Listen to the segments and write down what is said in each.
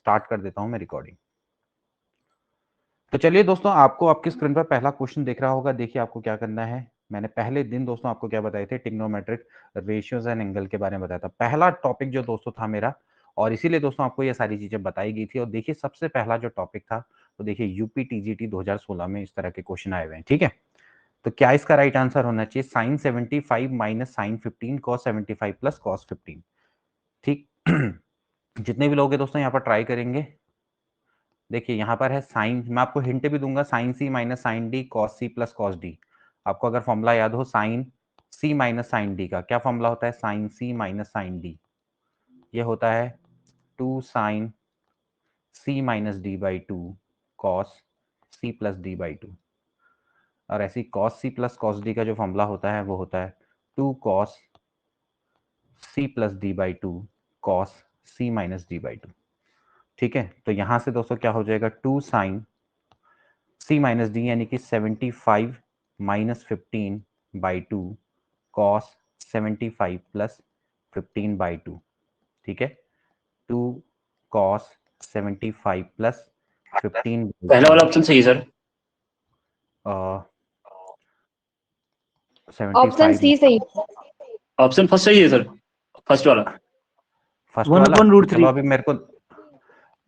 Start कर देता हूं मैं रिकॉर्डिंग। तो चलिए दोस्तों, आपको आपकी स्क्रीन पर पहला क्वेश्चन दिख रहा होगा। देखिए आपको क्या करना है। मैंने पहले दिन दोस्तों आपको क्या बताए थे, ट्रिग्नोमेट्रिक रेशियोज एंड एंगल के बारे में बताया था। पहला टॉपिक जो दोस्तों था मेरा, और इसीलिए दोस्तों आपको ये सारी चीजें बताई गई थी। और देखिए सबसे पहला जो टॉपिक था, तो देखिए यूपी टीजीटी 2016 में इस तरह के क्वेश्चन आए हुए हैं। ठीक है, तो क्या इसका राइट आंसर होना चाहिए, sine 75 minus sine 15 cos 75 plus cos 15। ठीक जितने भी लोग हैं दोस्तों यहाँ पर ट्राई करेंगे। देखिए यहाँ पर है साइन, मैं आपको हिंट भी दूंगा, sine C minus sine D cos C plus cos D. आपको अगर फॉर्मूला याद हो sine C minus sine D का, क्या फॉर्मूला होता है, sine C minus sine D, ये होता है 2 sine C minus D by 2 cos C plus D by 2। और ऐसी cos C plus cos D का जो फॉर्मूला होता है वो होता है 2 cos C plus D by 2 cos C minus D by 2। ठीक है, तो यहां से दोस्तों क्या हो जाएगा, 2 साइन सी माइनस डी यानी कि 75 minus 15 by 2 cos 75 plus 15 by 2। ठीक है, 2 कॉस 75 प्लस 15 पहला वाला ऑप्शन सही है सर। ऑप्शन 75 सी सही है। ऑप्शन फर्स्ट सही है सर, फर्स्ट वाला। फर्स्ट 1 वाला। अपॉन तो रूट चलो 3। अभी मेरे को सी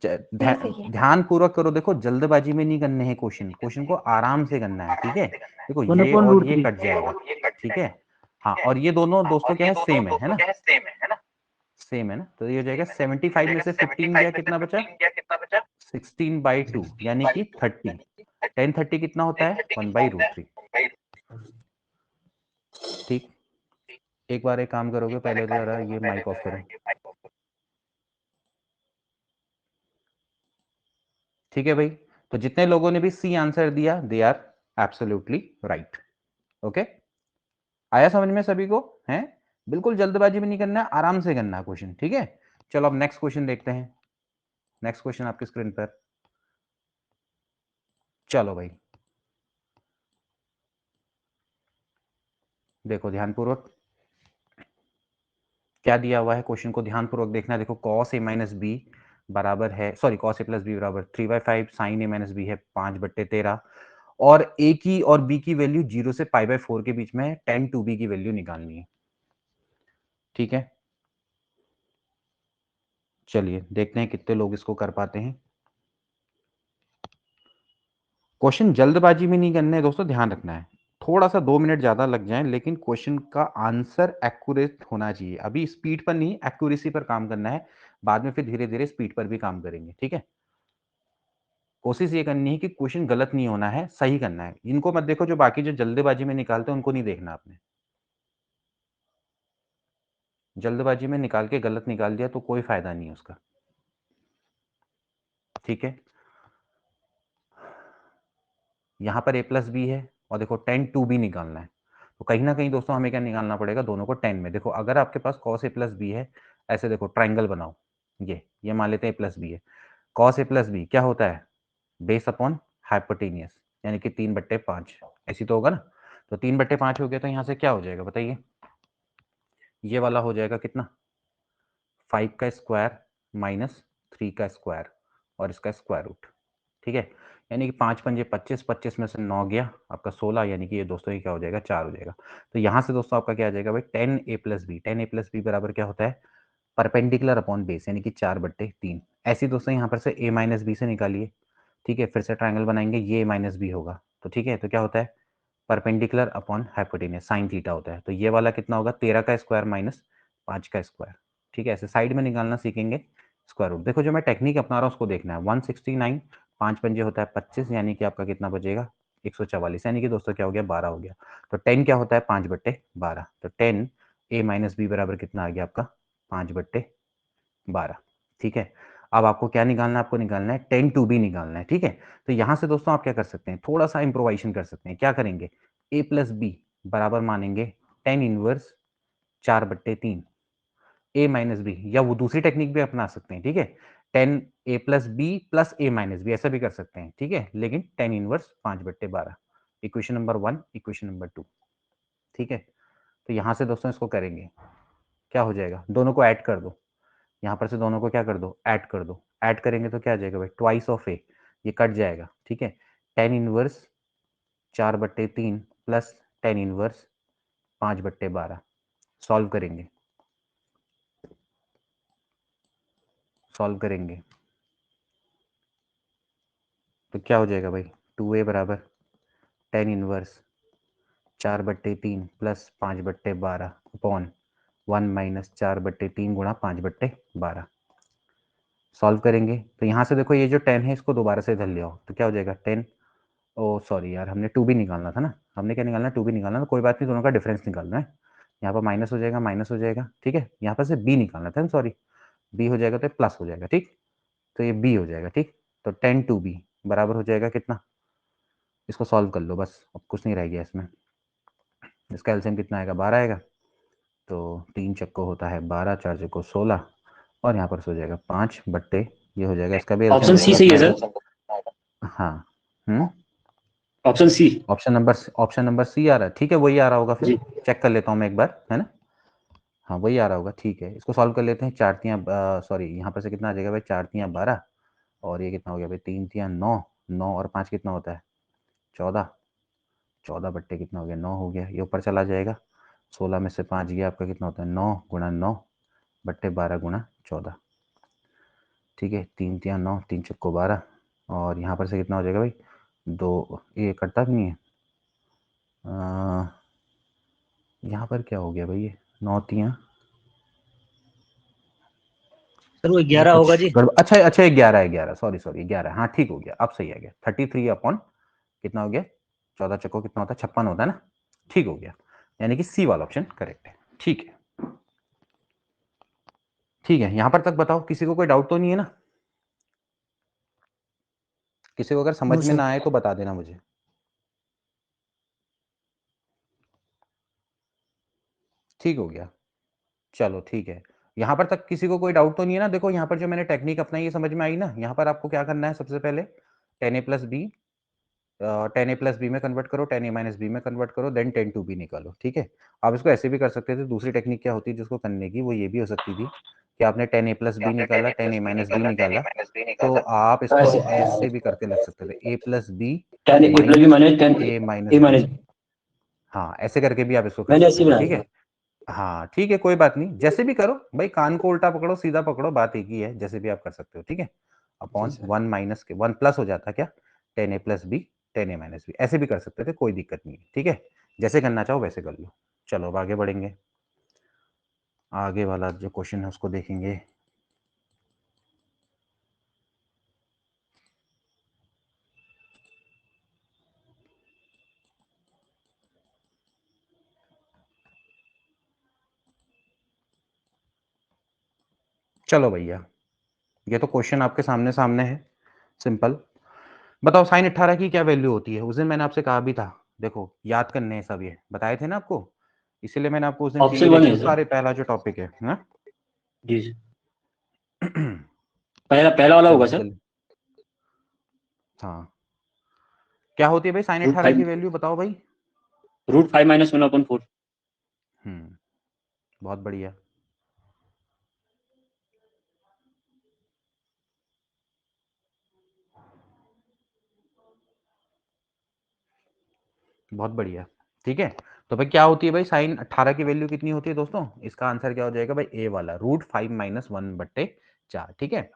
सही है। ध्यान पूर्वक करो। देखो जल्दबाजी में नहीं करने हैं क्वेश्चन, क्वेश्चन को आराम से करना है। ठीक है, देखो 1 ये अपॉन और रूट ये 3। कट जाएगा। ठीक है, हाँ, और ये दोनों दोस्तों क्या है, सेम है ना, सेम है ना। तो ये हो जाएगा 75 में से 15 गया, कितना बचा, 16 बाई 2 यानी कि 30। 10 30 कितना होता है, 1/√3। ठीक, एक बार एक काम करोगे, पहले जरा ये माइक ऑफ करो। ठीक है भाई, तो जितने लोगों ने भी सी आंसर दिया they are absolutely right. Okay, आया समझ में सभी को है। बिल्कुल जल्दबाजी में नहीं करना है, आराम से करना है क्वेश्चन। ठीक है, चलो अब नेक्स्ट क्वेश्चन देखते हैं। नेक्स्ट क्वेश्चन आपकी स्क्रीन पर, चलो भाई देखो ध्यानपूर्वक क्या दिया हुआ है, क्वेश्चन को ध्यानपूर्वक देखना है। देखो cos a माइनस बी बराबर है, sorry cos a plus B बराबर 3/5 sin a माइनस बी है 5/13। और a की और b की वैल्यू 0 से π/4 के बीच में है, tan 2b की वैल्यू निकालनी है। ठीक है, चलिए देखते हैं कितने लोग इसको कर पाते हैं। क्वेश्चन जल्दबाजी में नहीं करना है दोस्तों, ध्यान रखना है। थोड़ा सा 2 मिनट ज्यादा लग जाए, लेकिन क्वेश्चन का आंसर एक्यूरेट होना चाहिए। अभी स्पीड पर नहीं, एक्यूरेसी पर काम करना है। बाद में फिर धीरे धीरे स्पीड पर भी काम करेंगे। ठीक है, कोशिश ये करनी है कि क्वेश्चन गलत नहीं होना है, सही करना है। इनको मत देखो, जो बाकी जो जल्दबाजी में निकालते हैं उनको नहीं देखना आपने। जल्दबाजी में निकाल के गलत निकाल दिया तो कोई फायदा नहीं है उसका। ठीक है, यहां पर a प्लस बी है, और देखो tan 2b निकालना है। तो कहीं ना कहीं दोस्तों हमें क्या निकालना पड़ेगा, दोनों को 10 में। देखो अगर आपके पास cos a प्लस बी है, ऐसे देखो ट्राइंगल बनाओ, ये मान लेते हैं a प्लस बी है। cos a प्लस बी क्या होता है, बेस अपॉन हाइपोटेनियस, यानी कि 3/5 ऐसी तो होगा ना। तो 3/5 हो गया, तो यहाँ से क्या हो जाएगा बताइए, ये वाला हो जाएगा कितना, 5 का स्क्वायर माइनस 3 का स्क्वायर और इसका स्क्वायर रूट। ठीक है, यानी कि 5 पंजे 25, 25 में से 9 गया आपका 16, यानी कि ये दोस्तों ये क्या हो जाएगा, 4 हो जाएगा। तो यहाँ से दोस्तों आपका क्या आ जाएगा भाई, 10a प्लस बी। 10a+b बराबर क्या होता है, परपेंडिकुलर अपॉन बेस, यानी कि 4/3। ऐसी दोस्तों यहाँ पर से a माइनस बी से निकालिए। ठीक है, फिर से ट्राइंगल बनाएंगे, ये a माइनस बी होगा। तो ठीक है, तो क्या होता है, perpendicular upon hypotenuse sine theta होता है। तो ये वाला कितना होगा, 13 का स्क्वायर माइनस 5 का स्क्वायर। ठीक है, ऐसे साइड में निकालना सीखेंगे स्क्वायर रूट। देखो जो मैं टेक्निक अपना रहा हूँ उसको देखना है। 169 5 पंजे होता है 25, यानी कि आपका कितना बचेगा, 144, यानी कि दोस्तों क्या हो गया, 12 हो गया। तो 10 क्या होता है, 5/12। तो 10 a माइनस बी बराबर कितना आ गया आपका, 5/12। ठीक है, अब आपको क्या निकालना है, आपको निकालना है tan 2b निकालना है। ठीक है, तो यहां से दोस्तों आप क्या कर सकते हैं, थोड़ा सा इंप्रोवाइजेशन कर सकते हैं। क्या करेंगे, a प्लस बी बराबर मानेंगे tan inverse 4/3 a minus B, या वो दूसरी टेक्निक भी अपना सकते हैं। ठीक है, tan a plus B plus a minus B, ऐसा भी कर सकते हैं। ठीक है, लेकिन tan inverse 5/12, equation number 1, equation number 2। ठीक है, तो यहां से दोस्तों इसको करेंगे, क्या हो जाएगा, दोनों को ऐड कर दो। यहां पर से दोनों को क्या कर दो, ऐड कर दो। ऐड करेंगे तो क्या आ जाएगा भाई, ट्वाइस ऑफ ए, ये कट जाएगा, ठीक है। Tan inverse 4/3 plus tan inverse 5/12, solve करेंगे, सॉल्व करेंगे तो क्या हो जाएगा भाई, 2a बराबर tan inverse 4/3 plus 5/12 upon 1 minus 4/3 गुणा 5/12, सॉल्व करेंगे तो यहाँ से देखो ये जो 10 है इसको दोबारा से इधर ले आओ तो क्या हो जाएगा 10, ओ सॉरी यार, हमने 2 भी निकालना था ना, हमने क्या निकालना, 2 भी निकालना, तो कोई बात नहीं, दोनों का डिफरेंस निकालना है। यहाँ पर माइनस हो जाएगा, माइनस हो जाएगा, ठीक है। यहाँ पर से b निकालना था, सॉरी, b हो जाएगा तो प्लस हो जाएगा, ठीक, तो ये b हो जाएगा, ठीक। तो 10 2b बराबर हो जाएगा कितना, इसको सॉल्व कर लो बस, अब कुछ नहीं रह गया इसमें। इसका एलसीएम कितना आएगा, 12 आएगा, तो 3 चक्को होता है 12, 4 चक्को 16, और यहाँ पर से हो जाएगा 5 बट्टे, ये हो जाएगा, इसका भी एलसीएम ऑप्शन सी सही है सर, हाँ, option C. Option number C आ रहा है, ठीक है, वही आ रहा होगा, फिर जी। चेक कर लेता हूँ मैं एक बार, है ना, हाँ वही आ रहा होगा, ठीक है। इसको सॉल्व कर लेते हैं, 4 सॉरी यहाँ पर से कितना आ जाएगा भाई, 4 12, और ये कितना हो गया भाई, 3 9, 9 और 5 कितना होता है 14, 14 बट्टे कितना हो गया 9 हो गया, ये ऊपर चला जाएगा, 16 में से 5 गया आपका कितना होता है 9 गुणा 9 बट्टे 12 गुणा 14, ठीक है, 3 9, 3 चक्को 12, और यहाँ पर से कितना हो जाएगा भाई, 2, ये कटता भी नहीं है, यहाँ पर क्या हो गया भाई, ये 9 3, सर वो 11 होगा जी। अच्छा अच्छा, 11 है, 11, सॉरी सॉरी 11, हाँ ठीक हो गया, अब सही आ गया, 33 अपॉन कितना हो गया, 14 चक्को कितना होता है 56 होता है ना, ठीक हो गया, यानी कि सी वाला ऑप्शन करेक्ट है, ठीक है, ठीक है। यहां पर तक बताओ, किसी को कोई डाउट तो नहीं है ना, किसी को अगर समझ में ना आए तो बता देना मुझे। ठीक हो गया, चलो ठीक है, यहां पर तक किसी को कोई डाउट तो नहीं है ना। देखो यहाँ पर जो मैंने टेक्निक अपनाई ये समझ में आई ना, यहाँ पर आपको क्या करना है, सबसे पहले 10a plus B, 10a plus B में कन्वर्ट करो, 10a माइनस बी में कन्वर्ट करो, देन 10 टू बी निकालो, ठीक है। आप इसको ऐसे भी कर सकते थे, दूसरी टेक्निक क्या होती है जिसको करने की, वो ये भी हो सकती थी कि आपने 10a प्लस बी निकाला, 10a माइनस बी निकाला, तो आप इसको ऐसे भी करके लिख सकते थे, a plus B 10 A plus B minus 10 A A minus minus, B, हाँ ऐसे करके भी आप इसको कर मैंने सकते ऐसे थे, बनाया ठीक है। हाँ ठीक है, कोई बात नहीं, जैसे भी करो भाई, कान को उल्टा पकड़ो सीधा पकड़ो, बात एक ही है, जैसे भी आप कर सकते हो, ठीक है। अपॉन 1 माइनस के 1 प्लस हो जाता क्या, 10a plus B 10a minus B, ऐसे भी कर सकते थे, कोई दिक्कत नहीं है, ठीक है, जैसे करना चाहो वैसे कर लो। चलो अब आगे बढ़ेंगे, आगे वाला जो क्वेश्चन है उसको देखेंगे। चलो भैया, ये तो क्वेश्चन आपके सामने सामने है, सिंपल। बताओ साइन 18 की क्या वैल्यू होती है, उस दिन मैंने आपसे कहा भी था, देखो याद करने हैं सब, ये बताए थे ना आपको, इसीलिए मैंने आपको उस दिन ऑप्शन टीवी 1 है रेशियो सर। सारे पहला जो टॉपिक है ना। जी सर, पहला वाला होगा चलो सर। जल्दी, हाँ क्या होती है भाई साइन 18 की वैल्यू, बताओ भाई। √5 माइनस 1/4। बहुत बढ़िया, बहुत बढ़िया, ठीक है। तो भाई क्या होती है भाई साइन 18 की वैल्यू कितनी होती है दोस्तों, इसका आंसर क्या हो जाएगा भाई, ए वाला √5 माइनस 1/4, ठीक है।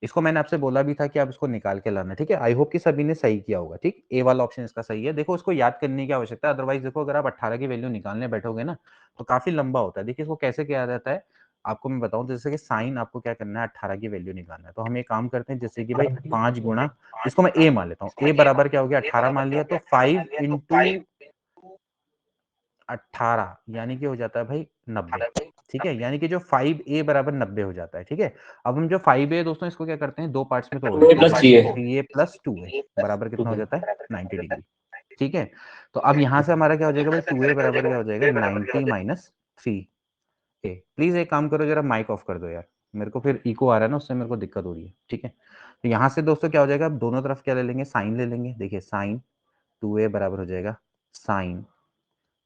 इसको मैंने आपसे बोला भी था कि आप इसको निकाल के लाना, ठीक है। आई होप कि सभी ने सही किया होगा, ठीक, ए वाला ऑप्शन इसका सही है। देखो इसको याद करने की आवश्यकता है, अदरवाइज देखो अगर आप 18 की वैल्यू निकालने बैठोगे ना तो काफी लंबा होता है। देखिए इसको कैसे किया जाता है, आपको मैं बताऊं, जैसे कि साइन आपको क्या करना है, 18 की वैल्यू निकालना है, तो हम एक काम करते हैं, जैसे कि भाई 5 गुणा, इसको मैं ए मान लेता हूँ, ए बराबर क्या हो गया 18 मान लिया, तो 5 इंटू 18 यानी कि हो जाता है भाई 90, ठीक है, यानी कि जो 5a बराबर 90 हो जाता है, ठीक है। अब हम जो 5a दोस्तों इसको क्या करते हैं, दो पार्ट्स में तोड़ 2a देते हैं, प्लस यानी 3a। कि 3a प्लस 2a बराबर कितना हो जाता है 90 डिग्री, ठीक है। तो अब यहां से हमारा क्या हो जाएगा भाई, 2a बराबर क्या हो जाएगा 90 माइनस 3a। प्लीज एक काम करो, जरा माइक ऑफ कर दो यार, मेरे को फिर इको आ रहा है ना, उससे मेरे को दिक्कत हो रही है, ठीक है। तो यहाँ से दोस्तों क्या हो जाएगा, अब दोनों तरफ क्या ले लेंगे, साइन ले लेंगे, देखिए साइन 2a बराबर हो जाएगा साइन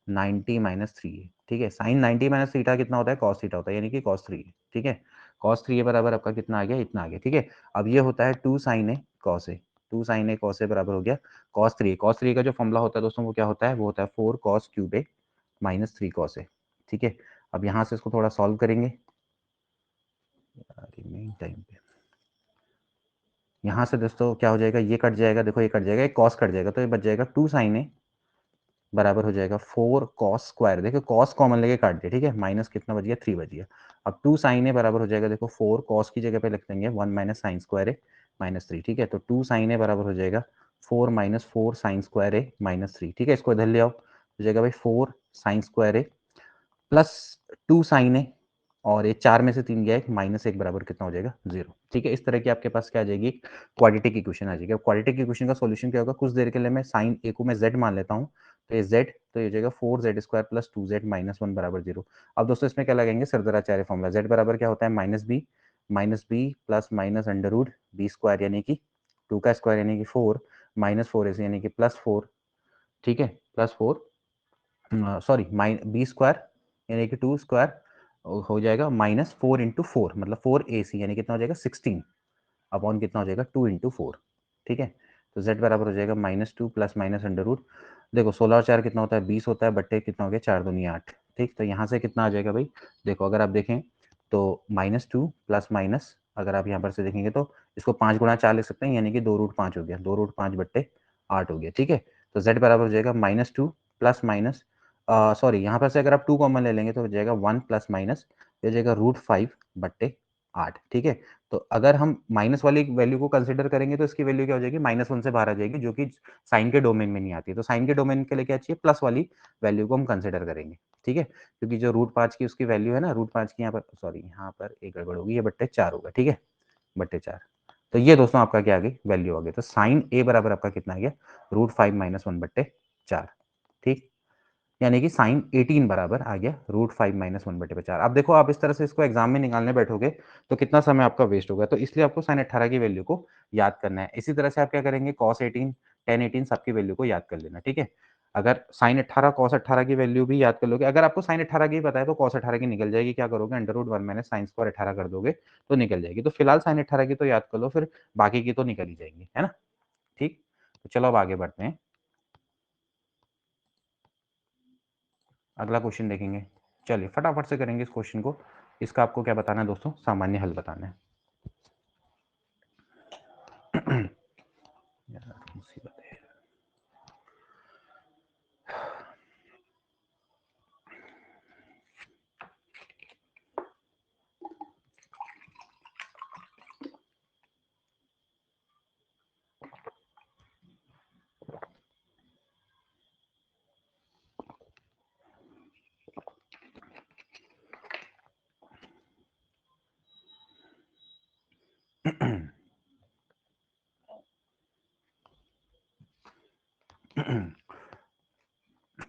90 माइनस 3a, ठीक है। साइन 90 माइनस थीटा कितना होता है, कॉस थीटा होता है, यानी कि कॉस 3a, ठीक है। cos 3a बराबर आपका कितना आ गया, इतना आ गया, ठीक है। अब ये होता है 2 sin a cos a, 2 sin a cos a बराबर हो गया cos 3a। cos 3a का जो फॉर्मूला होता है दोस्तों वो क्या होता है, वो होता है 4 cos cube a minus 3 cos a, ठीक है। अब यहाँ से इसको थोड़ा सॉल्व करेंगे टाइम पे, यहाँ से दोस्तों क्या हो जाएगा, ये कट जाएगा, देखो ये कट जाएगा, एक cos कट जाएगा, तो ये बच जाएगा 2 sin a बराबर हो जाएगा 4 cos स्क्वायर, देखो cos कॉमन लेके काट दिया, ठीक है, माइनस कितना बच गया, 3 बच गया। अब 2 sin a बराबर हो जाएगा, देखो 4 cos की जगह पे लिख देंगे 1 minus sine square a minus 3, ठीक है। तो 2 sin a बराबर हो जाएगा 4 minus 4 sine square a minus 3, ठीक है। इसको इधर ले आओ, हो जाएगा भाई 4 sine square a plus 2 sin a, और ये 4 में से 3 गया, एक माइनस 1 बराबर कितना हो जाएगा, 0, ठीक है। इस तरह की आपके पास क्या आ जाएगी, क्वाड्रेटिक इक्वेशन आ जाएगी। अब क्वाड्रेटिक इक्वेशन का सॉल्यूशन क्या होगा, कुछ देर के लिए मैं साइन a को मैं z मान लेता हूँ, तो ये z, तो ये हो जाएगा 4z square plus 2z minus 1 बराबर 0। अब दोस्तों इसमें क्या लगाएंगे, सरदराचार्य फॉर्मूला, z बराबर क्या होता है minus B plus minus under root B square यानी कि 2 का स्क्वायर यानी कि 4 माइनस 4 यानी कि प्लस 4, ठीक है, प्लस 4 सॉरी बी स्क्वायर यानी कि 2 स्क्वायर हो जाएगा माइनस 4 इंटू 4 मतलब 4ac यानी कितना हो जाएगा 16 अपॉन कितना हो जाएगा 2 इंटू 4, ठीक है। तो z बराबर हो जाएगा -2 प्लस माइनस अंडर रूट, देखो 16 और 4 कितना होता है 20 होता है, बट्टे कितना हो गया 4 दूनी 8, ठीक। तो यहाँ से कितना आ जाएगा भाई, देखो अगर आप देखें तो -2 प्लस माइनस, अगर आप यहाँ पर से देखेंगे तो इसको 5 गुणा 4 लिख सकते हैं, यानी कि 2 रूट 5 हो गया, 2 रूट 5 बट्टे 8 हो गया, ठीक है। तो z बराबर हो जाएगा -2 प्लस माइनस सॉरी यहाँ पर से अगर आप 2 कॉमन ले लेंगे तो हो जाएगा 1 प्लस माइनस, हो जाएगा √5 बट्टे 8, ठीक है। तो अगर हम माइनस वाली वैल्यू को कंसीडर करेंगे तो इसकी वैल्यू क्या हो जाएगी, -1 से बाहर आ जाएगी, जो कि साइन के डोमेन में नहीं आती है। तो साइन के डोमेन के लिए क्या चाहिए, प्लस वाली वैल्यू को हम कंसीडर करेंगे, ठीक है। क्योंकि जो √5 की उसकी वैल्यू है ना, √5 की यहाँ पर सॉरी यहाँ पर एक गड़बड़ होगी, ये बट्टे 4 होगा, ठीक है, बट्टे 4। तो ये दोस्तों आपका क्या आ गई, वैल्यू आ गई। तो साइन ए बराबर आपका कितना आ गया, √5 माइनस 1 बट्टे 4, ठीक, यानी कि साइन 18 बराबर आ गया √5 माइनस 1 बटे 4। अब देखो आप इस तरह से इसको एग्जाम में निकालने बैठोगे तो कितना समय आपका वेस्ट होगा, तो इसलिए आपको साइन 18 की वैल्यू को याद करना है। इसी तरह से आप क्या करेंगे, cos 18 tan 18 सबकी वैल्यू को याद कर लेना, ठीक है। अगर साइन 18 cos 18 की वैल्यू भी याद कर लोगे, अगर आपको साइन 18 की पता है तो cos 18 की निकल जाएगी, क्या करोगे √1 माइनस साइन स्क्वायर 18 कर दोगे तो निकल जाएगी। तो फिलहाल साइन 18 की तो याद कर लो, फिर बाकी की तो निकल ही जाएंगी, है ना, ठीक। तो चलो अब आगे बढ़ते हैं, अगला क्वेश्चन देखेंगे। चलिए फटाफट से करेंगे इस क्वेश्चन को। इसका आपको क्या बताना है दोस्तों, सामान्य हल बताना है। यार मुसीबत है।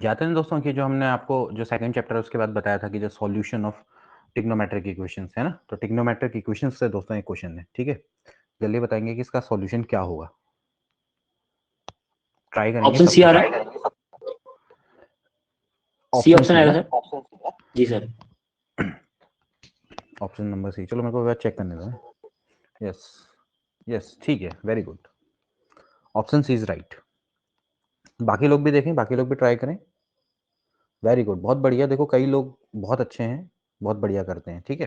याद है ना दोस्तों कि जो हमने आपको जो सेकंड चैप्टर है उसके बाद बताया था कि जो सॉल्यूशन ऑफ ट्रिग्नोमेट्रिक इक्वेशंस है ना, तो ट्रिग्नोमेट्रिक इक्वेशंस से दोस्तों एक क्वेश्चन है, ठीक है। जल्दी बताएंगे कि इसका सॉल्यूशन क्या होगा, ट्राई करेंगे ऑप्शन सी आ रहा है, सी ऑप्शन आएगा सर, जी सर। ऑप्शन नंबर सी, चलो मेरे को चेक करने दो। यस यस, ठीक है, very good, option C is right. बाकी लोग भी देखें, बाकी लोग भी ट्राई करें, वेरी गुड, बहुत बढ़िया। देखो कई लोग बहुत अच्छे हैं, बहुत बढ़िया करते हैं, ठीक है।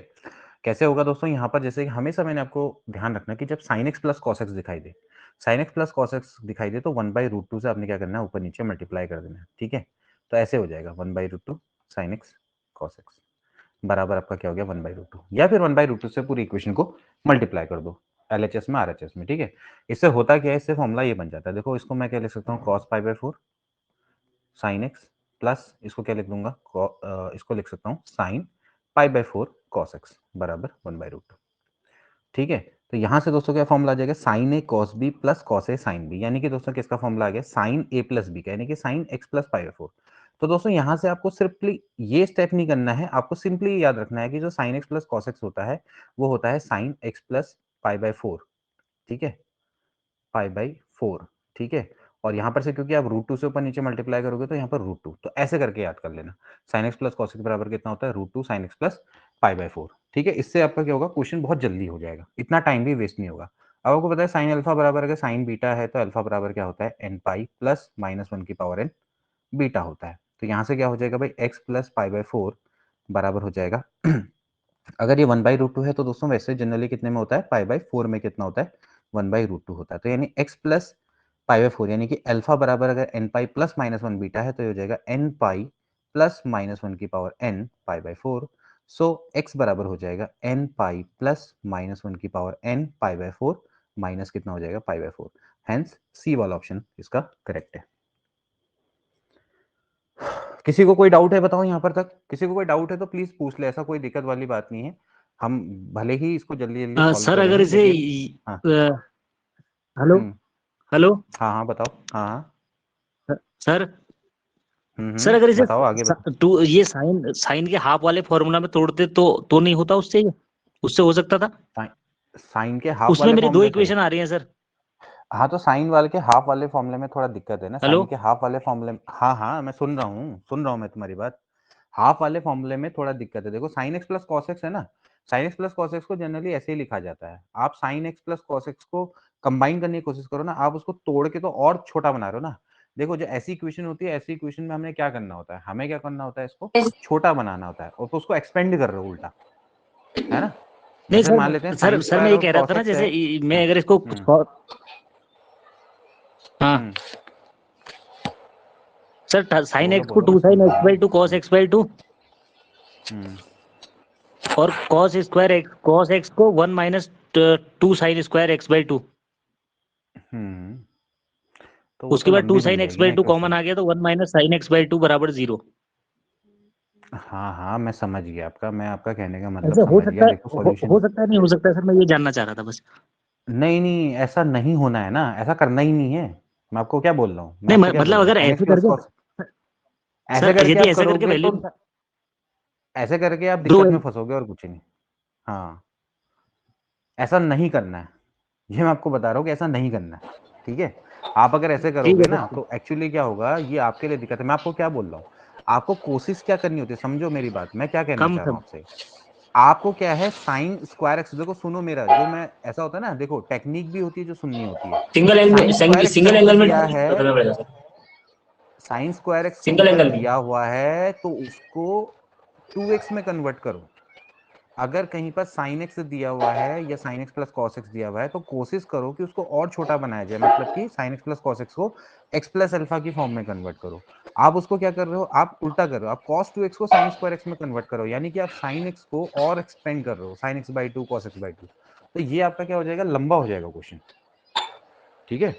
कैसे होगा दोस्तों, यहाँ पर जैसे हमेशा मैंने आपको ध्यान रखना कि जब sin x plus cos x दिखाई दे, sin x plus cos x दिखाई दे तो 1/√2 से आपने क्या करना है, ऊपर नीचे मल्टीप्लाई कर देना है, ठीक है। तो ऐसे हो जाएगा 1/√2 sin x cos x बराबर आपका क्या हो गया 1/√2, या फिर 1/√2 से पूरी इक्वेशन को मल्टीप्लाई कर दो LHS में RHS में, ठीक है। इससे होता क्या है, इससे फॉर्मूला ये बन जाता है, देखो इसको मैं क्या लिख सकता हूँ, cos π/4 sin x प्लस इसको क्या लिख दूंगा, इसको लिख सकता हूँ sin π/4 cos x बराबर 1/√2, ठीक है। तो यहां से दोस्तों क्या फॉर्मूला आ जाएगा, sin a cos b plus cos a sin b, यानी कि दोस्तों किसका फॉर्मूला आ गया, sin a प्लस b का, यानी कि sin x प्लस π/4। तो दोस्तों यहां से आपको सिंपली ये स्टेप नहीं करना है, आपको सिंपली याद रखना है कि जो sin x plus cos x होता है वो होता है sin x प्लस π/4, ठीक है, π/4, ठीक है। और यहाँ पर से क्योंकि आप √2 से ऊपर नीचे मल्टीप्लाई करोगे तो यहाँ पर √2, तो ऐसे करके याद कर लेना। sin x plus cos x बराबर कितना होता है, √2 sin x प्लस π/4। ठीक है, इससे आपका क्या होगा, क्वेश्चन बहुत जल्दी हो जाएगा, इतना टाइम भी वेस्ट नहीं होगा। अब आपको पता है साइन अल्फा बराबर अगर साइन बीटा है तो अल्फा बराबर क्या होता है, n पाई प्लस -1 की पावर n बीटा होता है। तो यहाँ से क्या हो जाएगा भाई, x प्लस π/4 बराबर हो जाएगा अगर ये 1/√2 है तो दोस्तों वैसे जनरली कितने में होता है, π/4 में कितना होता है, 1/√2 होता है। तो यानी x प्लस π/4 यानी कि अल्फा बराबर अगर n पाई प्लस -1 बीटा है तो ये हो जाएगा n पाई प्लस -1 की पावर n π/4। सो x बराबर हो जाएगा n पाई प्लस -1 की पावर n π/4 माइनस कितना हो जाएगा, π/4। हेंस सी वाला ऑप्शन इसका करेक्ट है। किसी को कोई डाउट है बताओ यहाँ पर तक, किसी को कोई डाउट है तो प्लीज पूछ ले, ऐसा कोई दिक्कत वाली बात नहीं है। हम भले ही इसको जल्दी जल्दी सॉल्व सर कर अगर रहे हैं इसे लेकिन हाँ हेलो हम्म, हेलो हाँ बताओ, हाँ सर सर अगर इसे बताओ आगे बताओ। टू ये साइन साइन के हाफ वाले फॉर्मूला में तोड़ते तो नहीं होता उससे, उससे हो सकता था। साइन के हाफ उसमें वाले मेरी दो फॉर्मूले से, इक्वेशन आ रही हैं सर। हाँ तो साइन वाले के हाफ वाले फॉर्मूले में थोड़ा दिक्कत है ना, हेलो साइन के हाफ वाले फॉर्मूले में, हाँ हाँ मैं सुन रहा हूँ मैं तुम्हारी बात। हाफ वाले फॉर्मूले में थोड़ा दिक्कत है, देखो sine x plus cos x है ना, sine x plus cos x को जनरली ऐसे ही लिखा जाता है। आप sine x plus cos x को कंबाइन करने की कोशिश करो ना, आप उसको तोड़ के तो और छोटा बना रहे हो ना। देखो जो ऐसी इक्वेशन होती है, ऐसी इक्वेशन में हमें क्या करना होता है, हमें क्या करना होता है, इसको छोटा बनाना होता है और तो उसको एक्सपेंड कर रहे हो उल्टा, है ना। नहीं जैसे मान लेते हैं सर साइन सर मैं स्क्वायर ये ऑफ कह रहा था कॉस ना, एक्स जैसे है। मैं हाँ, अगर इसको हाँ हम्म, सर साइन बोलो एक्स को बोलो मैं 2 सुन साइन रहा एक्स बाई हूँ। 2 कॉस एक्स बाई 2 हम्म, और cos square x cos x को 1 minus 2 sine square x by 2, हम्म, तो वो तो उसके बाद 2 लंबी बन साइन एक्स जाएगी बाई ना 2 कॉमन इक्वेशन। आ गया तो 1 माइनस साइन एक्स बाई 2 बराबर 0। हाँ हाँ मैं समझ गया आपका, मैं आपका कहने का मतलब ऐसे हो समझ गया। सकता है, देखो सॉल्यूशन, हो सकता है नहीं हो सकता है सर, मैं ये जानना चाह रहा था बस। नहीं नहीं ऐसा नहीं होना है ना, ऐसा करना ही नहीं है। मैं आपको क्या बोल रहा हूँ, मैं नहीं आपको क्या बोल मतलब रहा हूँ, अगर साइन एक्स ऐसे प्लस करके कॉस, ऐसे सर करके यदि आप ऐसा करके करोगे वैल्यू तो ऐसे करके आप दो दिक्कत में फंसोगे और कुछ नहीं। हाँ ऐसा नहीं करना है, ये मैं आपको बता रहा हूँ कि ऐसा नहीं करना है। ठीक है, आप अगर ऐसे ठीक करोगे है ना सर। तो एक्चुअली क्या होगा, ये आपके लिए दिक्कत है। मैं आपको क्या बोल रहा हूँ, आपको कोशिश क्या करनी होती है, समझो मेरी बात, मैं क्या कहना कम चाह रहा सर हूँ आपसे। आपको क्या है, साइन स्क्वायर एक्स, देखो सुनो मेरा, जो मैं ऐसा होता है ना, देखो टेक्निक भी होती है जो सुननी होती है। Single angle sine square x single तुमको एंगल में दिया है, करना पड़ेगा sir, sine square x single तुमको एंगल में। दिया हुआ है तो उसको 2x में कन्वर्ट करो। अगर कहीं पर साइन एक्स दिया हुआ है या sine x plus cos x दिया हुआ है तो कोशिश करो कि उसको और छोटा बनाया जाए, मतलब कि sine x plus cos x को एक्स प्लस अल्फा की फॉर्म में कन्वर्ट करो। आप उसको क्या कर रहे हो, आप उल्टा कर रहे हो, आप कॉस 2x को साइन स्क्वायर एक्स में कन्वर्ट करो, यानी कि आप साइन एक्स को और एक्सपेंड कर रहे हो, sine x by 2 cos x by 2। तो ये आपका क्या हो जाएगा, लंबा हो जाएगा क्वेश्चन। ठीक है, ये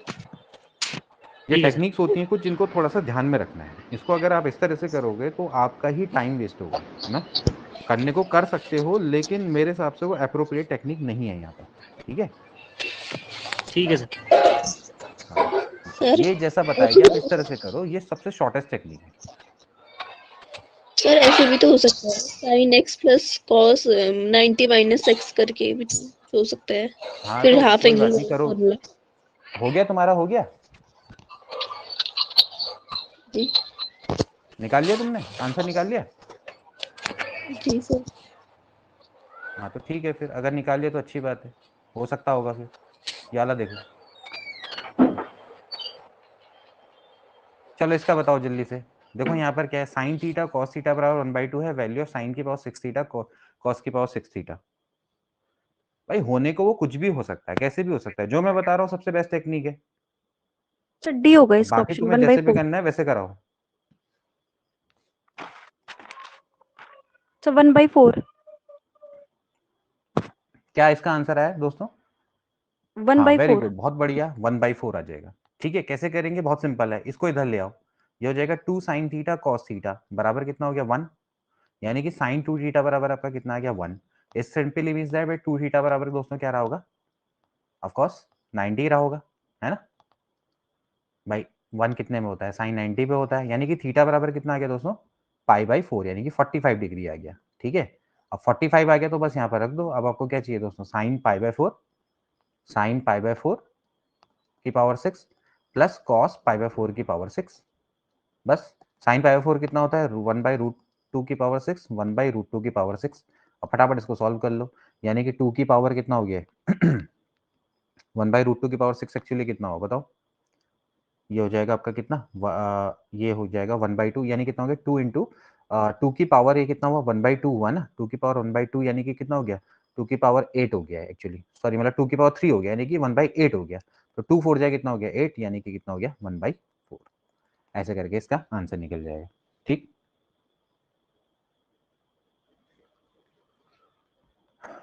ठीक है सर। टेक्निक्स होती हैं कुछ जिनको थोड़ा सा ध्यान में रखना है। इसको अगर आप इस तरह से करोगे तो आपका ही टाइम वेस्ट होगा, है ना। करने को कर सकते हो लेकिन मेरे हिसाब से वो अप्रोप्रिएट टेक्निक नहीं है यहाँ पर। ठीक है, ठीक है सर। हाँ हाँ, सर ये जैसा बताया गया आप इस तरह से करो, ये सबसे शॉर्टेस्ट टेक्निक है। सर ऐसे भी तो हो सकता है, sine x plus cos 90 minus x करके भी तो हो सकता है, हाँ फिर तो हाफ कोई एंगल बात नहीं, वाला करो। फॉर्मूला। हो गया तुम्हारा, हो गया, जी निकाल लिया तुमने आंसर, निकाल लिया। जी सर। हाँ तो ठीक है, फिर अगर निकाल लिया तो अच्छी बात है, हो सकता होगा फिर। ये वाला देखो, चलो इसका बताओ जल्दी से। देखो यहाँ पर क्या है, साइन थीटा कॉस थीटा बराबर 1/2 है, वैल्यू ऑफ साइन की पावर 6 थीटा कॉस की पावर 6 थीटा। भाई होने को वो कुछ भी हो सकता है, कैसे भी हो सकता है, जो मैं बता रहा हूँ सबसे बेस्ट टेक्निक है। सर डी होगा अब इसका बाकी ऑप्शन तुम्हें 1/4। जैसे भी करना है वैसे कराओ। सर 1/4। क्या इसका आंसर है दोस्तों, वन हाँ बाई वेरी फोर गुड, बहुत बढ़िया, 1/4 आ जाएगा। ठीक है, कैसे करेंगे, बहुत सिंपल है, इसको इधर ले आओ। ये हो जाएगा 2 साइन थीटा कॉस थीटा बराबर कितना हो गया 1, यानी कि साइन 2 थीटा बराबर आपका कितना आ गया 1। इस सिंपली मींस दैट भाई 2 थीटा बराबर दोस्तों क्या रहा होगा, ऑफ कोर्स 90 रहा होगा, है ना भाई। 1 कितने में होता है, साइन 90 पे होता है, यानी कि थीटा बराबर कितना आ गया दोस्तों, π/4 यानी कि 45 डिग्री आ गया। ठीक है, अब 45 आ गया तो बस यहाँ पर रख दो। अब आपको क्या चाहिए दोस्तों, साइन π/4, साइन π/4 की power 6 plus cos pi by 4 की पावर 6। बस साइन पाई बाय 4 कितना होता है 1/√2 की पावर 6, 1/√2 की पावर 6। अब फटाफट इसको सॉल्व कर लो, यानी कि 2 की पावर कितना हो गया 1/√2 की पावर 6 एक्चुअली कितना हो बताओ। ये हो जाएगा आपका कितना ये हो जाएगा 1/2, यानी कितना हो गया 2 इंटू 2 की पावर ये कितना हुआ 1/2 हुआ ना, 2 की पावर 1/2 यानी कि कितना हो गया 2 की पावर 8 हो गया एक्चुअली, सॉरी मतलब 2 की पावर 3 हो गया, यानी कि 1/8 हो गया। तो 2 4 जाए कितना हो गया 8, यानी कि कितना हो गया 1/4। ऐसे करके इसका आंसर निकल जाएगा। ठीक,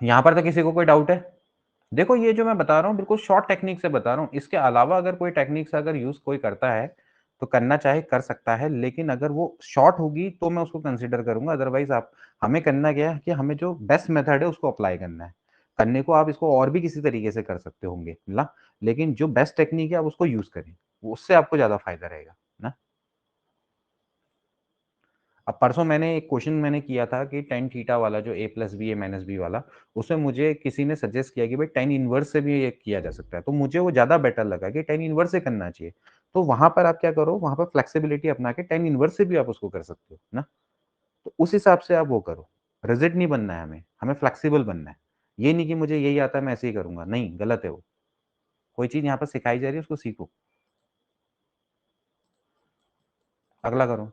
यहां पर तो किसी को कोई डाउट है? देखो ये जो मैं बता रहा हूँ बिल्कुल शॉर्ट टेक्निक से बता रहा हूँ, इसके अलावा अगर कोई टेक्निक से अगर यूज कोई करता है तो करना चाहे कर सकता है, लेकिन अगर वो शॉर्ट होगी तो मैं उसको कंसीडर करूंगा, अदरवाइज आप हमें करना क्या है कि हमें जो बेस्ट मेथड है उसको अप्लाई करना है। करने को आप इसको और भी किसी तरीके से कर सकते होंगे ना, लेकिन जो बेस्ट टेक्निक है आप उसको यूज करें, उससे आपको ज्यादा फायदा रहेगा ना। अब परसों मैंने एक क्वेश्चन मैंने किया था कि टेन थीटा वाला जो ए प्लस बी ए माइनस बी वाला, उसमें मुझे किसी ने सजेस्ट किया कि भाई टेन इनवर्स से भी ये किया जा सकता है, तो मुझे वो ज्यादा बेटर लगा कि टेन इनवर्स से करना चाहिए। तो वहां पर आप क्या करो, वहां पर फ्लेक्सिबिलिटी अपना के टेन इनवर्स से भी आप उसको कर सकते हो ना। तो उस हिसाब से आप वो करो, रिजिड नहीं बनना है हमें, हमें फ्लेक्सिबल बनना है। ये नहीं कि मुझे यही आता है मैं ऐसे ही करूंगा, नहीं, गलत है वो। कोई चीज यहाँ पर सिखाई जा रही है उसको सीखो। अगला करो।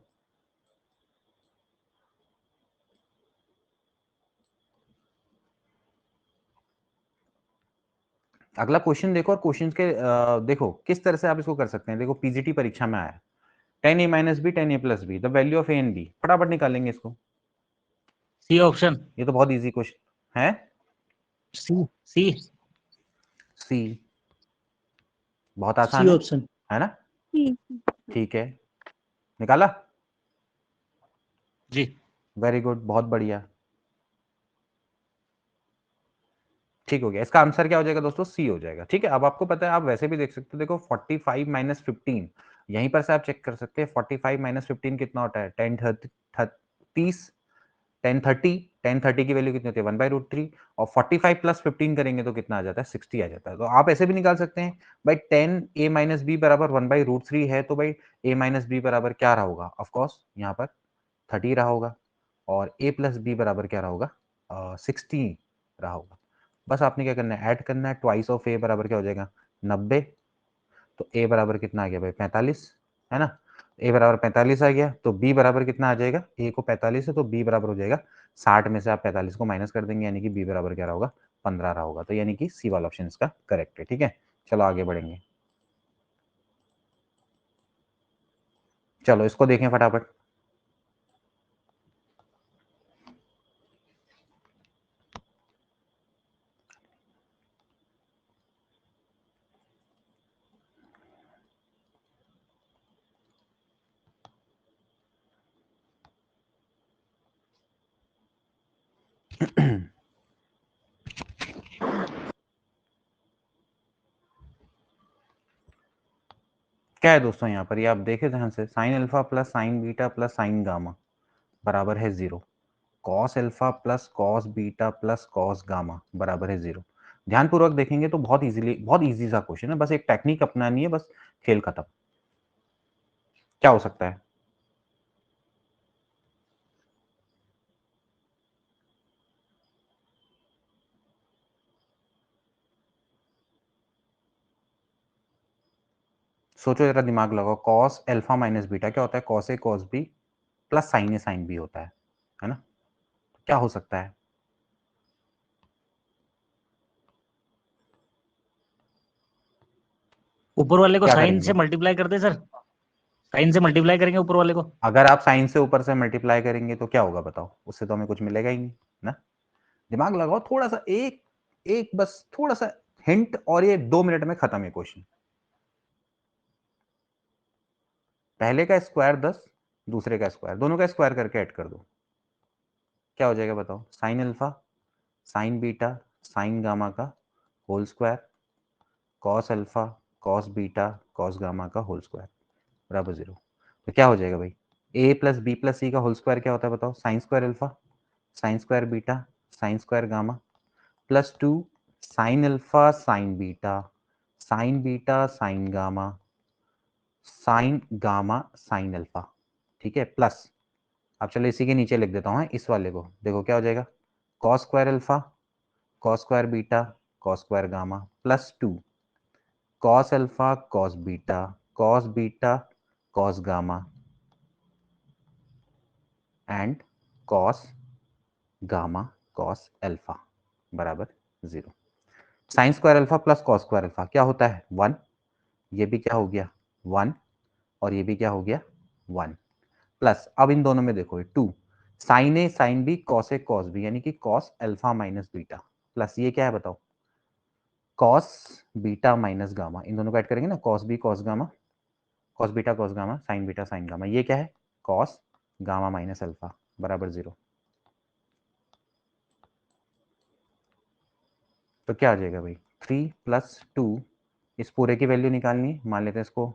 अगला क्वेश्चन देखो, और क्वेश्चन के देखो किस तरह से आप इसको कर सकते हैं। देखो पीजीटी परीक्षा में आया ten A minus B ten A plus B the value of A and B, फटाफट निकालेंगे इसको। C option. ये तो बहुत इजी क्वेश्चन है। सी सी सी, बहुत सी आसान ऑप्शन। है ना। ठीक। ठीक है, निकाला, जी। वेरी गुड, बहुत बढ़िया, ठीक हो गया। इसका आंसर क्या हो जाएगा दोस्तों, सी हो जाएगा। ठीक है, अब आपको पता है, आप वैसे भी देख सकते हो, देखो 45 माइनस 15, यहीं पर से आप चेक कर सकते हैं 45 माइनस 15 कितना होता है 10 30, 1030, 1030 की वैल्यू कितनी होती है 1/√3, और 45 प्लस 15 करेंगे तो कितना आ जाता है 60 आ जाता है। तो आप ऐसे भी निकाल सकते हैं भाई 10 ए माइनस बी बराबर 1/√3 है, तो भाई ए माइनस बी बराबर क्या रहा होगा, ऑफकोर्स यहाँ पर 30 रहा होगा, और ए प्लस बी बराबर क्या रहा होगा 60 रहा होगा। बस आपने क्या करना है, ऐड करना है, ट्वाइस ऑफ ए बराबर क्या हो जाएगा 90, तो ए बराबर कितना आ गया भाई 45, है ना। ए बराबर 45 आ गया, तो बी बराबर कितना आ जाएगा, ए को 45 है तो बी बराबर हो जाएगा 60 में से आप 45 को माइनस कर देंगे, यानी कि बी बराबर क्या रहा होगा 15 रहा होगा। तो यानी कि सी वाला ऑप्शन इसका करेक्ट है। ठीक है, चलो आगे बढ़ेंगे। चलो इसको देखें फटाफट। क्या है दोस्तों, यहाँ पर ये आप देखें ध्यान से, sine alpha plus sign beta plus sign gamma बराबर है 0, cos alpha plus cos beta plus cos gamma बराबर है 0। ध्यानपूर्वक देखेंगे तो बहुत इजीली, बहुत इजी सा क्वेश्चन है, बस एक टेक्निक अपनानी है, बस खेल खत्म। क्या हो सकता है, सोचो जरा, दिमाग लगाओ। कॉस अल्फा माइनस बीटा क्या होता है, cos A cos B plus sign A sine B होता है ना। क्या हो सकता है, ऊपर वाले को क्या साइन से करेंगे? मल्टीप्लाई कर दे सर, साइन से मल्टीप्लाई करेंगे ऊपर वाले को। अगर आप साइन से ऊपर से मल्टीप्लाई करेंगे तो क्या होगा बताओ, उससे तो हमें कुछ मिलेगा ही नहीं ना। दिमाग लगाओ थोड़ा सा, एक एक बस थोड़ा सा हिंट, और ये 2 मिनट में खत्म है क्वेश्चन। पहले का स्क्वायर 10, दूसरे का स्क्वायर, दोनों का स्क्वायर करके ऐड कर दो, क्या हो जाएगा बताओ, sine alpha sine beta sine gamma का whole square, cos alpha cos beta cos gamma का होल स्क्वायर बराबर 0। तो क्या हो जाएगा भाई, A plus B plus C का होल स्क्वायर क्या होता है बताओ, sine square alpha sine square beta sine square gamma plus 2 sine alpha sine beta sine gamma sine gamma sine alpha, ठीक है, प्लस, अब चलो इसी के नीचे लिख देता हूँ इस वाले को, देखो क्या हो जाएगा, cos square alpha, cos square beta, cos square gamma, plus 2 cos alpha cos beta cos gamma and cos gamma cos alpha बराबर 0। Sign square alpha plus cos square alpha क्या होता है 1, ये भी क्या हो गया 1 और ये भी क्या हो गया 1, प्लस अब इन दोनों में देखो 2 sine A sine B cos A cos B यानी कि cos alpha minus beta, plus ये क्या है बताओ कॉस बीटा माइनस गामा, इन दोनों को ऐड करेंगे ना, cos B cos gamma, cos gamma, sine beta sine gamma, ये क्या है कॉस गामा माइनस अल्फा बराबर 0। तो क्या आ जाएगा भाई 3 प्लस 2, इस पूरे की वैल्यू निकालनी है, मान लेते हैं इसको,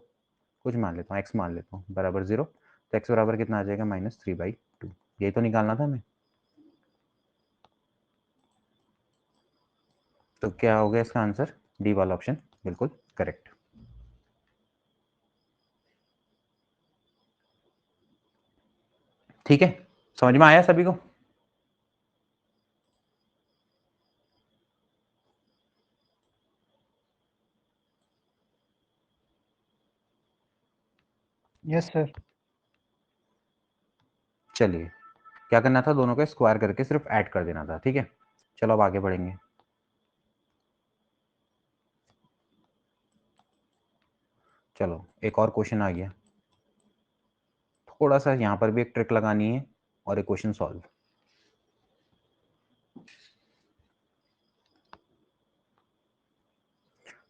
कुछ मान लेता हूँ x मान लेता हूँ बराबर 0, तो x बराबर कितना आ जाएगा -3/2, यही तो निकालना था हमें। तो क्या हो गया इसका आंसर, डी वाला ऑप्शन बिल्कुल करेक्ट। ठीक है, समझ में आया सभी को? Yes sir. चलिए, क्या करना था, दोनों को स्क्वायर करके सिर्फ ऐड कर देना था, ठीक है। चलो अब आगे बढ़ेंगे। चलो एक और क्वेश्चन आ गया, थोड़ा सा यहाँ पर भी एक ट्रिक लगानी है और एक क्वेश्चन सॉल्व।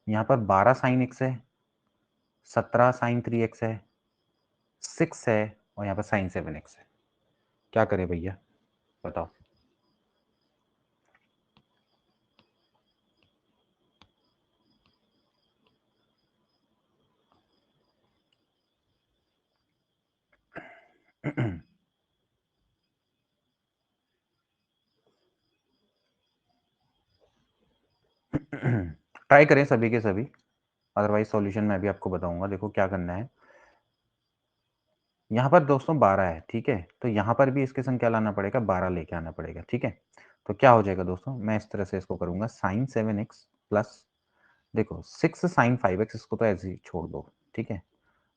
यहाँ पर 12 साइन एक्स है, 17 साइन 3x है, 6 है और यहाँ पर साइन 7x है, क्या करें भैया बताओ। ट्राई करें सभी के सभी, अदरवाइज सॉल्यूशन मैं भी आपको बताऊंगा। देखो क्या करना है, यहाँ पर दोस्तों 12 है, ठीक है, तो यहाँ पर भी इसके संग क्या लाना पड़ेगा, 12 लेके आना पड़ेगा, ठीक है। तो क्या हो जाएगा दोस्तों, मैं इस तरह से इसको करूंगा साइन 7x प्लस, देखो 6 साइन 5x, इसको तो ऐसे ही छोड़ दो, ठीक है,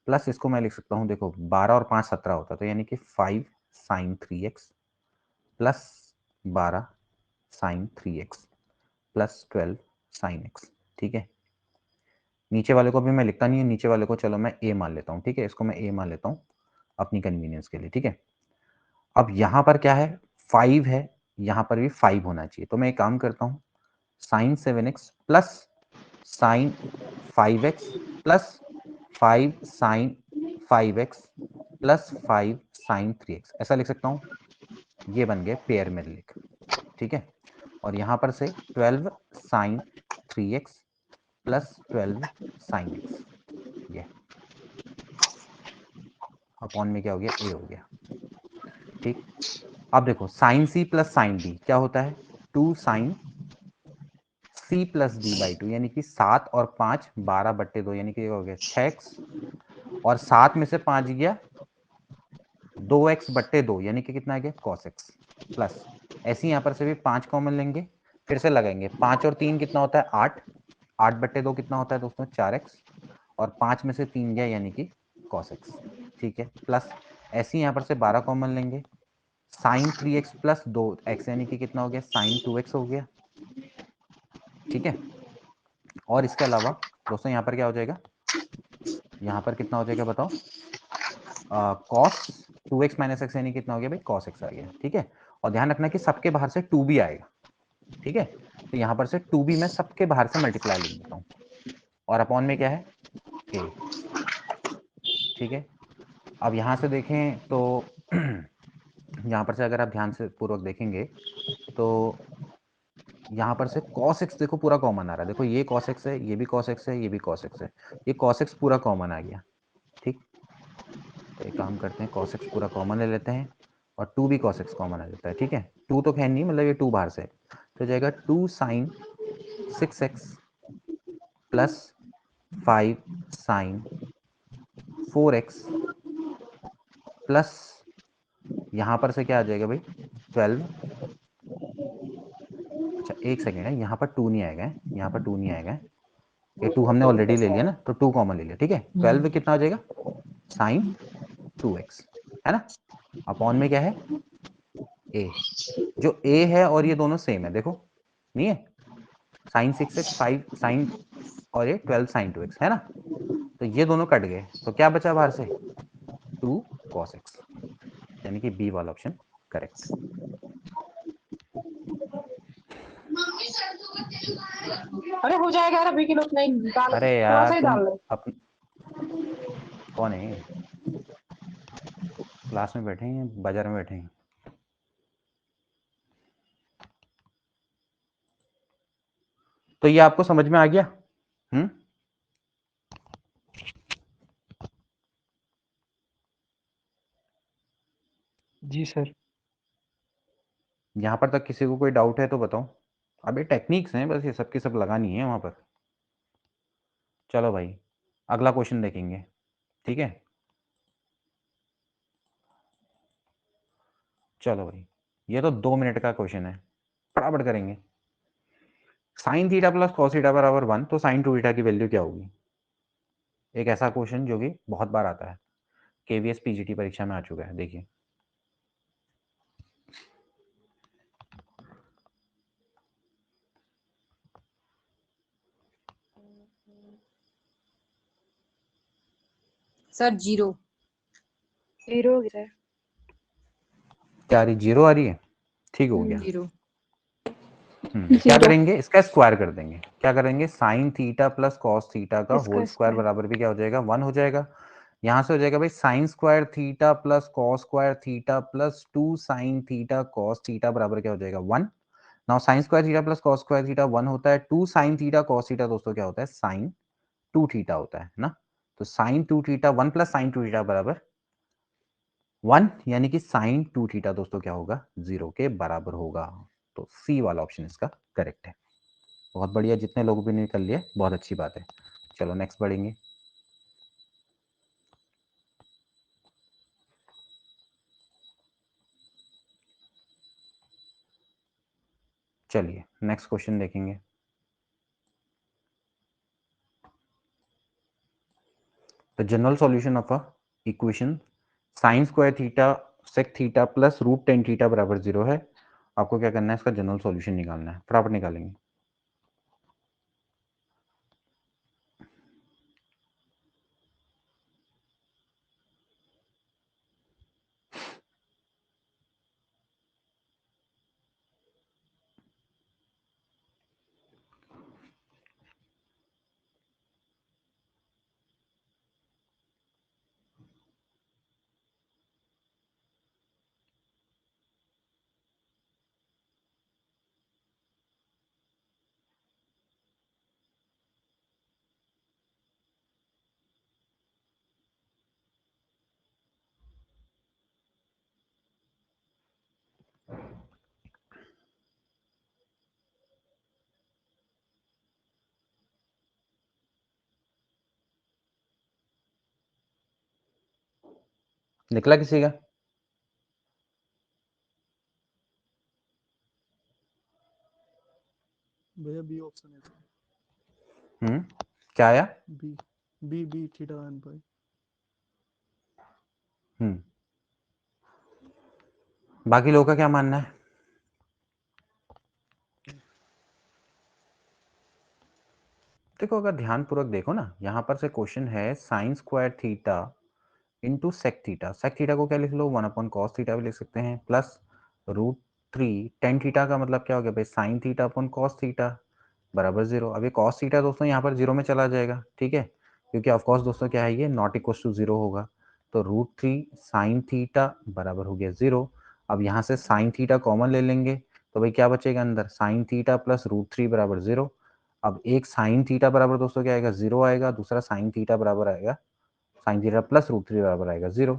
प्लस इसको मैं लिख सकता हूँ, देखो 12 और 5 17 होता है, तो यानी कि 5 sine 3x plus 12 sine 3x plus 12 sine x, ठीक है। नीचे वाले को भी मैं लिखता नहीं हूँ, नीचे वाले को चलो मैं a मान लेता हूँ, ठीक है, इसको मैं a मान लेता हूँ अपनी कन्वीनियंस के लिए, ठीक है। अब यहाँ पर क्या है 5 है, यहाँ पर भी 5 होना चाहिए, तो मैं एक काम करता हूँ sine 7x plus sine 5x plus 5 sine 5x plus 5 sine 3x, ऐसा लिख सकता हूँ, ये बन गए पेयर में लिख, ठीक है। और यहाँ पर से 12 sine 3x plus 12 sine x, ये अपॉन में क्या हो गया a हो गया, ठीक। अब देखो sine c plus sine d क्या होता है 2 साइन c प्लस d/2, यानी कि 7 और 5 12/2, यानी कि हो गया 6x और 7 में से 5 गया 2x/2, यानी कि कितना आ गया cos x, प्लस ऐसे ही यहाँ पर से भी 5 कॉमन लेंगे, फिर से लगाएंगे, 5 और 3 कितना होता है 8, 8/2 कितना होता है दोस्तों 4x और 5 में से 3 गया यानी कि cos x, ठीक है, प्लस ऐसे ही यहाँ पर से 12 कॉमन लेंगे, साइन 3x प्लस 2x यानी कि कितना हो गया साइन 2x हो गया, ठीक है। और इसके अलावा दोस्तों यहाँ पर क्या हो जाएगा, यहाँ पर कितना हो जाएगा बताओ, cos 2x माइनस एक्स यानी कितना हो गया भाई cos x आ गया, ठीक है। और ध्यान रखना कि सबके बाहर से 2b आएगा, ठीक है, तो यहाँ पर से 2b मैं सबके बाहर से मल्टीप्लाई लिख देता हूँ और अपॉन में क्या है a, ठीक है। अब यहाँ से देखें तो यहाँ पर से अगर आप ध्यान से पूर्वक देखेंगे तो यहाँ पर से cos x देखो पूरा कॉमन आ रहा है, देखो ये cos x है, ये भी cos x है, ये भी cos x है, ये cos x पूरा कॉमन आ गया, ठीक। तो एक काम करते हैं cos x पूरा कॉमन ले लेते हैं और 2 भी cos x कॉमन आ जाता है, ठीक है। 2 तो खैर नहीं, मतलब ये 2 बाहर से, तो जाएगा 2 sign 6x plus 5 sign 4x plus यहां पर से क्या आ जाएगा भाई 12। अच्छा एक सेकेंड है, यहाँ पर 2 नहीं आएगा, यहाँ पर 2 नहीं आएगा, ये 2 हमने ऑलरेडी ले लिया ना, तो 2 कॉमन ले लिया, ठीक है। 12 कितना आ जाएगा साइन 2x, है ना। अपॉन में क्या है a, जो a है और ये दोनों सेम है, देखो नहीं है, साइन 6x 5 साइन और ये 12 साइन 2x है ना, तो ये दोनों कट गए, तो क्या बचा बाहर से 2 cos x, यानी कि बी वाला ऑप्शन करेक्ट। अरे हो जाएगा यार, अभी के लोग नहीं डाल, अरे थोड़ा यार सा ही तुम डाल लो। कौन है, क्लास में बैठे हैं बाजार में बैठे हैं। तो ये आपको समझ में आ गया? जी सर। यहां पर तक किसी को कोई डाउट है तो बताओ। अब ये टेक्निक्स हैं, बस ये सब की सब लगानी है वहां पर। चलो भाई अगला क्वेश्चन देखेंगे, ठीक है। चलो भाई ये तो 2 मिनट का क्वेश्चन है, फटाफट करेंगे। Sine theta plus cos theta बराबर 1, तो साइन 2 थीटा की वैल्यू क्या होगी? एक ऐसा क्वेश्चन जो कि बहुत बार आता है, केवीएस पीजीटी परीक्षा में आ चुका है, देखिए। सर 0 0 हो गया है। क्या आ रही, 0 आ रही है, ठीक हो गया। 0 क्या 0 करेंगे, इसका स्क्वायर कर देंगे। क्या करेंगे, sine theta plus cos theta का इसका होल स्क्वायर स्क्वायर। बराबर भी क्या हो जाएगा 1 हो जाएगा। यहां से हो जाएगा भाई sign square theta plus cos square theta plus 2 sine theta cos theta बराबर क्या हो जाएगा 1। Now sine square theta plus cos square theta 1 होता है, 2 साइन थीटा कॉस थीटा दोस्तों क्या होता है साइन 2 थीटा होता है ना। तो sine 2 theta 1 plus sine 2 theta बराबर 1, यानी कि साइन 2 थीटा दोस्तों क्या होगा 0 के बराबर होगा। तो सी वाला ऑप्शन इसका करेक्ट है। बहुत बढ़िया, जितने लोगों भी निकल लिए बहुत अच्छी बात है। चलो नेक्स्ट बढ़ेंगे। चलिए नेक्स्ट क्वेश्चन देखेंगे। The general solution of a equation sine square theta sec theta plus root ten theta बराबर 0 है। आपको क्या करना है, इसका जनरल सॉल्यूशन निकालना है, फटाफट निकालेंगे। निकला किसी का? भैया बी ऑप्शन है। क्या आया? B B B theta N pi. बाकी लोगों का क्या मानना है? देखो अगर ध्यानपूर्वक देखो ना, यहां पर से क्वेश्चन है sine square theta into sec theta. Sec theta को क्या लिख लो 1 अपॉन कॉस थीटा भी लिख सकते हैं, प्लस रूट 3 टेन थीटा का मतलब क्या हो गया भाई sine theta upon cos theta बराबर 0। अभी कॉस थीटा दोस्तों यहाँ पर 0 में चला जाएगा, ठीक है, क्योंकि ऑफकोर्स दोस्तों क्या है ये नॉट इक्वल टू 0 होगा। तो रूट 3 साइन थीटा बराबर हो गया 0। अब यहाँ से साइन थीटा कॉमन ले लेंगे, तो भाई क्या बचेगा अंदर साइन थीटा प्लस रूट 3 बराबर 0। अब एक साइन थीटा बराबर दोस्तों क्या आएगा 0 आएगा, दूसरा साइन थीटा बराबर आएगा साइन थीटा प्लस रूट 3 बराबर आएगा 0।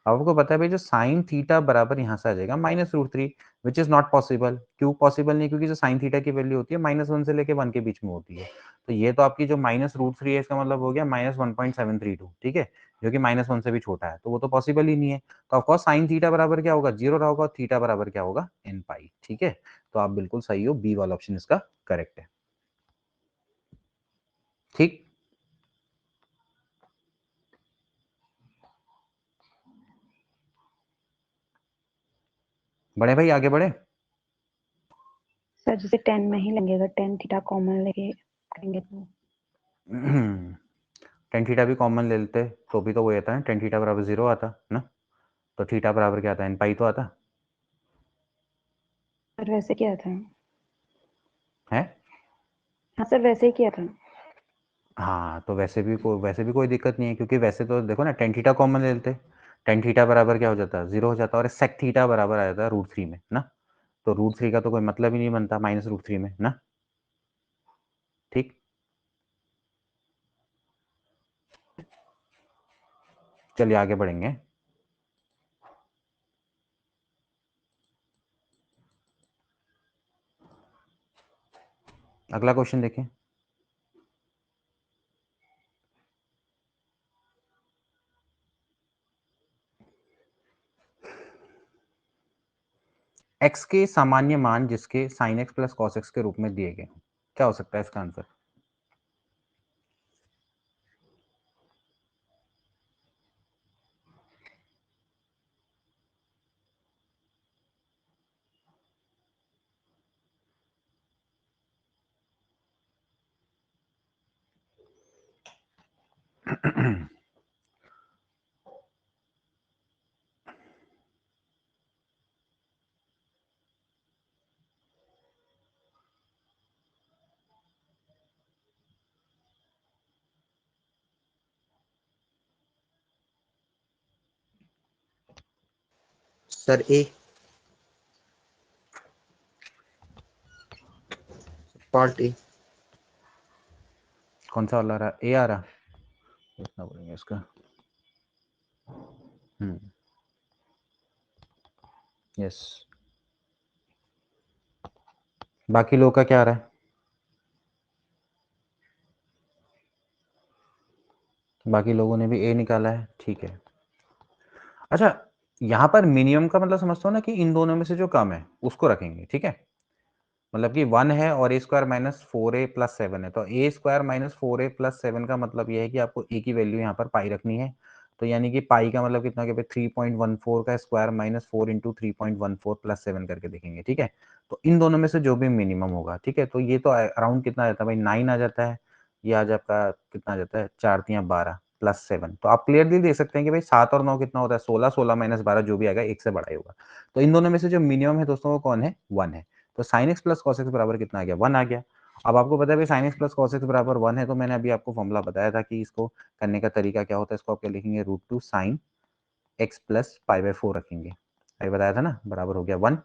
आपको पता है भाई जो साइन थीटा बराबर यहाँ से आ जाएगा -√3, विच इज नॉट पॉसिबल। क्यों पॉसिबल नहीं? क्योंकि जो साइन थीटा की वैल्यू होती है -1 से लेके 1 के बीच में होती है। तो ये तो आपकी जो -√3 है, इसका मतलब हो गया -1.732, ठीक है, जो कि -1 से भी छोटा है, तो वो तो पॉसिबल ही नहीं है। तो ऑफकोर्स साइन थीटा बराबर क्या होगा? 0 रहा होगा, और थीटा बराबर क्या होगा? n पाई, ठीक है। तो आप बिल्कुल सही हो, बी वाला ऑप्शन इसका करेक्ट है। ठीक, बड़े भाई आगे बढ़े। सर जैसे 10 में ही लेंगे, अगर 10 थीटा कॉमन लेके करेंगे तो टेन थीटा भी कॉमन ले लेते तो भी तो वो आता है, टेन थीटा बराबर 0 आता ना, तो थीटा बराबर क्या आता है? n पाई तो आता सर वैसे क्या था? है। हाँ सर वैसे ही किया था। हाँ, तो वैसे भी कोई दिक्कत नहीं है, क्योंकि वैसे तो देखो ना, टेन थीटा कॉमन ले लेते, टेन थीटा बराबर क्या हो जाता है? 0 हो जाता, और सेक थीटा बराबर आ जाता है √3 में ना, तो √3 का तो कोई मतलब ही नहीं बनता -√3 में ना। ठीक, चलिए आगे बढ़ेंगे। अगला क्वेश्चन देखें। x के सामान्य मान जिसके sin x plus cos x के रूप में दिए गए हों, क्या हो सकता है इसका answer? Sir A, part A. कौन सा वाला रहा? ए आ रहा, देखना पड़ेगा इसका। यस, बाकी लोग का क्या आ रहा है? बाकी लोगों ने भी ए निकाला है, ठीक है। अच्छा, यहाँ पर मिनिमम का मतलब समझते हो ना, कि इन दोनों में से जो कम है उसको रखेंगे, ठीक है। मतलब कि 1 है और a square minus 4a plus 7 है, तो a square minus 4a plus 7 का मतलब यह है कि आपको a की वैल्यू यहाँ पर पाई रखनी है। तो यानी कि पाई का मतलब कितना हो गया? 3.14 का स्क्वायर माइनस 4 इंटू 3.14 प्लस 7 करके देखेंगे, ठीक है। तो इन दोनों में से जो भी मिनिमम होगा, ठीक है, तो ये तो अराउंड कितना आ जाता है भाई? 9 आ जाता है। ये आज आपका कितना आ जाता है? 4×3=12 प्लस 7। तो आप क्लियरली देख सकते हैं कि भाई 7 और 9 कितना होता है? 16, 16 माइनस 12 जो भी आएगा 1 से बड़ा ही होगा। तो इन दोनों में से जो मिनिमम है दोस्तों वो कौन है? 1 है। तो sin x plus cos x बराबर कितना आ गया? 1 आ गया। अब आपको पता है sin x plus cos x बराबर 1 है, तो मैंने अभी आपको फॉर्मूला बताया था कि इसको करने का तरीका क्या होता है। इसको आप क्या लिखेंगे? √2 sin x प्लस π/4 रखेंगे, अभी बताया था ना, बराबर हो गया 1।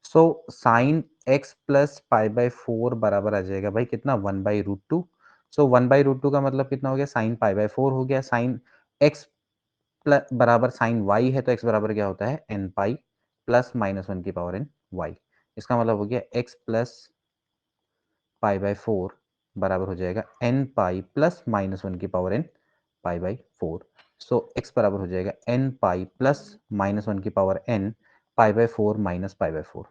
सो sin x प्लस π/4 बराबर आ जाएगा भाई कितना? 1/√2। सो 1/√2 का मतलब कितना हो गया? sin π/4 हो गया। sin x प्लस बराबर sin y है, तो x बराबर क्या होता है? n पाई प्लस -1 की पावर n y। इसका मतलब हो गया x प्लस π/4 बराबर हो जाएगा n पाई प्लस -1 की पावर n π/4। सो x बराबर हो जाएगा n पाई प्लस -1 की पावर n π/4 माइनस π/4,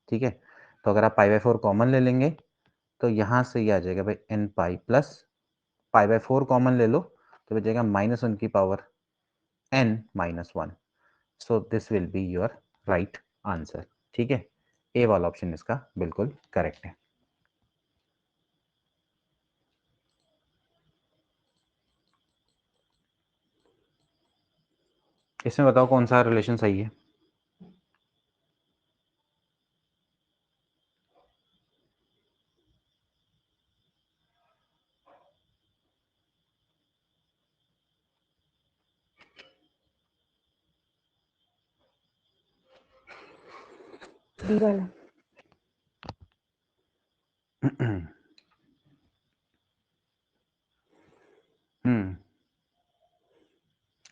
ठीक है। तो अगर आप π/4 कॉमन ले लेंगे तो यहाँ से ये आ जाएगा भाई n पाई प्लस π/4 कॉमन ले लो तो बचेगा -1 की power n -1। So this will be your right answer, ठीक है। ए वाला ऑप्शन इसका बिल्कुल करेक्ट है। इसमें बताओ कौन सा रिलेशन सही है? बी वाला।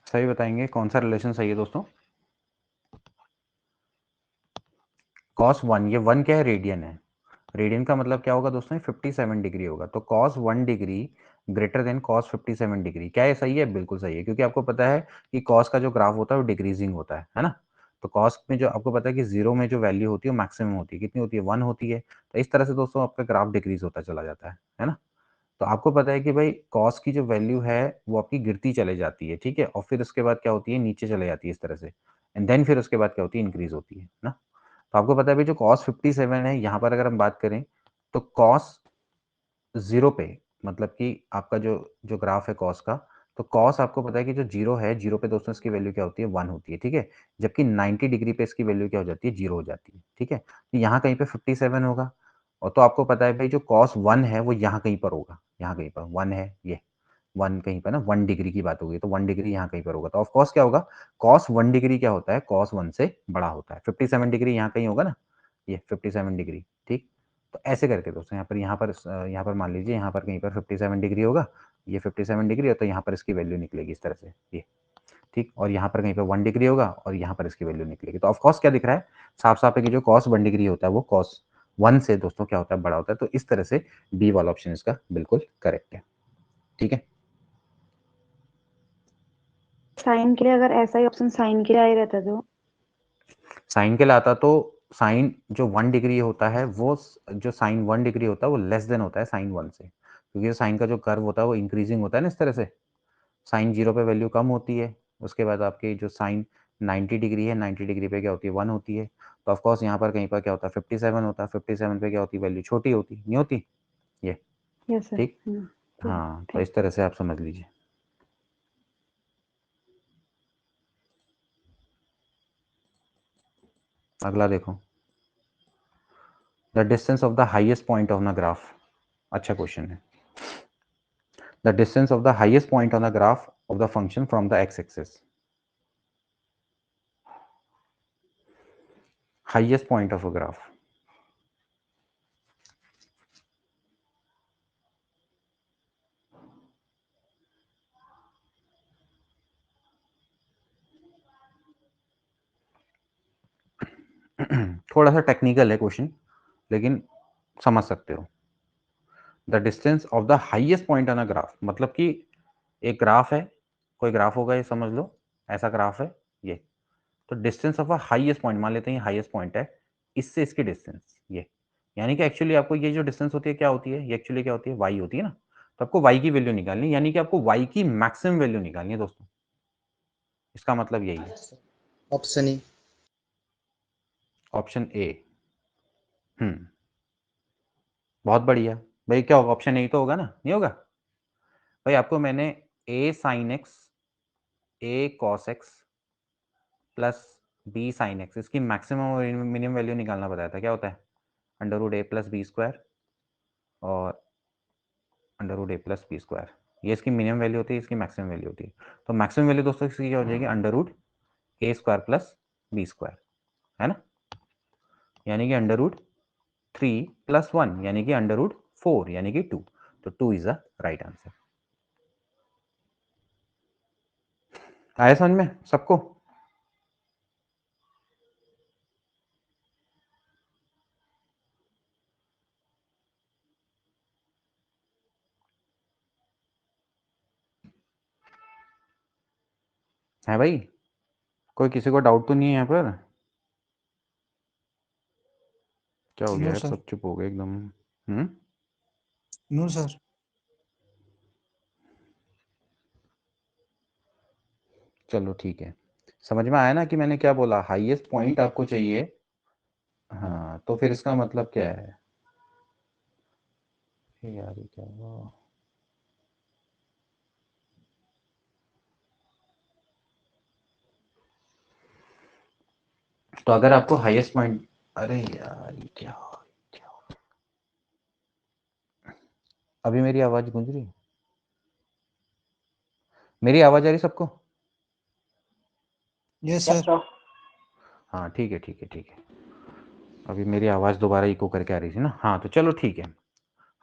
सही बताएंगे कौन सा रिलेशन सही है दोस्तों? cos 1, ये 1 क्या है? रेडियन है। रेडियन का मतलब क्या होगा दोस्तों? 57 डिग्री होगा। तो cos 1 degree greater than cos 57 degree, क्या है? सही है, बिल्कुल सही है, क्योंकि आपको पता है कि cos का जो ग्राफ होता है वो डिक्रीजिंग होता है ना। तो cos में जो आपको पता है कि जीरो में जो वैल्यू होती है वो मैक्सिमम होती है, कितनी होती है? 1 होती है। तो इस तरह से दोस्तों आपका ग्राफ डिक्रीज होता चला जाता है ना। तो आपको पता है कि भाई cos की जो वैल्यू है वो आपकी गिरती चले जाती है, ठीक है, और फिर उसके बाद क्या होती है? नीचे चले जाती है इस तरह से, एंड देन फिर उसके बाद क्या होती है? इंक्रीज होती है ना। तो आपको पता है भाई जो cos 57 है, यहाँ पर अगर हम बात करें तो cos 0 पे, मतलब कि आपका जो जो ग्राफ है cos का, तो cos आपको पता है कि जो 0 है, 0 पे दोस्तों इसकी वैल्यू क्या होती है? 1 होती है, ठीक है। जबकि 90 डिग्री पे इसकी वैल्यू क्या हो जाती है? 0 हो जाती है, ठीक है। तो यहाँ कहीं पे 57 होगा, और तो आपको पता है भाई जो cos 1 है वो यहाँ कहीं पर होगा, यहाँ कहीं पर 1 है, ये 1 कहीं पर ना, 1 डिग्री की बात होगी, तो 1 डिग्री यहाँ कहीं पर होगा। तो ऑफ कोर्स क्या होगा? cos 1 डिग्री क्या होता है? cos 1 से बड़ा होता है। 57 डिग्री यहाँ कहीं होगा ना, ये 57 डिग्री, ठीक। तो ऐसे करके दोस्तों यहाँ पर मान लीजिए यहाँ पर कहीं पर 57 डिग्री होगा, ये 57 डिग्री है, तो यहाँ पर इसकी वैल्यू निकलेगी इस तरह से, ये ठीक। और यहाँ पर कहीं पर 1 डिग्री होगा और यहाँ पर इसकी वैल्यू निकलेगी। तो ऑफ कोर्स क्या दिख रहा है? साफ साफ है कि जो cos 1 डिग्री होता है वो cos 1 से दोस्तों क्या होता है? बड़ा होता है। तो इस तरह से बी वाला ऑप्शन इसका बिल्कुल करेक्ट है, ठीक है। साइन के लिए अगर ऐसा ही ऑप्शन साइन के लिए आ ही रहता तो साइन के लिए आता तो साइन जो 1 डिग्री होता है वो जो साइन 1 डिग्री होता है वो लेस देन होता है साइन 1 से, क्योंकि साइन का जो कर्व होता है वो इंक्रीजिंग होता है ना इस तरह से। साइन 0 पे वैल्यू कम होती है, उसके बाद आपकी जो साइन 90 डिग्री है, 90 डिग्री पे क्या होती है? 1 होती है। तो ऑफकोर्स यहाँ पर कहीं पर क्या होता है? 57 होता है। 57 पे क्या होती है? वैल्यू छोटी होती नहीं होती, ये यस सर। ठीक। हाँ, तो इस तरह से आप समझ लीजिए। अगला देखो, the distance of the highest point of the graph. अच्छा क्वेश्चन है। The distance of the highest point on the graph of the function from the x-axis. Highest point of a graph. थोड़ा सा टेक्निकल है question, लेकिन समझ सकते हो। The distance of the highest point on a graph, मतलब कि एक ग्राफ है, कोई ग्राफ होगा, ये समझ लो ऐसा ग्राफ है ये। तो distance of a highest point मान लेते हैं, ये हाईएस्ट पॉइंट है, इससे इसकी डिस्टेंस ये, यानी कि एक्चुअली आपको ये जो डिस्टेंस होती है क्या होती है? ये एक्चुअली क्या होती है? y होती है ना। तो आपको y की वैल्यू निकालनी, यानी कि आपको y की मैक्सिमम वैल्यू निकालनी है दोस्तों। इसका मतलब यही है। Option A. Option A. बहुत बढ़िया भाई। क्या होगा? ऑप्शन ए तो होगा ना, नहीं होगा भाई? आपको मैंने a sine x, a cos x plus b sine x, इसकी मैक्सिमम और मिनिमम वैल्यू निकालना बताया था। क्या होता है? Under root A plus B square और under root A plus B square. ये इसकी मिनिमम वैल्यू होती है, इसकी मैक्सिमम वैल्यू होती है। तो मैक्सिमम वैल्यू दोस्तों इसकी क्या हो जाएगी? अंडर रूट ए स्क्वायर प्लस बी स्क्वायर, है ना, यानी कि अंडर रूट 3 प्लस 1 यानी कि अंडर रूट 4 यानी कि 2। तो 2 इज द राइट आंसर। आया समझ में सबको? है भाई? कोई किसी को डाउट तो नहीं है यहाँ पर? क्या हो गया नो यार, सर। सब चुप हो गए एकदम। No sir. चलो ठीक है, समझ में आया ना कि मैंने क्या बोला? हाईएस्ट पॉइंट आपको चाहिए। हाँ, तो फिर इसका मतलब क्या है? यार ये क्या हुआ? तो अगर आपको हाईएस्ट पॉइंट, अरे यार ये क्या अभी मेरी आवाज गूंज रही? मेरी आवाज आ रही सबको? Yes sir. हाँ ठीक है ठीक है ठीक है। अभी मेरी आवाज दोबारा इको करके आ रही थी ना। हाँ तो चलो ठीक है।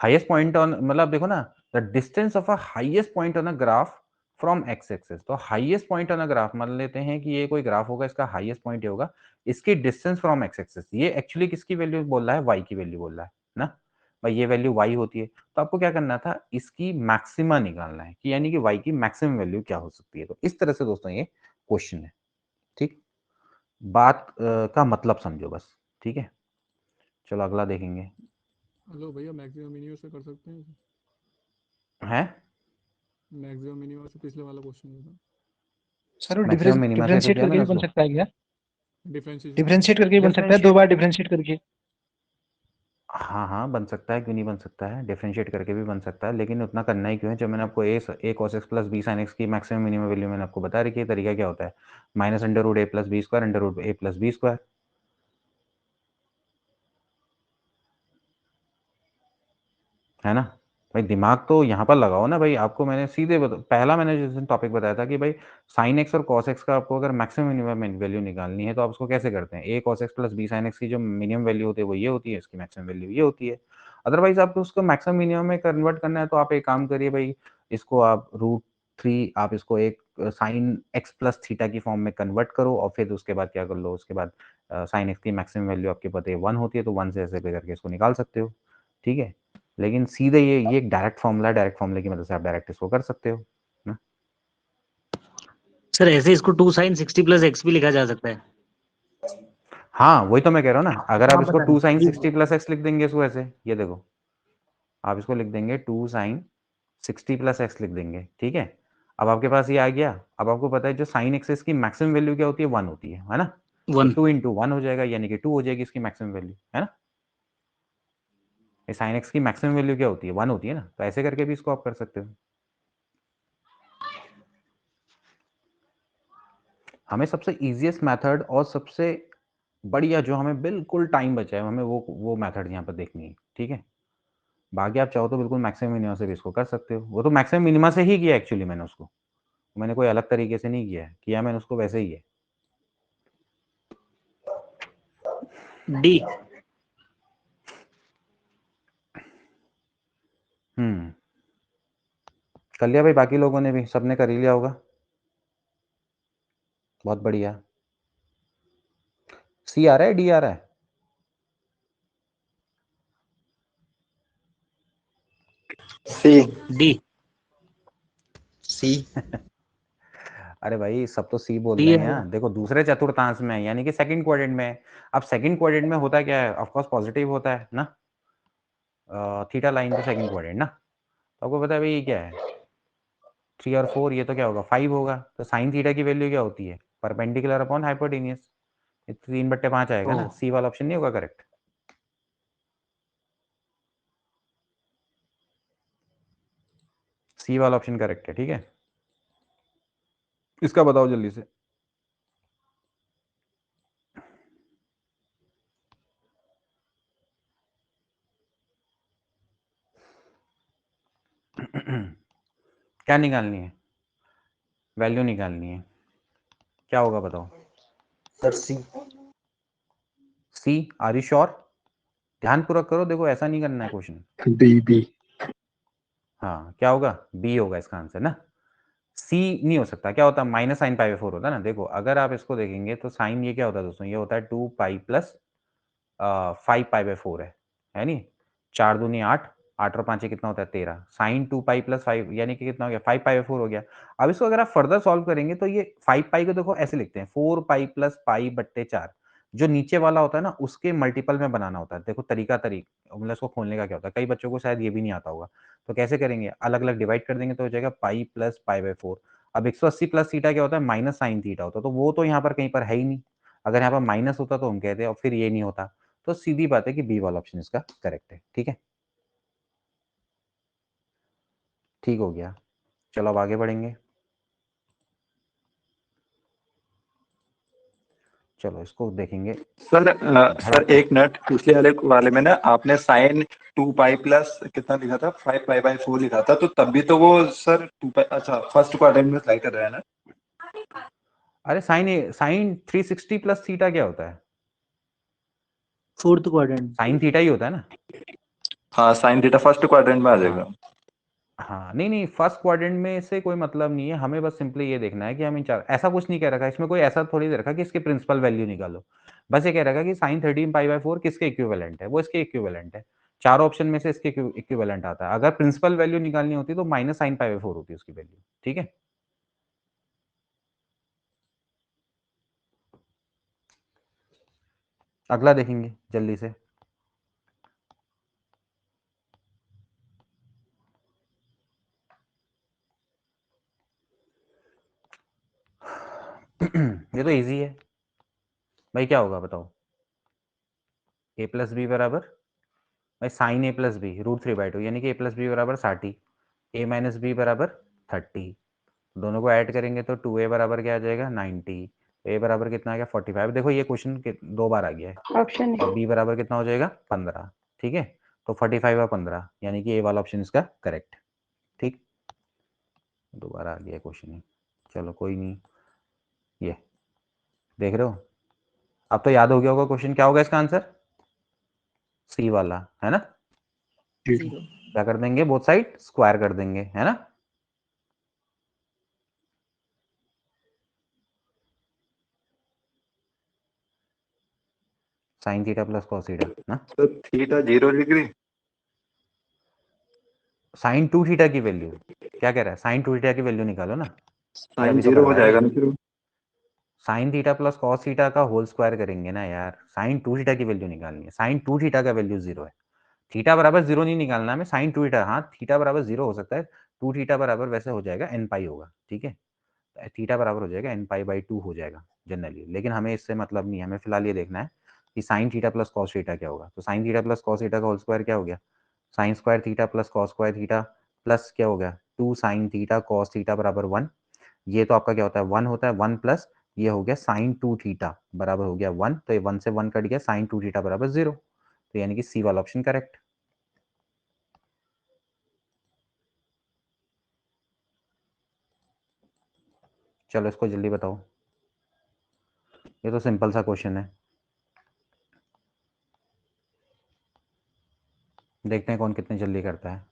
हाईएस्ट पॉइंट ऑन, मतलब देखो ना, the distance of a highest point on a graph from X axis. तो highest point on a graph मान लेते हैं कि ये कोई ग्राफ होगा, इसका हाईएस्ट पॉइंट ये होगा, इसकी डिस्टेंस फ्रॉम एक्स एक्सिस, ये एक्चुअली किसकी वैल्यू बोल रहा है, वाई की वैल्यू बोल रहा है ना भाई, ये वैल्यू वाई होती है। तो आपको क्या करना था, इसकी मैक्सिमा निकालना है कि यानी कि वाई की मैक्सिमम वैल्यू क्या हो सकती है। तो इस तरह से दोस्तों ये क्वेश्चन है, ठीक, बात का मतलब समझो बस, ठीक है। चलो अगला देखेंगे। हेलो भैया, मैक्सिमम मिनिमम से कर सकते हैं? है मैक्सिमम मिनिमम से पिछले वाला क्वेश्चन था। सर वो मैक्सिमम मिनिमा से तो डिफरेंशिएट किया करके मैंने भी बन उसको, सकता है क्या? डिफरेंशिएशन। डिफरेंशिएट करके भी बन सकता है, 2 बार डिफरेंशिएट करके। हाँ हाँ बन सकता है, क्यों नहीं बन सकता है, डिफरेंशिएट करके भी बन सकता है, लेकिन उतना करना ही क्यों है, जब मैंने आपको A cos x plus B sine x की मैक्सिमम मिनिमम वैल्यू मैंने आपको बता रखी है। तरीका क्या होता है, minus under root A plus B square under root A plus B square, है ना भाई। दिमाग तो यहाँ पर लगाओ ना भाई, आपको मैंने सीधे पहला मैंने जिस दिन टॉपिक बताया था कि भाई साइन एक्स और कॉस एक्स का आपको अगर मैक्सिमम मिनिमम वैल्यू निकालनी है तो आप उसको कैसे करते हैं, A cos x plus B sine x की जो मिनिमम वैल्यू होती है वो ये होती है, इसकी मैक्सिमम वैल्यू ये होती है। अदरवाइज आपको उसको मैक्सिमम मिनिमम में कन्वर्ट करना है तो आप एक काम करिए भाई, इसको आप √3 आप इसको एक साइन एक्स प्लस थीटा की फॉर्म में कन्वर्ट करो, और फिर उसके बाद क्या कर लो, उसके बाद साइन एक्स की मैक्सिमम वैल्यू आपके पता है 1 होती है, तो 1 से ऐसे करके इसको निकाल सकते हो, ठीक है। लेकिन सीधे ये एक डायरेक्ट फॉर्मूला है, डायरेक्ट फॉर्मूले की मदद से आप डायरेक्ट इसको कर सकते हो ना। सर ऐसे इसको 2 sin 60 प्लस एक्स भी लिखा जा सकता है। हाँ वही तो मैं कह रहा हूँ ना, अगर आप इसको बता 2 sin रहे 60 प्लस एक्स लिख देंगे इसको ऐसे, ये देखो आप इसको लिख देंगे 2 sin 60 प्लस एक्स लिख देंगे, ठीक है। अब आपके पास ये आ गया, अब आपको पता है जो साइन एक्स की मैक्सिमम वैल्यू क्या होती है, 1 होती है ना। तो 1 2 × 1 हो जाएगा, यानी कि 2 हो जाएगी इसकी मैक्सिमम वैल्यू, है ना। साइन एक्स की मैक्सिमम वैल्यू क्या होती है, 1 होती है ना, तो ऐसे करके भी इसको आप कर सकते हो। हमें सबसे इजीएस्ट मेथड और सबसे बढ़िया जो हमें बिल्कुल टाइम बचा है, हमें वो मेथड यहाँ पर देखनी है, ठीक है। बाकी आप चाहो तो बिल्कुल मैक्सिमम मिनिमा से भी इसको कर सकते हो, वो तो मैक्सिमम मिनिमा से ही किया एक्चुअली मैंने उसको, मैंने कोई अलग तरीके से नहीं किया मैंने उसको वैसे ही है। डी। कर लिया भाई, बाकी लोगों ने भी सबने कर ही लिया होगा, बहुत बढ़िया। सी आ रहा है, डी आ रहा है? C D. सी अरे भाई सब तो सी बोल डी रहे हैं है। यहाँ, देखो दूसरे चतुर्थांश में यानी कि सेकंड क्वाड्रेंट में। अब सेकंड क्वाड्रेंट में होता क्या है, ऑफ कोर्स पॉजिटिव होता है ना, थीटा लाइन तो सेकंड क्वाड्रेंट ना, तो आपको पता है भाई ये क्या है, 3 और 4, ये तो क्या होगा 5 होगा। तो साइन थीटा की वैल्यू क्या होती है, परपेंडिकुलर अपॉन हाइपोटेनियस, 3/5 आएगा ना, सी वाला ऑप्शन नहीं होगा करेक्ट। सी वाला ऑप्शन करेक्ट है, ठीक है। इसका बताओ जल्दी से। क्या निकालनी है, वैल्यू निकालनी है, क्या होगा बताओ। Sir C C, are you sure? ध्यानपूर्वक करो, देखो ऐसा नहीं करना है क्वेश्चन। बी हाँ क्या होगा, बी होगा इसका आंसर ना। सी नहीं हो सकता, क्या होता है, माइनस साइन पाई बाई 4 होता है ना। देखो अगर आप इसको देखेंगे तो साइन ये क्या होता है दोस्तों, ये होता है 2 पाई प्लस 5 पाई बाई 4 है नहीं। 4 दूनी 8, 8 और 5 कितना होता है 13, साइन 2 पाई प्लस 5 यानी कि कितना हो गया 5 पाई बाई 4 हो गया। अब इसको अगर आप फर्दर सॉल्व करेंगे तो ये 5 पाई को देखो ऐसे लिखते हैं 4 पाई प्लस पाई बट्टे 4, जो नीचे वाला होता है ना उसके मल्टीपल में बनाना होता है। देखो तरीका मतलब इसको खोलने का क्या होता है, कई बच्चों को शायद ये भी नहीं आता होगा, तो कैसे करेंगे, अलग अलग डिवाइड कर देंगे तो हो जाएगा पाई प्लस पाई बाई 4। अब 180 प्लस थीटा क्या होता है, माइनस साइन थीटा होता है, तो वो तो यहाँ पर कहीं पर है ही नहीं। अगर यहाँ पर माइनस होता तो हम कहते और फिर ये नहीं होता, तो सीधी बात है कि बी वाला ऑप्शन इसका करेक्ट है, ठीक है। ठीक हो गया, चलो अब आगे बढ़ेंगे। चलो इसको देखेंगे। सर एक मिनट, पिछले वाले में ना आपने साइन 2 पाई प्लस कितना लिखा था, 5 पाई बाई 4 लिखा था, तो तब भी तो वो सर 2 पाई, अच्छा फर्स्ट क्वाड्रेंट में स्लाइड कर रहा है ना। अरे साइन 360 प्लस थीटा क्या होता है, फोर्थ क्वाड्रेंट। साइन थीटा ही होता है ना। हाँ साइन थीटा फर्स्ट क्वाड्रेंट में आ जाएगा। हाँ, हाँ नहीं नहीं, फर्स्ट क्वाड्रेंट में से कोई मतलब नहीं है, हमें बस सिंपली ये देखना है कि हम इन चार, ऐसा कुछ नहीं कह रखा इसमें, कोई ऐसा थोड़ी दे रखा कि इसके प्रिंसिपल वैल्यू निकालो। बस ये कह रखा कि साइन 13 पाई/4 किसके इक्विवेलेंट है, वो इसके इक्विवेलेंट है। चारों ऑप्शन में से इसके इक्विवेलेंट आता है। अगर प्रिंसिपल वैल्यू निकालनी होती तो माइनस साइन पाई/4 होती उसकी वैल्यू। ठीक है, अगला देखेंगे जल्दी से। ये तो इजी है भाई, क्या होगा बताओ। a प्लस बी बराबर भाई साइन a प्लस बी √3/2, यानी कि a प्लस बी बराबर 60, a माइनस बी बराबर 30। दोनों को ऐड करेंगे तो 2a बराबर क्या आ जाएगा 90, a बराबर कितना आ गया 45। देखो ये क्वेश्चन 2 बार आ गया है। ऑप्शन और b बराबर कितना हो जाएगा 15। ठीक है, तो 45 और 15 यानी कि a वाला ऑप्शन इसका करेक्ट। ठीक, दोबारा आ गया क्वेश्चन, चलो कोई नहीं। ये देख रहे हो, अब तो याद हो गया होगा क्वेश्चन, क्या होगा इसका आंसर, सी वाला है ना। क्या कर देंगे, बोथ साइड स्क्वायर कर देंगे, है ना। Sine theta plus cos theta ना, तो थीटा 0 डिग्री, साइन 2 थीटा की वैल्यू क्या कह रहा है, साइन 2 थीटा की वैल्यू निकालो ना। ये साइन अभी तो 0 हो करवाया जाएगा है। ना फिर। Sine theta plus cos theta का होल स्क्वायर करेंगे ना यार, साइन 2 थीटा की वैल्यू निकालनी है। साइन 2 थीटा का वैल्यू 0 है, थीटा बराबर 0 नहीं निकालना हमें, साइन 2 थीटा, हाँ थीटा बराबर 0 हो सकता है, 2 थीटा बराबर वैसे हो जाएगा n पाई होगा। ठीक है, थीटा बराबर हो जाएगा n पाई/2 हो जाएगा जनरली, लेकिन हमें इससे मतलब नहीं है, हमें फिलहाल ये देखना है कि sine theta plus cos theta क्या होगा। तो sine theta plus cos theta का होल स्क्वायर क्या हो गया, sign square theta plus cos square theta plus क्या हो गया 2 साइन थीटा कॉस थीटा बराबर 1। ये तो आपका क्या होता है 1 होता है, 1 प्लस ये हो गया साइन 2 थीटा बराबर हो गया 1, तो ये 1 से 1 कट गया, साइन 2 थीटा बराबर 0, तो यानी कि सी वाला ऑप्शन करेक्ट। चलो इसको जल्दी बताओ, ये तो सिंपल सा क्वेश्चन है, देखते हैं कौन कितने जल्दी करता है।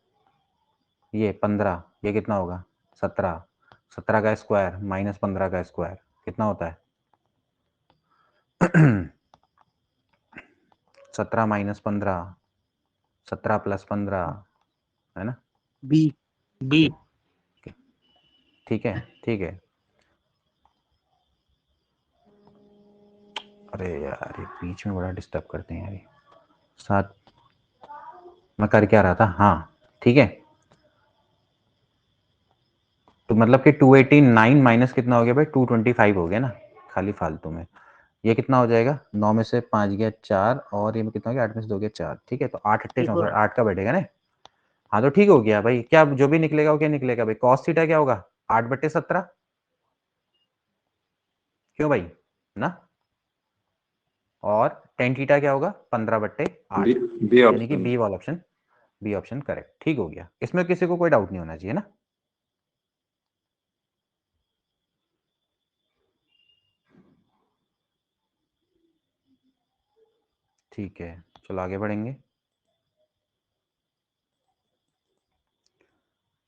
ये 15, ये कितना होगा 17, 17 का स्क्वायर माइनस 15 का स्क्वायर कितना होता है 17 माइनस 15, 17 प्लस 15, है ना। बी बी ठीक है ठीक है। अरे यार ये बीच में बड़ा डिस्टर्ब करते हैं यार ये। साथ मैं कर क्या रहा था, हाँ ठीक है। तो मतलब कि 289 माइनस कितना हो गया भाई 225 हो गया ना, खाली फालतू में। ये कितना हो जाएगा, 9 में से 5 गया 4, और ये में कितना हो गया 8 में से 2 गया 4। ठीक है, तो 8 8 64, 8 का बैठेगा ना। हाँ तो ठीक हो गया भाई, क्या जो भी निकलेगा वो क्या निकलेगा भाई, कॉस थीटा क्या होगा 8/17, क्यों भाई ना। और टेन थीटा क्या होगा 15/8, बी यानी कि ऑप्शन। बी वाला ऑप्शन, बी ऑप्शन करेक्ट। ठीक हो गया, इसमें किसी को कोई डाउट नहीं होना चाहिए ना। ठीक है, चलो आगे बढ़ेंगे।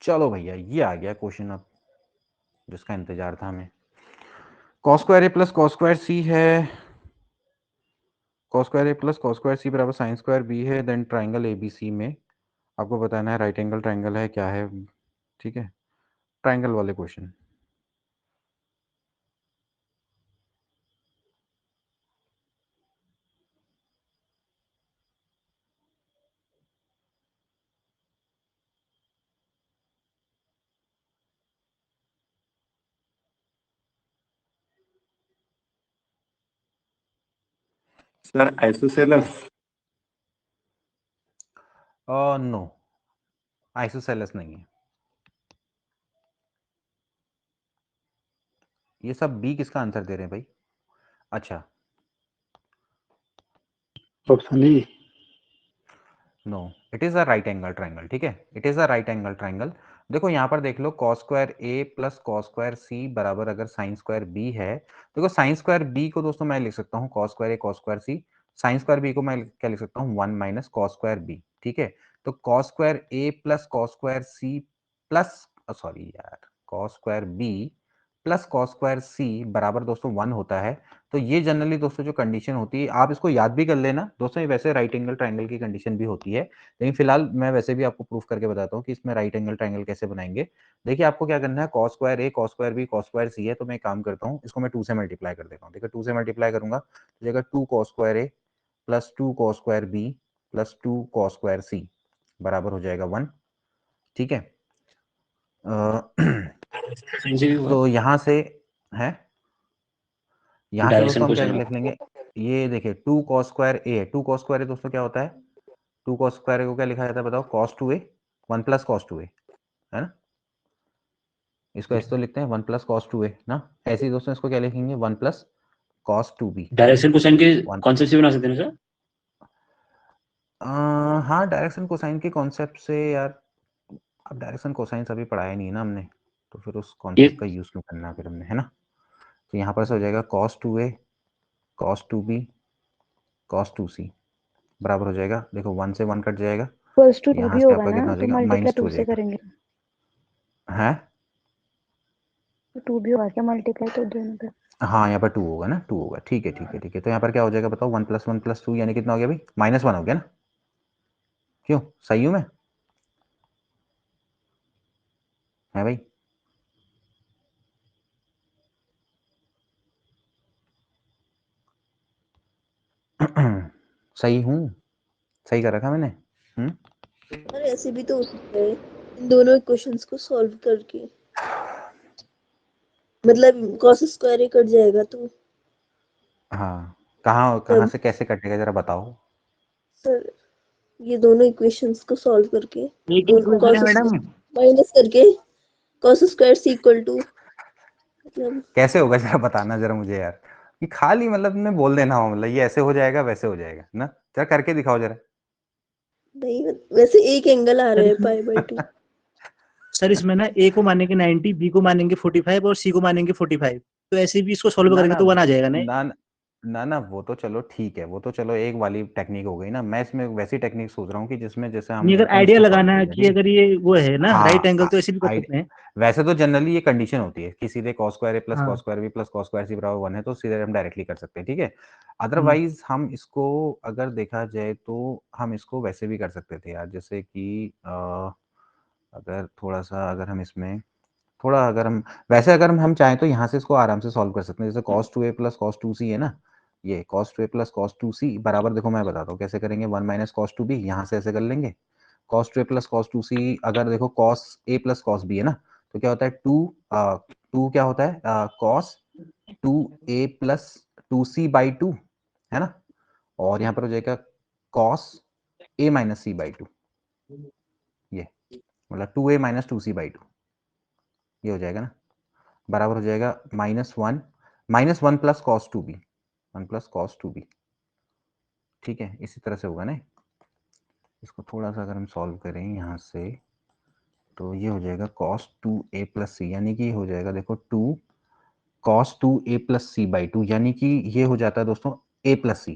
चलो भैया ये आ गया क्वेश्चन अब जिसका इंतजार था हमें। Cos square A plus cos square C है, cos square A plus cos square C बराबर साइन स्क्वायर बी है, then triangle A B C में आपको बताना है राइट एंगल ट्राइंगल है क्या है। ठीक है, ट्राइंगल वाले question. Sir isosceles. No, isosceles नहीं है। ये सब बी किसका आंसर दे रहे हैं भाई, अच्छा option E. No, it is a right angle triangle. ठीक है, it is a right angle triangle. देखो यहाँ पर देख लो cos square A plus cos square C बराबर अगर साइन स्क्वायर बी है, देखो साइन स्क्वायर बी को दोस्तों मैं लिख सकता हूँ cos square A cos square C, sign square B को मैं क्या लिख सकता हूँ 1 माइनस कॉस स्क्वायर बी। ठीक है, तो cos square A plus cos square C plus sorry यार cos square B plus cos square C बराबर दोस्तों 1 होता है। तो ये जनरली दोस्तों जो कंडीशन होती है, आप इसको याद भी कर लेना दोस्तों, ये वैसे राइट एंगल ट्राइंगल की कंडीशन भी होती है, लेकिन फिलहाल मैं वैसे भी आपको प्रूफ करके बताता हूँ कि इसमें राइट एंगल ट्राइंगल कैसे बनाएंगे। देखिए आपको क्या करना है, cos square A cos square B cos square C है, तो मैं एक काम करता हूँ, इसको मैं 2 से मल्टीप्लाई कर देता हूँ। देखिए 2 से मल्टीप्लाई करूंगा तो जाएगा 2 cos square A plus 2 cos square B plus 2 cos square C बराबर हो जाएगा 1। ठीक है। तो यहाँ से है, यहाँ से दोस्तों हम क्या लिख लेंगे, ये देखिए 2 cos स्क्वायर ए है, 2 cos स्क्वायर ए दोस्तों क्या होता है, 2 cos स्क्वायर ए को क्या लिखा जाता है बताओ, cos 2a 1 plus cos 2a, है ना, इसको ऐसे तो लिखते हैं 1 प्लस cos 2a ना, ऐसे ही दोस्तों इसको क्या लिखेंगे 1 plus cos 2b। Direction cosine के One- कॉन्सेप्ट से बना सकते हैं सर। हाँ डायरेक्शन कोसाइन के कॉन्सेप्ट से यार, अब डायरेक्शन कोसाइन अभी पढ़ाया नहीं है ना हमने, तो फिर उस कॉन्सेप्ट का यूज क्यों करना फिर हमने, है ना। तो यहाँ पर से हो जाएगा cos 2a cos 2b cos 2c बराबर हो जाएगा, देखो 1 से 1 कट जाएगा, इक्वल्स टू 2 यहाँ भी से होगा आपका ना, कितना हो तो जाएगा, मल्टीप्लाई -2 हो 2 से जाएगा, करेंगे है, तो 2 भी होगा क्या मल्टीप्लाई, तो दोनों पे हाँ यहाँ पर 2 होगा ना, 2 होगा, ठीक है ठीक है ठीक है। तो यहाँ पर क्या हो जाएगा बताओ, 1 + 1 + 2 यानी कितना हो गया भाई, -1 हो गया ना, क्यों सही हूँ मैं, है भाई, सही हूँ, सही कर रखा मैंने। और ऐसे भी तो हो सकता है इन दोनों इक्वेशंस को सॉल्व करके, मतलब cos स्क्वायर ए कट जाएगा तो हाँ कहाँ कहाँ से कैसे कटेगा जरा बताओ। सर ये दोनों इक्वेशंस को सॉल्व करके एक ही इक्वेशन है मैडम। माइनस करके cos square C equal to, मतलब कैसे होगा जरा बताना जरा मुझे यार, कि खाली मतलब मैं बोल देना हो, मतलब ये ऐसे हो जाएगा वैसे हो जाएगा ना, जरा करके दिखाओ जरा। नहीं, वैसे एक एंगल आ रहा है π/2। सर इसमें ना ए को मानेंगे 90, बी को मानेंगे 45 और सी को मानेंगे 45, तो ऐसे भी इसको सॉल्व ना करेंगे ना तो 1 आ जाएगा ना। ना ना ना वो तो चलो ठीक है, वो तो चलो एक वाली टेक्निक हो गई ना, मैं इसमें वैसी टेक्निक सोच रहा हूँ कि जिसमें जैसे हम नहीं, अगर एकदम आइडिया इसको सॉल्व लगाना कर है दें, कि ठीक अगर ये वो है है, ना राइट एंगल, हाँ तो ऐसे भी कर सकते हैं। वैसे तो जनरली ये कंडीशन होती है कि सीधे cos स्क्वायर ए प्लस हाँ। cos square B plus cos square C बराबर 1 है, तो सीधे हम डायरेक्टली कर सकते हैं, ठीक है। अदरवाइज हम इसको अगर देखा जाए तो हम इसको वैसे भी कर सकते थे यार, जैसे कि अगर थोड़ा सा अगर हम इसमें थोड़ा अगर हम वैसे अगर हम चाहें तो यहाँ से इसको आराम से सॉल्व कर सकते हैं, जैसे cos 2a plus cos 2c है ना, ये cos 2a plus cos 2c बराबर, देखो मैं बताता हूँ कैसे करेंगे, 1 माइनस cos 2b, यहाँ से ऐसे कर लेंगे, cos 2a plus cos 2c, अगर देखो cos a plus cos b है ना, तो क्या होता है 2 क्या होता है cos 2a प्लस 2c/2 है ना, और यहाँ पर हो जाएगा cos a माइनस c/2, ये मतलब 2a माइनस 2c/2, ये हो जाएगा ना, बराबर हो जाएगा -1 plus cos 2b, 1 plus cos 2b, ठीक है, इसी तरह से होगा ना। इसको थोड़ा सा अगर हम सॉल्व करें यहाँ से, तो ये हो जाएगा cos 2a प्लस c, यानी कि हो जाएगा देखो 2 cos 2a प्लस c/2, यानी कि ये हो जाता है दोस्तों a प्लस c,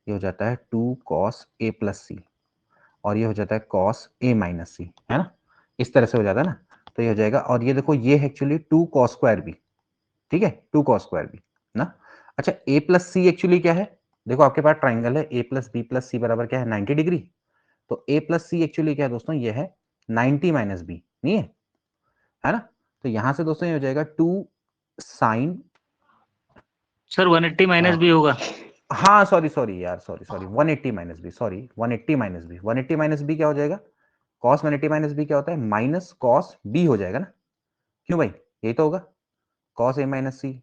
ये हो जाता है 2 cos a प्लस c, और ये हो जाता है cos a माइनस c, है ना, इस तरह से हो जाता है ना। तो ये हो जाएगा, और ये देखो ये एक्चुअली 2 cos स्क्वायर b, ठीक है, 2 cos स्क्वायर b ना। अच्छा a प्लस सी एक्चुअली क्या है, देखो आपके पास ट्राइंगल है a प्लस बी प्लस सी बराबर क्या है 90 डिग्री, तो a प्लस सी एक्चुअली क्या है दोस्तों, ये है 90 माइनस बी, नहीं है ना। तो यहां से दोस्तों ये हो जाएगा 2 साइन, सर 180 माइनस भी होगा। हाँ सॉरी यार, sorry 180 minus B, sorry 180 minus B, 180 minus B क्या हो जाएगा, cos 180 माइनस बी क्या होता है, माइनस cos b हो जाएगा ना, क्यों भाई, यही तो होगा, cos a माइनस सी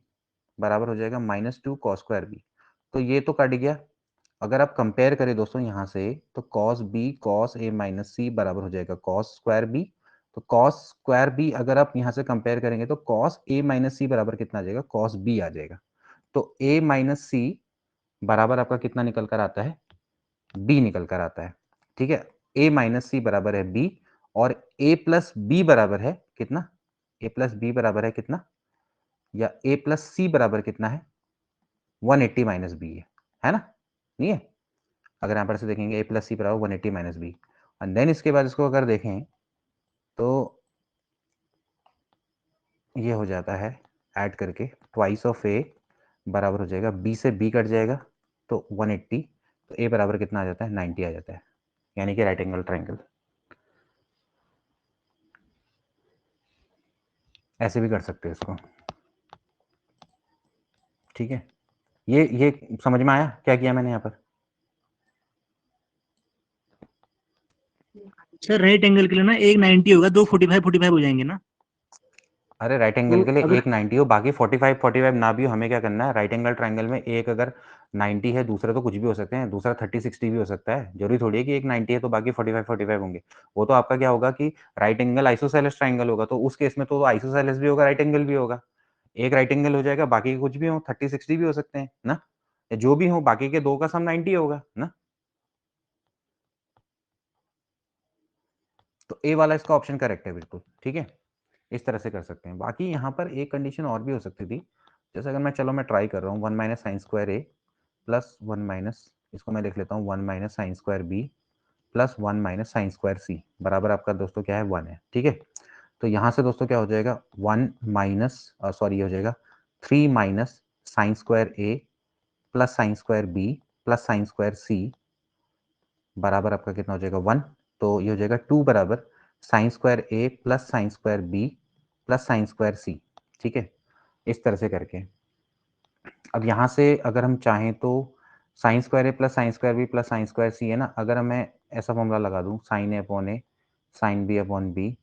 बराबर हो जाएगा -2 cos स्क्वायर बी, तो ये तो कट गया। अगर आप कंपेयर करें दोस्तों यहाँ से, तो cos b cos a minus C बराबर हो जाएगा cos स्क्वायर b, तो cos स्क्वायर b अगर आप यहाँ से कंपेयर करेंगे तो cos a माइनस सी बराबर कितना आ जाएगा, cos b आ जाएगा, तो a माइनस सी बराबर आपका कितना निकल कर आता है, b निकल कर आता है, ठीक है, a माइनस सी बराबर है b, और a प्लस b बराबर है कितना, a प्लस b बराबर है कितना, या a प्लस सी बराबर कितना है 180 माइनस बी है ना, नहीं है, अगर यहाँ पर से देखेंगे a प्लस सी बराबर 180 माइनस बी, एंड देन इसके बाद इसको अगर देखें तो ये हो जाता है ऐड करके ट्वाइस ऑफ ए बराबर हो जाएगा, बी से बी कट जाएगा तो 180, तो ए बराबर कितना आ जाता है 90 आ जाता है, यानी कि राइट एंगल ट्रायंगल। ऐसे भी कर सकते हैं इसको, ठीक है। ये समझ में आया क्या किया मैंने यहाँ पर? सर राइट एंगल के लिए ना एक 90 होगा, दो 45 हो जाएंगे ना। अरे राइट एंगल तो के लिए अगर एक 90 हो, बाकी 45 ना भी हो, हमें क्या करना है, राइट एंगल ट्रायंगल में एक अगर 90 है, दूसरे तो कुछ भी हो सकते हैं, दूसरा 30-60 भी हो सकता है, जरूरी थोड़ी है कि एक 90 है तो बाकी 45 होंगे। वो तो आपका क्या होगा कि राइट एंगल आइसोसेलेस ट्रायंगल होगा, तो उस केस में तो आइसोसेलेस भी होगा, राइट एंगल भी होगा। एक राइट एंगल हो जाएगा, बाकी कुछ भी हो, 30-60 भी हो सकते हैं ना, जो भी हो, बाकी के दो का सम 90 होगा ना। तो ए वाला इसका ऑप्शन करेक्ट है बिल्कुल, ठीक है। इस तरह से कर सकते हैं। बाकी यहाँ पर एक कंडीशन और भी हो सकती थी, जैसे अगर मैं ट्राई कर रहा हूँ 1 minus sine square A plus 1 minus, इसको मैं लिख लेता हूँ 1 minus sine square B plus 1 minus sine square C बराबर आपका दोस्तों क्या है 1 है, ठीक है। तो यहाँ से दोस्तों क्या हो जाएगा 1 माइनस सॉरी हो जाएगा 3 minus sine square A plus sine square B plus sine square C बराबर आपका कितना हो जाएगा 1। तो ये हो जाएगा 2 बराबर sine square A plus sine square B plus sine square C, ठीक है। इस तरह से करके अब यहाँ से अगर हम चाहें तो sine square A plus sine square B plus sine square C है ना, अगर मैं ऐसा फॉर्मूला लगा दूँ sine A upon A sine B upon B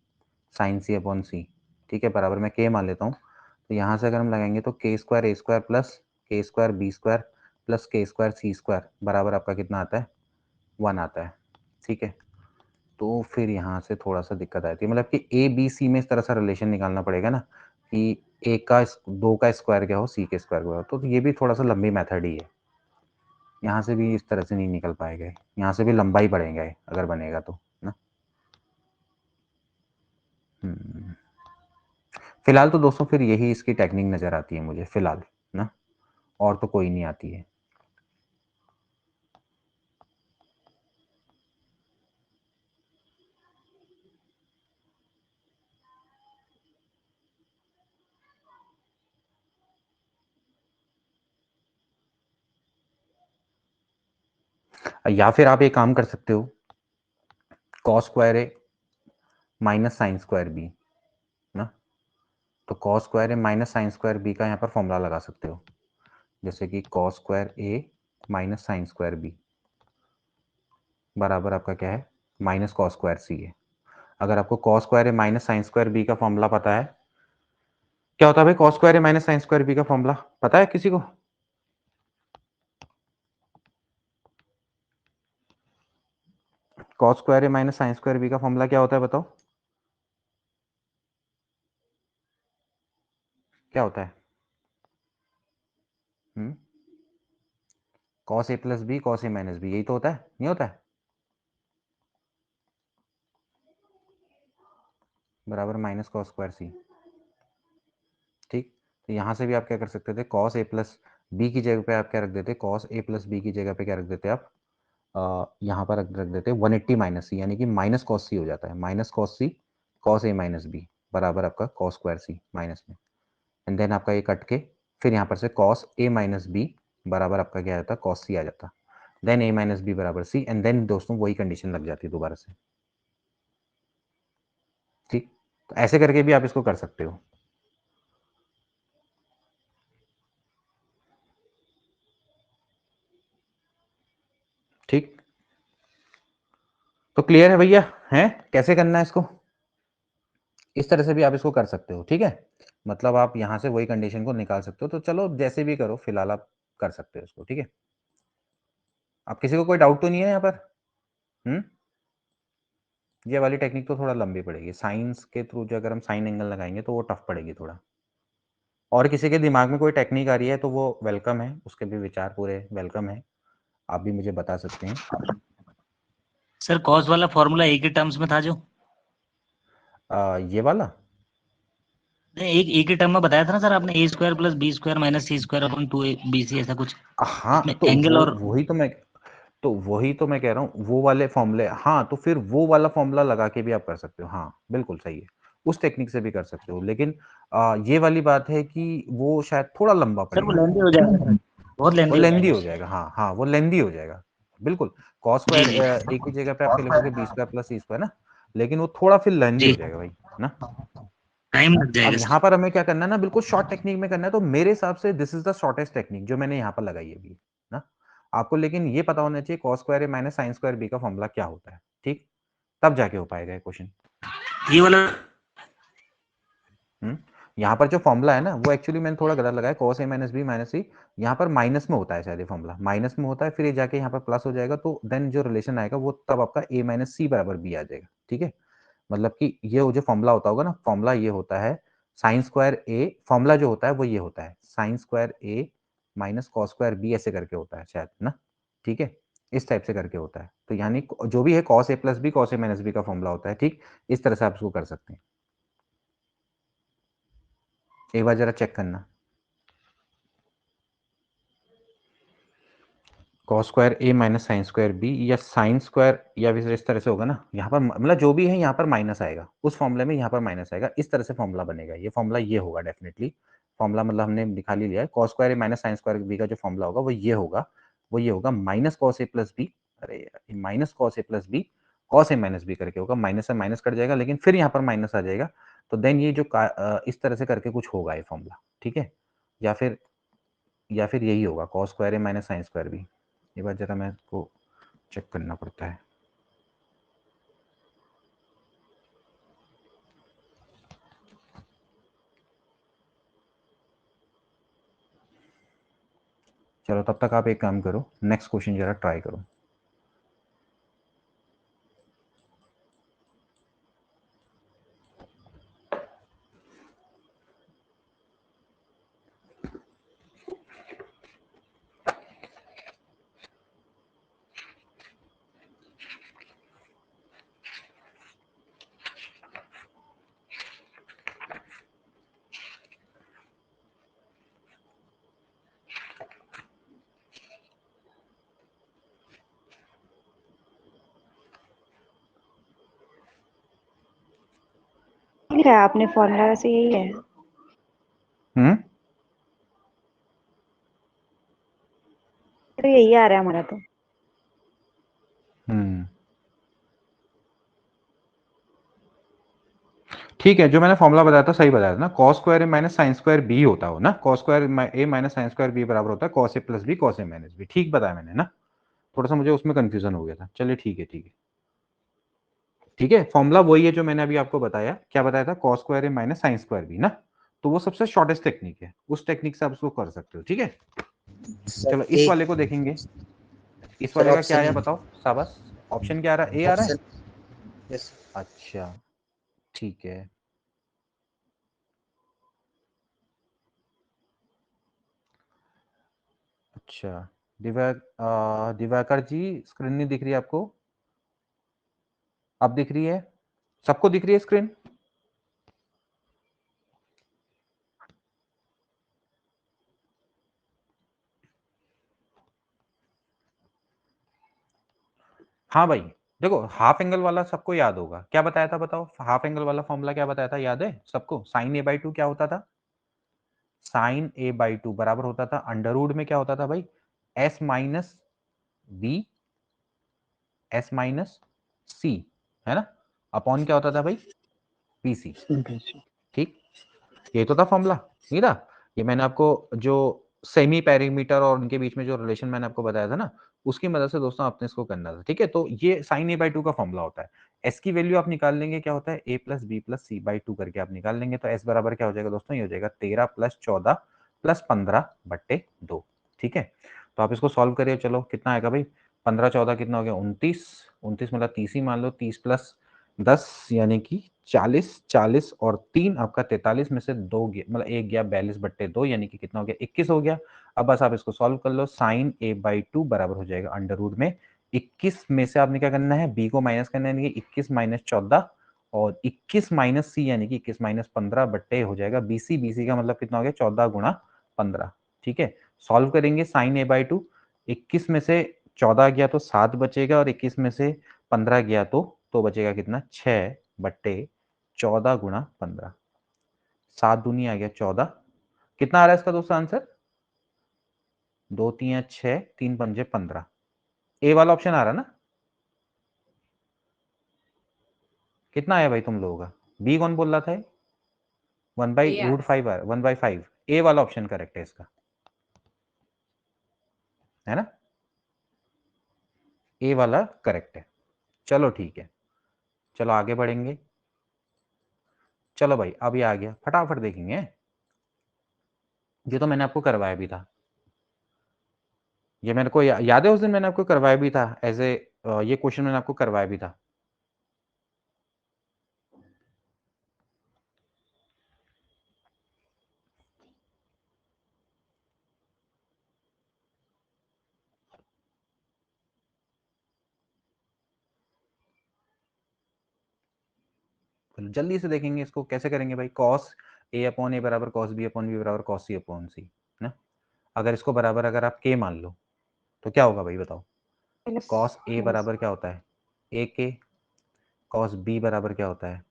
sine C upon C, ठीक है, बराबर मैं के मान लेता हूँ। तो यहाँ से अगर हम लगाएंगे तो के स्क्वायर ए स्क्वायर प्लस के स्क्वायर बी स्क्वायर प्लस के स्क्वायर सी स्क्वायर बराबर आपका कितना आता है 1 आता है, ठीक है। तो फिर यहाँ से थोड़ा सा दिक्कत आती है, मतलब कि ए बी सी में इस तरह सा रिलेशन निकालना पड़ेगा ना कि ए का 2 का स्क्वायर क्या हो सी के स्क्वायर क्या हो, तो ये भी थोड़ा सा लंबी मेथड ही है। यहाँ से भी इस तरह से नहीं निकल पाएगा, यहाँ से भी लंबा ही बढ़ेगा अगर बनेगा तो ना। फिलहाल तो दोस्तों फिर यही इसकी टेक्निक नजर आती है मुझे फिलहाल ना, और तो कोई नहीं आती है। या फिर आप एक काम कर सकते हो, कॉस स्क्वायर ए माइनस साइन स्क्वायर बी ना, तो कॉस स्क्वायर ए माइनस साइन स्क्वायर बी का यहाँ पर फॉर्मूला लगा सकते हो, जैसे कि कॉस स्क्वायर ए माइनस साइन स्क्वायर बी बराबर आपका क्या है माइनस कॉस स्क्वायर सी है। अगर आपको कॉस स्क्वायर ए माइनस साइन स्क्वायर बी का फॉर्मूला पता है, क्या होता है भाई कॉस स्क्वायर ए माइनस साइन स्क्वायर बी का फॉर्मूला पता है किसी को? कॉस स्क्वायर ए माइनस साइन स्क्वायर बी का फॉर्मूला क्या होता है बताओ, क्या होता है? Cos A plus B cos A minus B, यही तो होता है, नहीं होता है? बराबर माइनस कॉस स्क्वायर सी, ठीक। तो यहाँ से भी आप क्या कर सकते थे, कॉस ए प्लस बी की जगह पे आप क्या रख देते, कॉस ए प्लस बी की जगह पे क्या रख देते आप, यहाँ पर रख देते 180 माइनस सी, यानी कि माइनस कॉस सी हो जाता है, minus cos C cos A minus B बराबर आपका कॉस स्क्वायर सी माइनस में, एंड देन आपका ये कट के फिर यहाँ पर से कॉस ए माइनस बी बराबर आपका क्या आ जाता, कॉस सी आ जाता, देन ए माइनस बी बराबर सी, एंड देन दोस्तों वही कंडीशन लग जाती है दोबारा से, ठीक। तो ऐसे करके भी आप इसको कर सकते हो, ठीक। तो क्लियर है भैया, हैं कैसे करना है इसको, इस तरह से भी आप इसको कर सकते हो, ठीक है। मतलब आप यहां से वही कंडीशन को निकाल सकते हो, तो चलो जैसे भी करो फिलहाल आप कर सकते हो इसको, ठीक है। आप किसी को कोई डाउट तो नहीं है यहाँ पर? ये वाली टेक्निक तो थोड़ा लंबी पड़ेगी, साइंस के थ्रू जो अगर हम साइन एंगल लगाएंगे तो वो टफ पड़ेगी थोड़ा। और किसी के दिमाग में कोई टेक्निक आ रही है तो वो वेलकम है, उसके भी विचार पूरे वेलकम है, आप भी मुझे बता सकते हैं। सर कॉस वाला फॉर्मूला एक ही टर्म्स में था जो ये वाला एक ही टर्म में बताया था ना सर आपने, A square plus B square minus C square upon 2 B C, ऐसा कुछ। हाँ, इसमें तो एंगल और वही तो मैं तो वही तो मैं कह रहा हूँ, वो वाले फॉर्मूले, हाँ तो फिर वो वाला फॉर्मूला लगा के भी आप कर सकते हो, हाँ बिल्कुल सही है, उस टेक्निक से भी कर सकते हो, लेकिन ये वाली बात है कि वो शायद थोड़ा लंबा सर वो पड़ेगा, लेंदी हो जाएगा सर, बहुत वो लेंदी हो लेंदी जाएगा। हो जाएगा, हाँ हाँ वो लेंदी हो जाएगा बिल्कुल। कॉस जी स्क्वायर जी एक ही जगह पे आपके लिखोगे बी स्क्वायर प्लस सी स्क्वायर ना, लेकिन वो थोड़ा फिर लेंदी जी, हो जाएगा भाई ना। टाइम लग अब जाएगा यहाँ सर। पर हमें क्या करना है ना, बिल्कुल शॉर्ट टेक्निक में करना है, तो मेरे हिसाब से this is the shortest technique जो मैंने यहाँ पर लगाई है अभी ना। आपको लेकिन ये पता होना चाहिए कॉस स्क्वायर ए माइनस साइन स्क्वायर बी का फॉर्मूला क्या होता है, ठीक, तब जाके हो पाएगा ये क्वेश्चन। ये वाला यहाँ पर जो फॉर्मूला है ना वो एक्चुअली मैंने थोड़ा गलत लगाया, cos a minus B minus C, यहाँ पर माइनस में होता है शायद, ये फॉर्मूला माइनस में होता है, फिर ये जाके यहाँ पर प्लस हो जाएगा, तो देन जो रिलेशन आएगा वो तब आपका a माइनस सी बराबर बी आ जाएगा, ठीक है। मतलब कि ये जो फॉर्मूला होता होगा ना, फॉर्मूला ये होता है साइन स्क्वायर ए, फॉर्मूला जो होता है वो ये होता है साइन स्क्वायर ए माइनस कॉस स्क्वायर बी, ऐसे करके होता है शायद ना, ठीक है, इस टाइप से करके होता है, तो यानी जो भी है cos a plus B cos a minus B का फॉर्मूला होता है, ठीक, इस तरह से आप इसको कर सकते हैं। एक बार जरा चेक करना, कॉस स्क्वायर ए माइनस साइन स्क्वायर बी, या साइन स्क्वायर, या फिर इस तरह से होगा ना, यहाँ पर मतलब जो भी है यहाँ पर माइनस आएगा, उस फॉर्मूले में यहाँ पर माइनस आएगा, इस तरह से फॉर्मूला बनेगा, ये फॉर्मूला ये होगा डेफिनेटली, फॉर्मूला मतलब हमने निकाल ही लिया है, कॉस स्क्वायर ए माइनस साइन स्क्वायर बी का जो फॉर्मूला होगा वो ये होगा, वो ये होगा minus cos A plus B, अरे यार minus cos A plus B cos A minus B करके होगा, माइनस से माइनस कट जाएगा, लेकिन फिर यहाँ पर माइनस आ जाएगा, तो देन ये जो इस तरह से करके कुछ होगा ये फॉर्मूला, ठीक है, या फिर यही होगा कॉस स्क्वायर ए माइनस साइन स्क्वायर बी। ये बात जरा मैं को चेक करना पड़ता है। चलो तब तक आप एक काम करो, नेक्स्ट क्वेश्चन जरा ट्राई करो। लिखा है आपने फॉर्मूला, वैसे यही है, तो यही आ रहा है हमारा तो। ठीक है, जो मैंने फॉर्मूला बताया था सही बताया था ना, कॉस स्क्वायर ए माइनस साइन स्क्वायर बी होता हो ना, कॉस स्क्वायर ए माइनस साइन स्क्वायर बी बराबर होता है cos A plus B cos A minus B, ठीक बताया मैंने ना, थोड़ा सा मुझे उसमें कंफ्यूजन हो गया था, चलिए ठीक है ठीक है ठीक है, फॉर्मूला वही है जो मैंने अभी आपको बताया, क्या बताया था, कॉस स्क्वायर ए माइनस साइन स्क्वायर बी ना, तो वो सबसे शॉर्टेस्ट टेक्निक है, उस टेक्निक से आप उसको कर सकते हो, ठीक है। चलो इस वाले को देखेंगे, इस वाले का क्या आया बताओ शाबाश, ऑप्शन क्या आ रहा है, ए आ रहा है, अच्छा ठीक है, अच्छा दिवाकर जी स्क्रीन नहीं दिख रही है आपको, अब दिख रही है, सबको दिख रही है स्क्रीन, हाँ भाई देखो हाफ एंगल वाला सबको याद होगा, क्या बताया था बताओ, हाफ एंगल वाला फॉर्मूला क्या बताया था, याद है सबको, साइन ए बाई टू क्या होता था, साइन ए बाई टू बराबर होता था अंडर रूट में क्या होता था भाई, S minus B S minus C, है ना, अपॉन क्या होता था भाई, पीसी, ठीक, ये तो था फॉर्मूला, नहीं था, ये मैंने आपको जो सेमी पेरीमीटर और उनके बीच में जो रिलेशन मैंने आपको बताया था ना, उसकी मदद से दोस्तों आपने इसको करना था, ठीक है, तो ये साइन ए बाई टू का फॉर्मूला होता है, एस की वैल्यू आप निकाल लेंगे, क्या होता है A plus B plus C by two करके आप निकाल लेंगे, तो एस बराबर क्या हो जाएगा दोस्तों, ये हो जाएगा 13 प्लस 14 प्लस 15 बट्टे 2, ठीक है, तो आप इसको सॉल्व करिए, चलो कितना आएगा भाई, 15 14 कितना हो गया 29, 29 मतलब 30 ही मान लो, 30 प्लस 10 यानी कि 40, 40 और 3 आपका 43 में से 2 मतलब 1 गया 42 बट्टे 2 यानी कि कितना हो गया 21 हो गया। अब बस आप इसको सॉल्व कर लो, साइन ए बाई टू बराबर हो जाएगा अंडर रूट में 21 में से आपने क्या करना है, बी को माइनस करना है, 21 माइनस 14 और 21 माइनस सी यानी कि 21 माइनस 15 बट्टे हो जाएगा बीसी, बीसी का मतलब कितना हो गया 14 गुणा 15, ठीक है, सॉल्व करेंगे साइन ए बाई टू, 21 में से 14 गया तो 7 बचेगा और 21 में से 15 गया तो बचेगा कितना 6/14 गुणा 15। 7 दूनी आ गया 14। कितना आ रहा है इसका दोस्तों आंसर? 2 3 6 3 5 15। ए वाला ऑप्शन आ रहा ना? कितना आया भाई तुम लोगों का? बी कौन बोल रहा था? 1/√5 1/5। ए वाला ऑप्शन करेक्ट है इसका, है ना? ए वाला करेक्ट है। चलो ठीक है, चलो आगे बढ़ेंगे। चलो भाई अब ये आ गया, फटाफट देखेंगे। ये तो मैंने आपको करवाया भी था, ये मेरे को याद है उस दिन मैंने आपको करवाया भी था एज ए, ये क्वेश्चन मैंने आपको करवाया भी था। चलो जल्दी से देखेंगे इसको कैसे करेंगे भाई। कॉस ए अपॉन ए बराबर कॉस बी अपॉन बी बराबर कॉस सी अपॉन सी ना। अगर इसको बराबर अगर आप के मान लो तो क्या होगा भाई बताओ? कॉस ए बराबर क्या होता है? ए के। कॉस बी बराबर क्या होता है?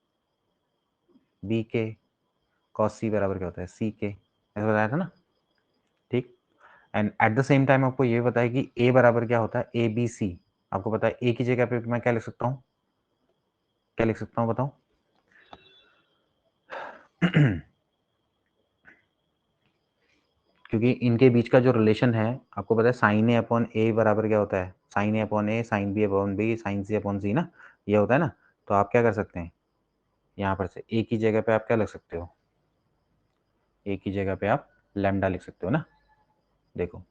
बी के। कॉस सी बराबर क्या होता है? सी के। ऐसा बताया था ना, ठीक। And at the same time आपको ये बताया कि ए बराबर क्या होता है? A B C. आपको पता है ए की जगह पे मैं क्या लिख सकता हूँ? क्या लिख सकता हूँ बताओ? क्योंकि इनके बीच का जो रिलेशन है आपको पता है, साइन ए अपॉन ए बराबर क्या होता है? Sine A upon A, sine B upon B, sine C upon C ना, ये होता है ना। तो आप क्या कर सकते हैं, यहाँ पर से ए की जगह पे आप क्या लिख सकते हो? ए की जगह पे आप लैम्डा लिख सकते हो ना। देखो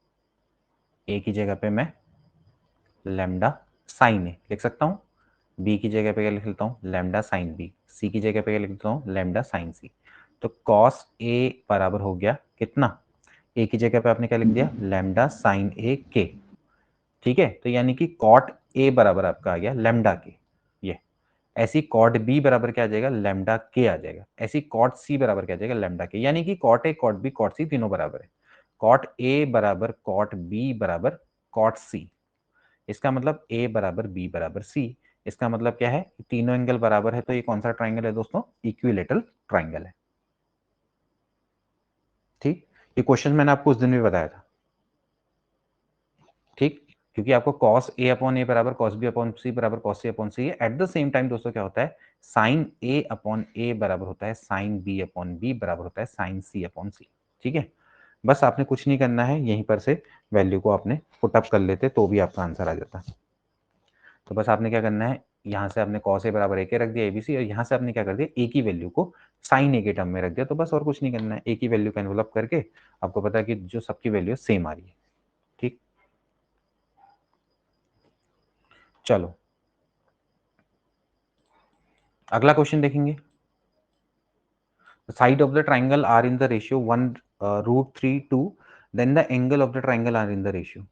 ए की जगह पे मैं लैम्डा साइन ए लिख सकता हूँ, बी की जगह पे क्या लिख लेता हूँ? Lambda sine B. सी की जगह पे क्या लिख लेता हूँ? लैम्डा साइन सी। तो कॉस ए बराबर हो गया कितना? ए की जगह पे आपने क्या लिख दिया? लैम्डा साइन ए के। ठीक है, तो यानी कि कॉट ए बराबर आपका आ गया लैम्डा के। ये ऐसी कॉट बी बराबर क्या आ जाएगा? लैम्डा के आ जाएगा। ऐसी कॉट सी बराबर क्या आ जाएगा? लैम्डा के। यानी कि cot A, cot B, cot C तीनों बराबर है। कॉट ए बराबर कॉट बी बराबर कॉट सी। इसका मतलब ए बराबर बी बराबर सी। इसका मतलब क्या है? तीनों एंगल बराबर है, तो ये कौन सा ट्राइंगल है दोस्तों? इक्विलेटरल ट्राइंगल है। ठीक, ये क्वेश्चन मैंने आपको उस दिन भी बताया था, ठीक। क्योंकि आपको cos a अपॉन ए बराबर cos b अपॉन सी बराबर cos c अपॉन सी है। एट द सेम टाइम दोस्तों क्या होता है? sin a अपॉन ए बराबर होता है sin b अपॉन बी बराबर होता है sin c अपॉन सी। ठीक है, बस आपने कुछ नहीं करना है, यहीं पर से वैल्यू को आपने पुटअप कर लेते तो भी आपका आंसर आ जाता। तो बस आपने क्या करना है, यहाँ से आपने cos a बराबर a के रख दिया abc, और यहाँ से आपने क्या कर दिया? a की वैल्यू को sin a के टर्म में रख दिया। तो बस और कुछ नहीं करना है, a की वैल्यू को एनवलप करके आपको पता है कि जो सबकी वैल्यू सेम आ रही है। ठीक, चलो अगला क्वेश्चन देखेंगे। The side of the triangle are in the ratio 1√3 2, then the angle of the triangle are in the ratio.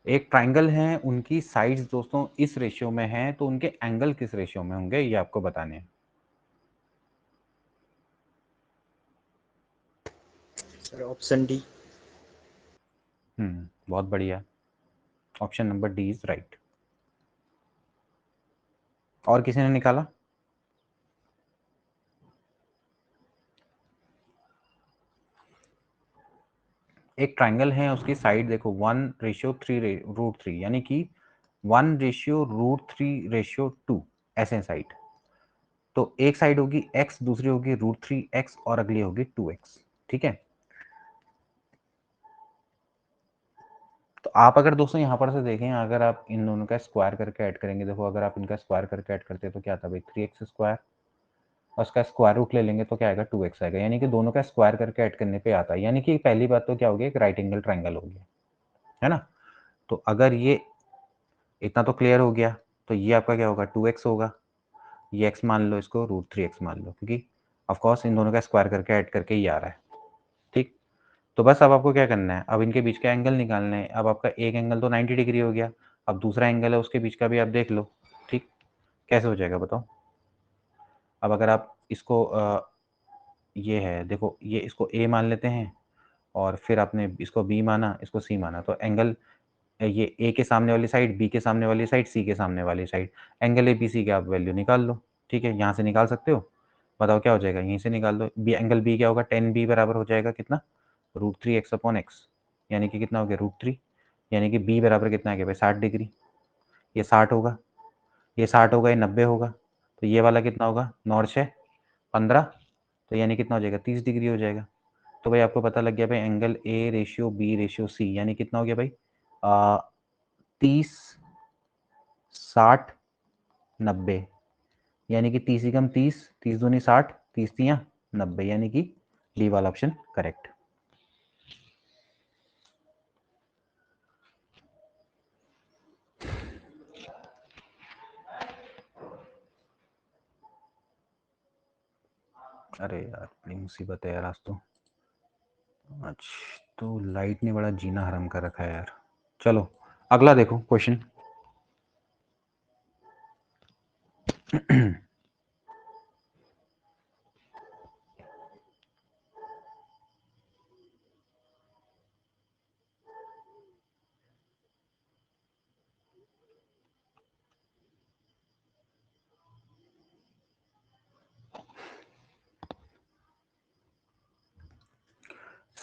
एक ट्राइंगल है, उनकी साइड्स दोस्तों इस रेशियो में है, तो उनके एंगल किस रेशियो में होंगे ये आपको बताने हैं। Sir option D. बहुत बढ़िया, option number D is right. और किसी ने निकाला? एक ट्राइंगल है, उसकी साइड देखो 1:3 यानी कि 1:√3:2 ऐसे साइड। तो एक साइड होगी x, दूसरी होगी √3x और अगली होगी 2x। ठीक है, तो आप अगर दोस्तों यहाँ पर से देखें, अगर आप इन दोनों का स्क्वायर करके ऐड करेंगे, देखो अगर आप इनका स्क्वायर करके ऐड करते हैं तो क्या आता है भाई? 3x स्क्वायर, और उसका स्क्वायर रूट ले लेंगे तो क्या आएगा? 2x आएगा। यानी कि दोनों का स्क्वायर करके ऐड करने पे आता है। यानी कि पहली बात तो क्या हो गया? एक राइट एंगल ट्राइंगल हो गया। है ना। तो अगर ये इतना तो क्लियर हो गया, तो ये आपका क्या होगा 2x होगा, ये x मान लो, इसको √3x मान लो, क्योंकि ऑफ कोर्स इन दोनों का स्क्वायर करके ऐड करके ही आ रहा है। ठीक, तो बस अब आपको क्या करना है, अब इनके बीच का एंगल निकालना है। अब आपका एक एंगल तो 90 डिग्री हो गया, अब दूसरा एंगल है उसके बीच का भी आप देख लो। ठीक, कैसे हो जाएगा बताओ। अब अगर आप इसको ये है देखो, ये इसको a मान लेते हैं और फिर आपने इसको b माना, इसको c माना, तो एंगल ये a के सामने वाली साइड, b के सामने वाली साइड, c के सामने वाली साइड, एंगल ABC की आप वैल्यू निकाल लो। ठीक है, यहाँ से निकाल सकते हो, बताओ क्या हो जाएगा, यहीं से निकाल दो। b एंगल b क्या होगा, 10b बराबर हो जाएगा कितना, √3x/x, यानी कि कितना हो गया √3, यानी कि b बराबर कितना आ गया भाई 60 डिग्री। ये 60 होगा, ये 60 होगा, ये 90 होगा, तो ये वाला कितना होगा, 9 6 15, तो यानी कितना हो जाएगा 30 डिग्री हो जाएगा। तो भाई आपको पता लग गया भाई एंगल A/B/C यानी कितना हो गया भाई 30 60 90, यानी कि 30 कम 30, 30 दूनी 60, 30 तियां 90, यानी कि डी वाला ऑप्शन करेक्ट। अरे यार बड़ी मुसीबत है यार आज तो, अच्छा तो लाइट ने बड़ा जीना हराम कर रखा है यार। चलो अगला देखो question.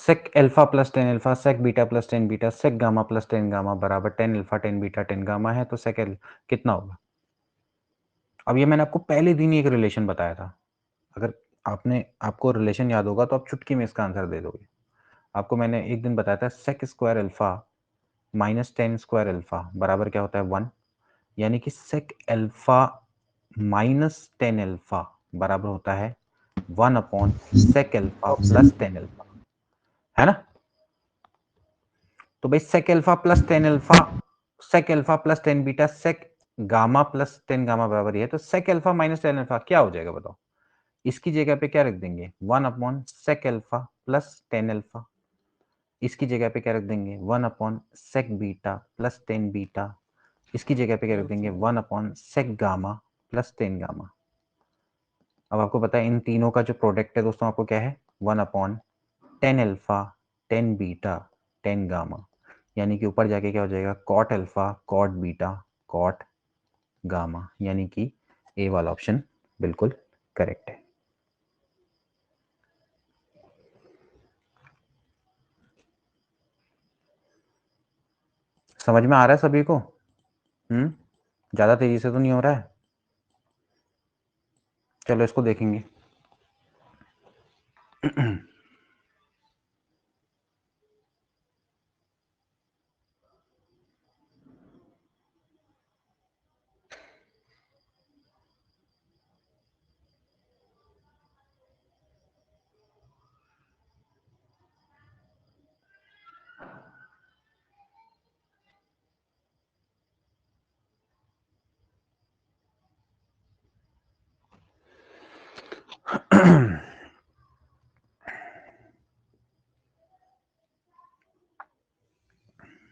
sec alpha plus 10 alpha sec beta plus 10 beta sec gamma plus 10 gamma बराबर 10 अल्फा 10 बीटा 10 गामा है, तो sec l कितना होगा। अब ये मैंने आपको पहले दिन ही एक रिलेशन बताया था, अगर आपको रिलेशन याद होगा तो आप चुटकी में इसका आंसर दे दोगे। आपको मैंने एक दिन बताया था sec square alpha minus 10 square alpha बराबर क्या होता है 1, यानी कि sec अल्फा माइनस 10 अल्फा बराबर होता है 1/sec अल्फा प्लस 10 अल्फा, है ना। तो भाई sec alpha plus 10 alpha, sec alpha plus 10 beta sec gamma plus 10 gamma बराबर है, तो sec अल्फा माइनस 10 अल्फा क्या हो जाएगा बताओ। इसकी जगह पे क्या रख देंगे 1/sec अल्फा प्लस 10 अल्फा, इसकी जगह पे क्या रख देंगे 1/sec बीटा प्लस 10 बीटा, इसकी जगह पे क्या रख देंगे 1/sec गामा प्लस 10 गामा। अब आपको पता है इन तीनों का जो प्रोडक्ट है दोस्तों आपको क्या है 1/10 अल्फा 10 बीटा 10 गामा, यानी कि ऊपर जाके क्या हो जाएगा cot alpha cot beta cot gamma, यानी कि ए वाला ऑप्शन बिल्कुल करेक्ट है। समझ में आ रहा है सभी को। ज्यादा तेजी से तो नहीं हो रहा है। चलो इसको देखेंगे।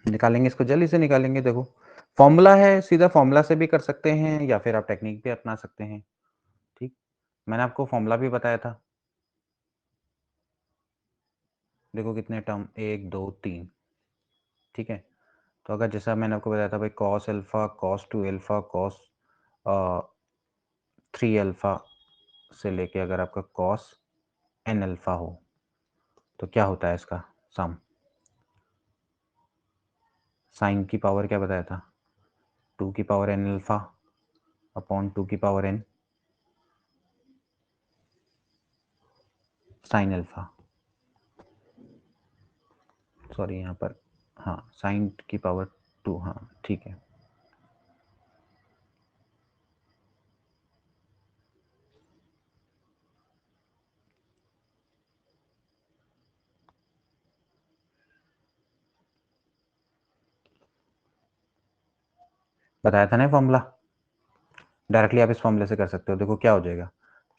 निकालेंगे इसको, जल्दी से निकालेंगे। देखो फॉर्मूला है, सीधा फॉर्मूला से भी कर सकते हैं या फिर आप टेक्निक भी अपना सकते हैं। ठीक, मैंने आपको फॉर्मूला भी बताया था। देखो कितने टर्म 1 2 3, ठीक है। तो अगर जैसा मैंने आपको बताया था भाई cos alpha cos 2 alpha cos 3 alpha से लेके अगर आपका cos n अल्फा हो तो क्या होता है इसका सम। साइन की पावर क्या बताया था 2 की पावर n अल्फा अपॉन 2 की power n sine alpha, sorry यहाँ पर हाँ साइन की पावर 2, हाँ ठीक है। बताया था ना फॉर्मूला, डायरेक्टली आप इस फॉर्मूले से कर सकते हो। देखो क्या हो जाएगा,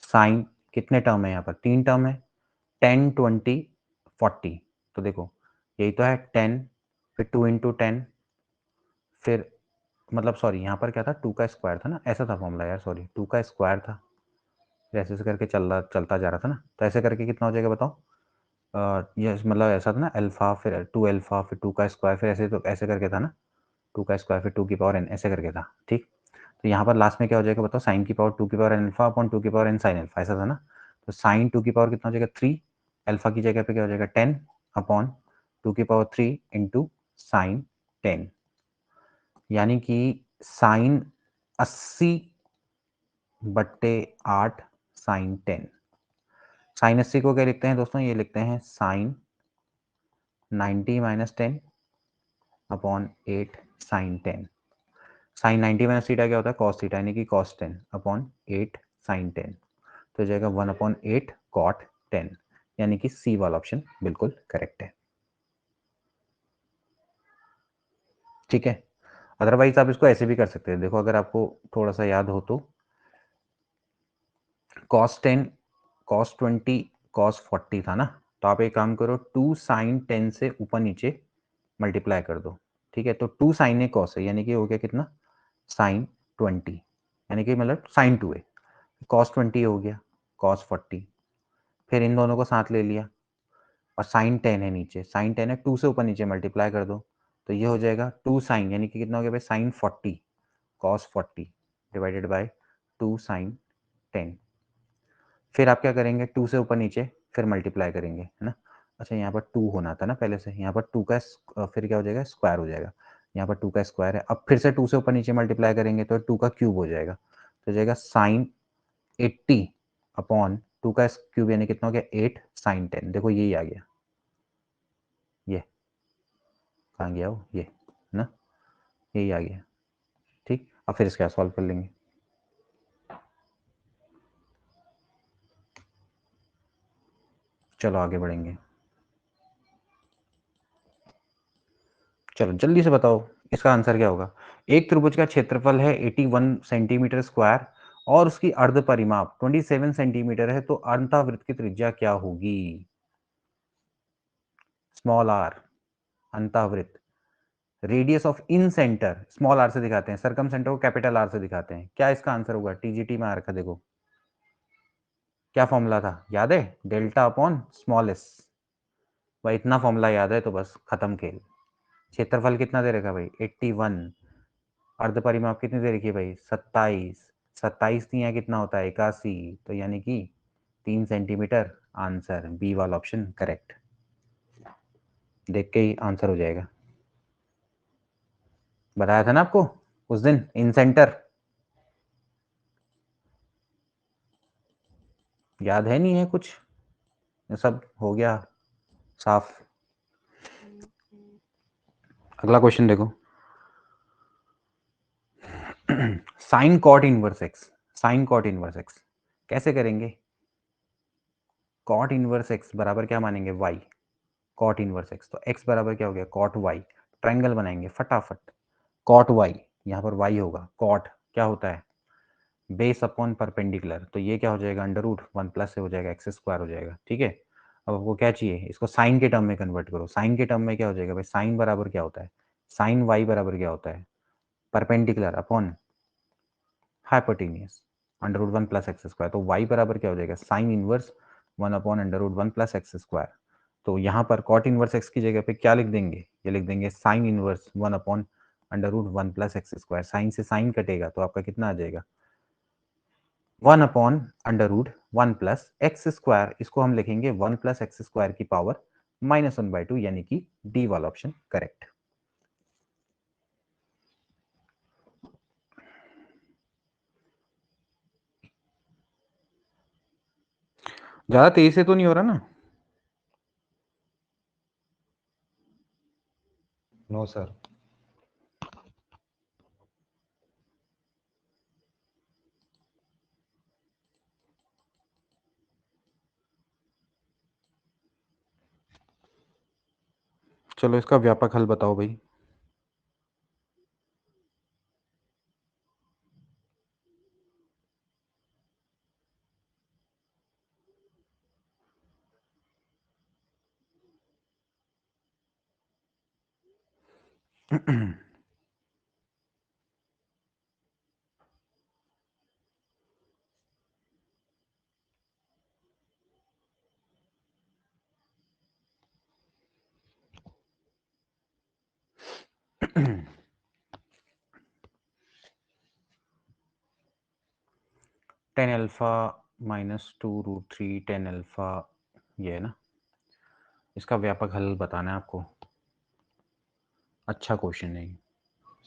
साइन कितने टर्म है यहाँ पर, 3 टर्म है, 10 20 40। तो देखो यही तो है 10, फिर 2 इंटू 10, फिर मतलब सॉरी यहाँ पर क्या था, 2 का स्क्वायर था ना, ऐसा था फॉर्मूला यार, सॉरी 2 का स्क्वायर था, फिर ऐसे करके चलता जा रहा था ना, तो ऐसे करके कितना हो जाएगा बताओ। ये मतलब ऐसा था ना, अल्फा फिर 2 अल्फा फिर 2 का स्क्वायर, फिर ऐसे तो ऐसे करके था ना, 2 का स्क्वायर फिर 2 की पावर n, ऐसे करके था। ठीक, तो यहाँ पर लास्ट में क्या हो जाएगा बताओ, साइन की पावर 2 की पावर n अल्फा अपॉन 2 की पावर n साइन अल्फा, ऐसा था ना। तो साइन 2 की पावर कितना हो जाएगा 3, अल्फा की जगह पे क्या हो जाएगा 10 अपॉन 2 की पावर 3 इंटू साइन 10, यानी कि साइन 80 बट्टे 8 साइन 10। साइन 80 को क्या लिखते हैं दोस्तों, ये लिखते हैं sine 90 minus 10 upon 8 sine 10। Sine 90 minus theta क्या होता है, कॉस थीटा, यानी कि कॉस 10 अपॉन 8 साइन 10, तो जाएगा 1 अपॉन 8 कॉट 10, यानी कि सी वाला ऑप्शन बिल्कुल करेक्ट है। ठीक है, अदरवाइज आप इसको ऐसे भी कर सकते हैं। देखो अगर आपको थोड़ा सा याद हो तो कॉस 10 कॉस 20 कॉस 40 था ना, तो आप एक काम करो 2 साइन 10 से ऊपर नीचे मल्टीप्लाई कर दो। ठीक है, तो 2 साइन ए कॉस है, यानी कि हो गया कितना, साइन 20, यानी कि मतलब साइन 2 है, कॉस 20 हो गया कॉस 40, फिर इन दोनों को साथ ले लिया, और साइन 10 है नीचे, साइन 10 है, 2 से ऊपर नीचे मल्टीप्लाई कर दो, तो ये हो जाएगा 2 साइन, यानी कि कितना हो गया भाई, sine 40 cos 40 divided by 2 sine 10। फिर आप क्या करेंगे, 2 से ऊपर नीचे फिर मल्टीप्लाई करेंगे, है ना। अच्छा यहाँ पर 2 होना था ना पहले से, यहाँ पर 2 का फिर क्या हो जाएगा, स्क्वायर हो जाएगा, यहाँ पर 2 का स्क्वायर है, अब फिर से 2 से ऊपर नीचे मल्टीप्लाई करेंगे तो 2 का क्यूब हो जाएगा, तो जाएगा साइन 80 अपॉन 2 का क्यूब, यानी कितना हो गया 8 साइन 10। देखो यही आ गया, ये कहाँ गया वो, ये ना, यही आ गया। ठीक, अब फिर इसका सॉल्व कर लेंगे। चलो आगे बढ़ेंगे, चलो जल्दी से बताओ इसका आंसर क्या होगा। एक त्रिभुज का क्षेत्रफल है 81 सेंटीमीटर स्क्वायर और उसकी अर्ध परिमाप 27 सेंटीमीटर है, तो अर्धवृत्त की त्रिज्या क्या होगी, स्मॉल आर अंतःवृत्त, radius of incentre small R से दिखाते हैं, सरकम सेंटर को कैपिटल आर से दिखाते हैं, क्या इसका आंसर होगा, टीजीटी में आ रखा, देखो क्या फॉर्मूला था याद है, डेल्टा अपॉन स्मॉल एस, भाई इतना फॉर्मूला याद है तो बस खत्म खेल। क्षेत्रफल कितना दे रखा भाई 81, अर्ध परिमाप कितनी दे रखी है भाई 27, 27 दिया कितना होता है 81, तो यानी कि 3 सेंटीमीटर, आंसर बी वाला ऑप्शन करेक्ट, देख के ही आंसर हो जाएगा। बताया था ना आपको उस दिन इन सेंटर, याद है नहीं है कुछ, ये सब हो गया साफ। अगला क्वेश्चन देखो, sine cot inverse x, sine cot inverse x कैसे करेंगे, कॉट इनवर्स एक्स बराबर क्या मानेंगे y, कॉट इनवर्स एक्स, तो x बराबर क्या हो गया कॉट y, ट्रायंगल बनाएंगे फटाफट, कॉट y, यहाँ पर y होगा, कॉट क्या होता है बेस अपॉन परपेंडिकुलर, तो ये क्या हो जाएगा अंडर रूट 1 प्लस से हो जाएगा एक्स स्क्वायर हो जाएगा। ठीक है, अब आपको क्या चाहिए, इसको साइन के टर्म में कन्वर्ट करो, साइन के टर्म में क्या हो जाएगा भाई, साइन बराबर क्या होता है, साइन y बराबर क्या होता है, perpendicular upon hypotenuse under root 1 plus x square, तो y बराबर क्या हो जाएगा sine inverse 1 upon under root 1 plus x square, तो यहाँ पर कॉट इनवर्स एक्स की जगह पे क्या लिख देंगे, ये लिख देंगे sine inverse 1 upon under root 1 plus x square, sine से साइन कटेगा तो आपका कितना आ जाएगा 1 upon under root 1 plus x square, इसको हम लिखेंगे 1 प्लस एक्स स्क्वायर की पावर -1/2, यानी कि डी वाला ऑप्शन करेक्ट। ज्यादा तेज से तो नहीं हो रहा ना, नो सर। चलो इसका व्यापक हल बताओ भाई। टेन अल्फा -2√3 टेन अल्फा, ये है ना। इसका व्यापक हल बताना है आपको। अच्छा क्वेश्चन है ये।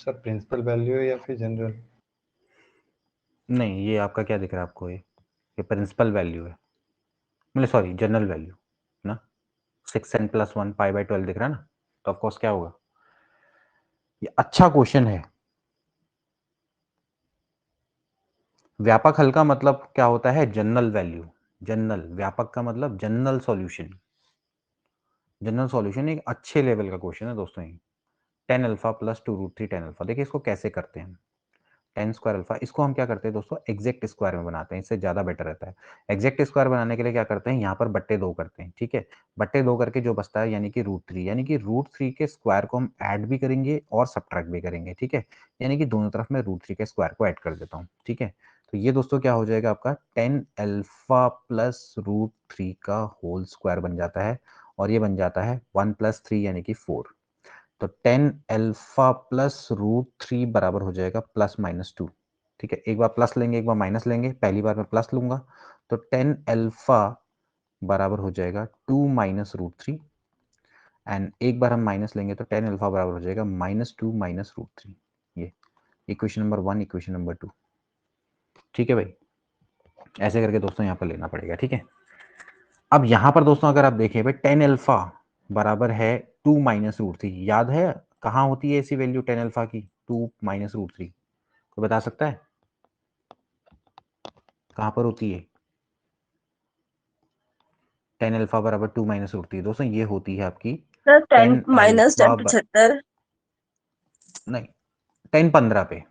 सर प्रिंसिपल वैल्यू है या फिर जनरल? नहीं, ये आपका क्या दिख रहा है आपको, ये प्रिंसिपल वैल्यू है, मतलब सॉरी जनरल वैल्यू ना। 6n + 1 π/12 दिख रहा है ना, तो ऑफकोर्स क्या होगा, ये अच्छा क्वेश्चन है। व्यापक हल का मतलब क्या होता है, जनरल वैल्यू। जनरल, व्यापक का मतलब जनरल सॉल्यूशन। जनरल सॉल्यूशन एक अच्छे लेवल का क्वेश्चन है दोस्तों ये। Tan alpha plus 2√3 tan alpha. देखिए इसको कैसे करते हैं हम, टेन स्क्वायर अल्फा, इसको हम क्या करते हैं दोस्तों, एग्जैक्ट स्क्वायर में बनाते हैं, इससे ज्यादा बेटर रहता है। एग्जैक्ट स्क्वायर बनाने के लिए क्या करते हैं, यहाँ पर बट्टे 2 करते हैं, ठीक है। बट्टे 2 करके जो बचता है यानी कि √3, यानी कि √3 के स्क्वायर को हम ऐड भी करेंगे और सब्ट्रैक्ट भी करेंगे, ठीक है। यानी कि दोनों तरफ मैं √3 के स्क्वायर को ऐड कर देता हूँ, ठीक है। तो ये दोस्तों क्या हो जाएगा आपका, टेन अल्फा प्लस √3 का होल स्क्वायर बन जाता है, और ये बन जाता है 1 + 3 यानी कि 4। तो टेन अल्फा प्लस √3 बराबर हो जाएगा +-2, ठीक है। एक बार प्लस लेंगे, एक बार माइनस लेंगे, पहली बार मैं प्लस लूंगा, तो टेन अल्फा बराबर हो जाएगा 2 - √3, एंड एक बार हम माइनस लेंगे तो टेन अल्फा बराबर हो जाएगा -2 - √3। ये इक्वेशन नंबर 1, इक्वेशन नंबर 2, ठीक है भाई। ऐसे करके दोस्तों यहाँ पर लेना पड़ेगा, ठीक है। अब यहाँ पर दोस्तों अगर आप देखें भाई, टेन अल्फा बराबर है 2 - √3, याद है कहाँ होती है ऐसी वैल्यू टेन अल्फा की, 2 - √3, कोई बता सकता है कहाँ पर होती है? टेन अल्फा बराबर 2 - √3 दोस्तों, ये होती है आपकी सर 10 10 अल्फा 75। नहीं, 10-15 पे,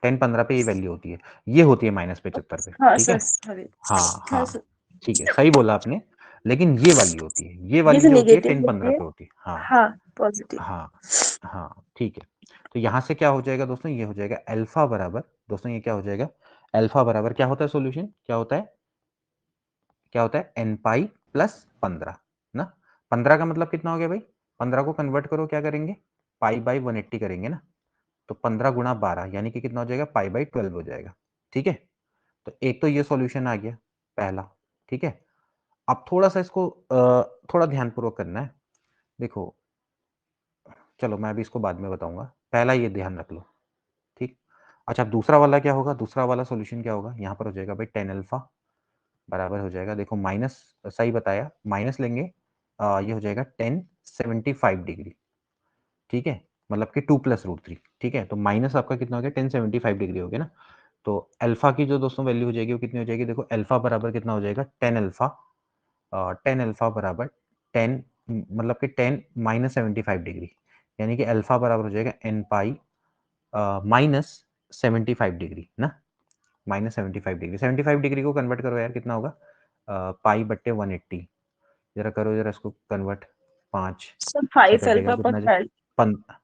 10-15 पे ये वैल्यू होती है, ये होती है -75 पे, हाँ ठीक सर है। सॉरी। हाँ हाँ हाँ, सर, ठीक है, सही बोला आपने, लेकिन ये वाली होती है, ये ये वाली तो जो होती है नेगेटिव 10-15 होती है। पे होती है। हाँ हाँ पॉजिटिव। हाँ हाँ, ठीक है। तो यहाँ से क्या हो जाएगा दोस्तों, ये हो जाएगा अल्फा बराबर, दोस्तों ये क्या हो जाएगा, अल्फा बराबर क्या होता है, सॉल्यूशन क्या होता है, क्या होता है, n पाई प्लस 15 ना। 15 का मतलब कितना हो गया भाई, 15 को कन्वर्ट करो, क्या करेंगे, π/180 करेंगे ना। तो 15 × 12 यानी कि कितना हो जाएगा, π/12 हो जाएगा, ठीक है। तो एक तो ये सॉल्यूशन आ गया पहला, ठीक है। अब थोड़ा सा इसको थोड़ा ध्यानपूर्वक करना है, देखो, चलो मैं अभी इसको बाद में बताऊंगा, पहला ये ध्यान रख लो, ठीक। अच्छा, अब दूसरा वाला क्या होगा, दूसरा वाला सॉल्यूशन क्या होगा, यहाँ पर हो जाएगा भाई टेन अल्फा बराबर हो जाएगा, देखो माइनस, सही बताया, माइनस लेंगे, ये हो जाएगा 1075 डिग्री, ठीक है, मतलब कि 2 + √3, ठीक है। तो माइनस आपका कितना हो गया, 1075 डिग्री हो गया ना। तो अल्फा की जो दोस्तों वैल्यू हो जाएगी वो कितनी हो जाएगी, देखो अल्फा बराबर कितना हो जाएगा, टेन अल्फा, टेन अल्फा बराबर 10, मतलब कि 10 - 75 डिग्री, यानी कि अल्फा बराबर हो जाएगा n पाई -75 डिग्री ना, -75 डिग्री। 75 डिग्री को कन्वर्ट करो यार, कितना होगा, π/180, जरा करो जरा इसको कन्वर्ट, 5 सर 5 कटेगा अल्फा कितना, पर 12।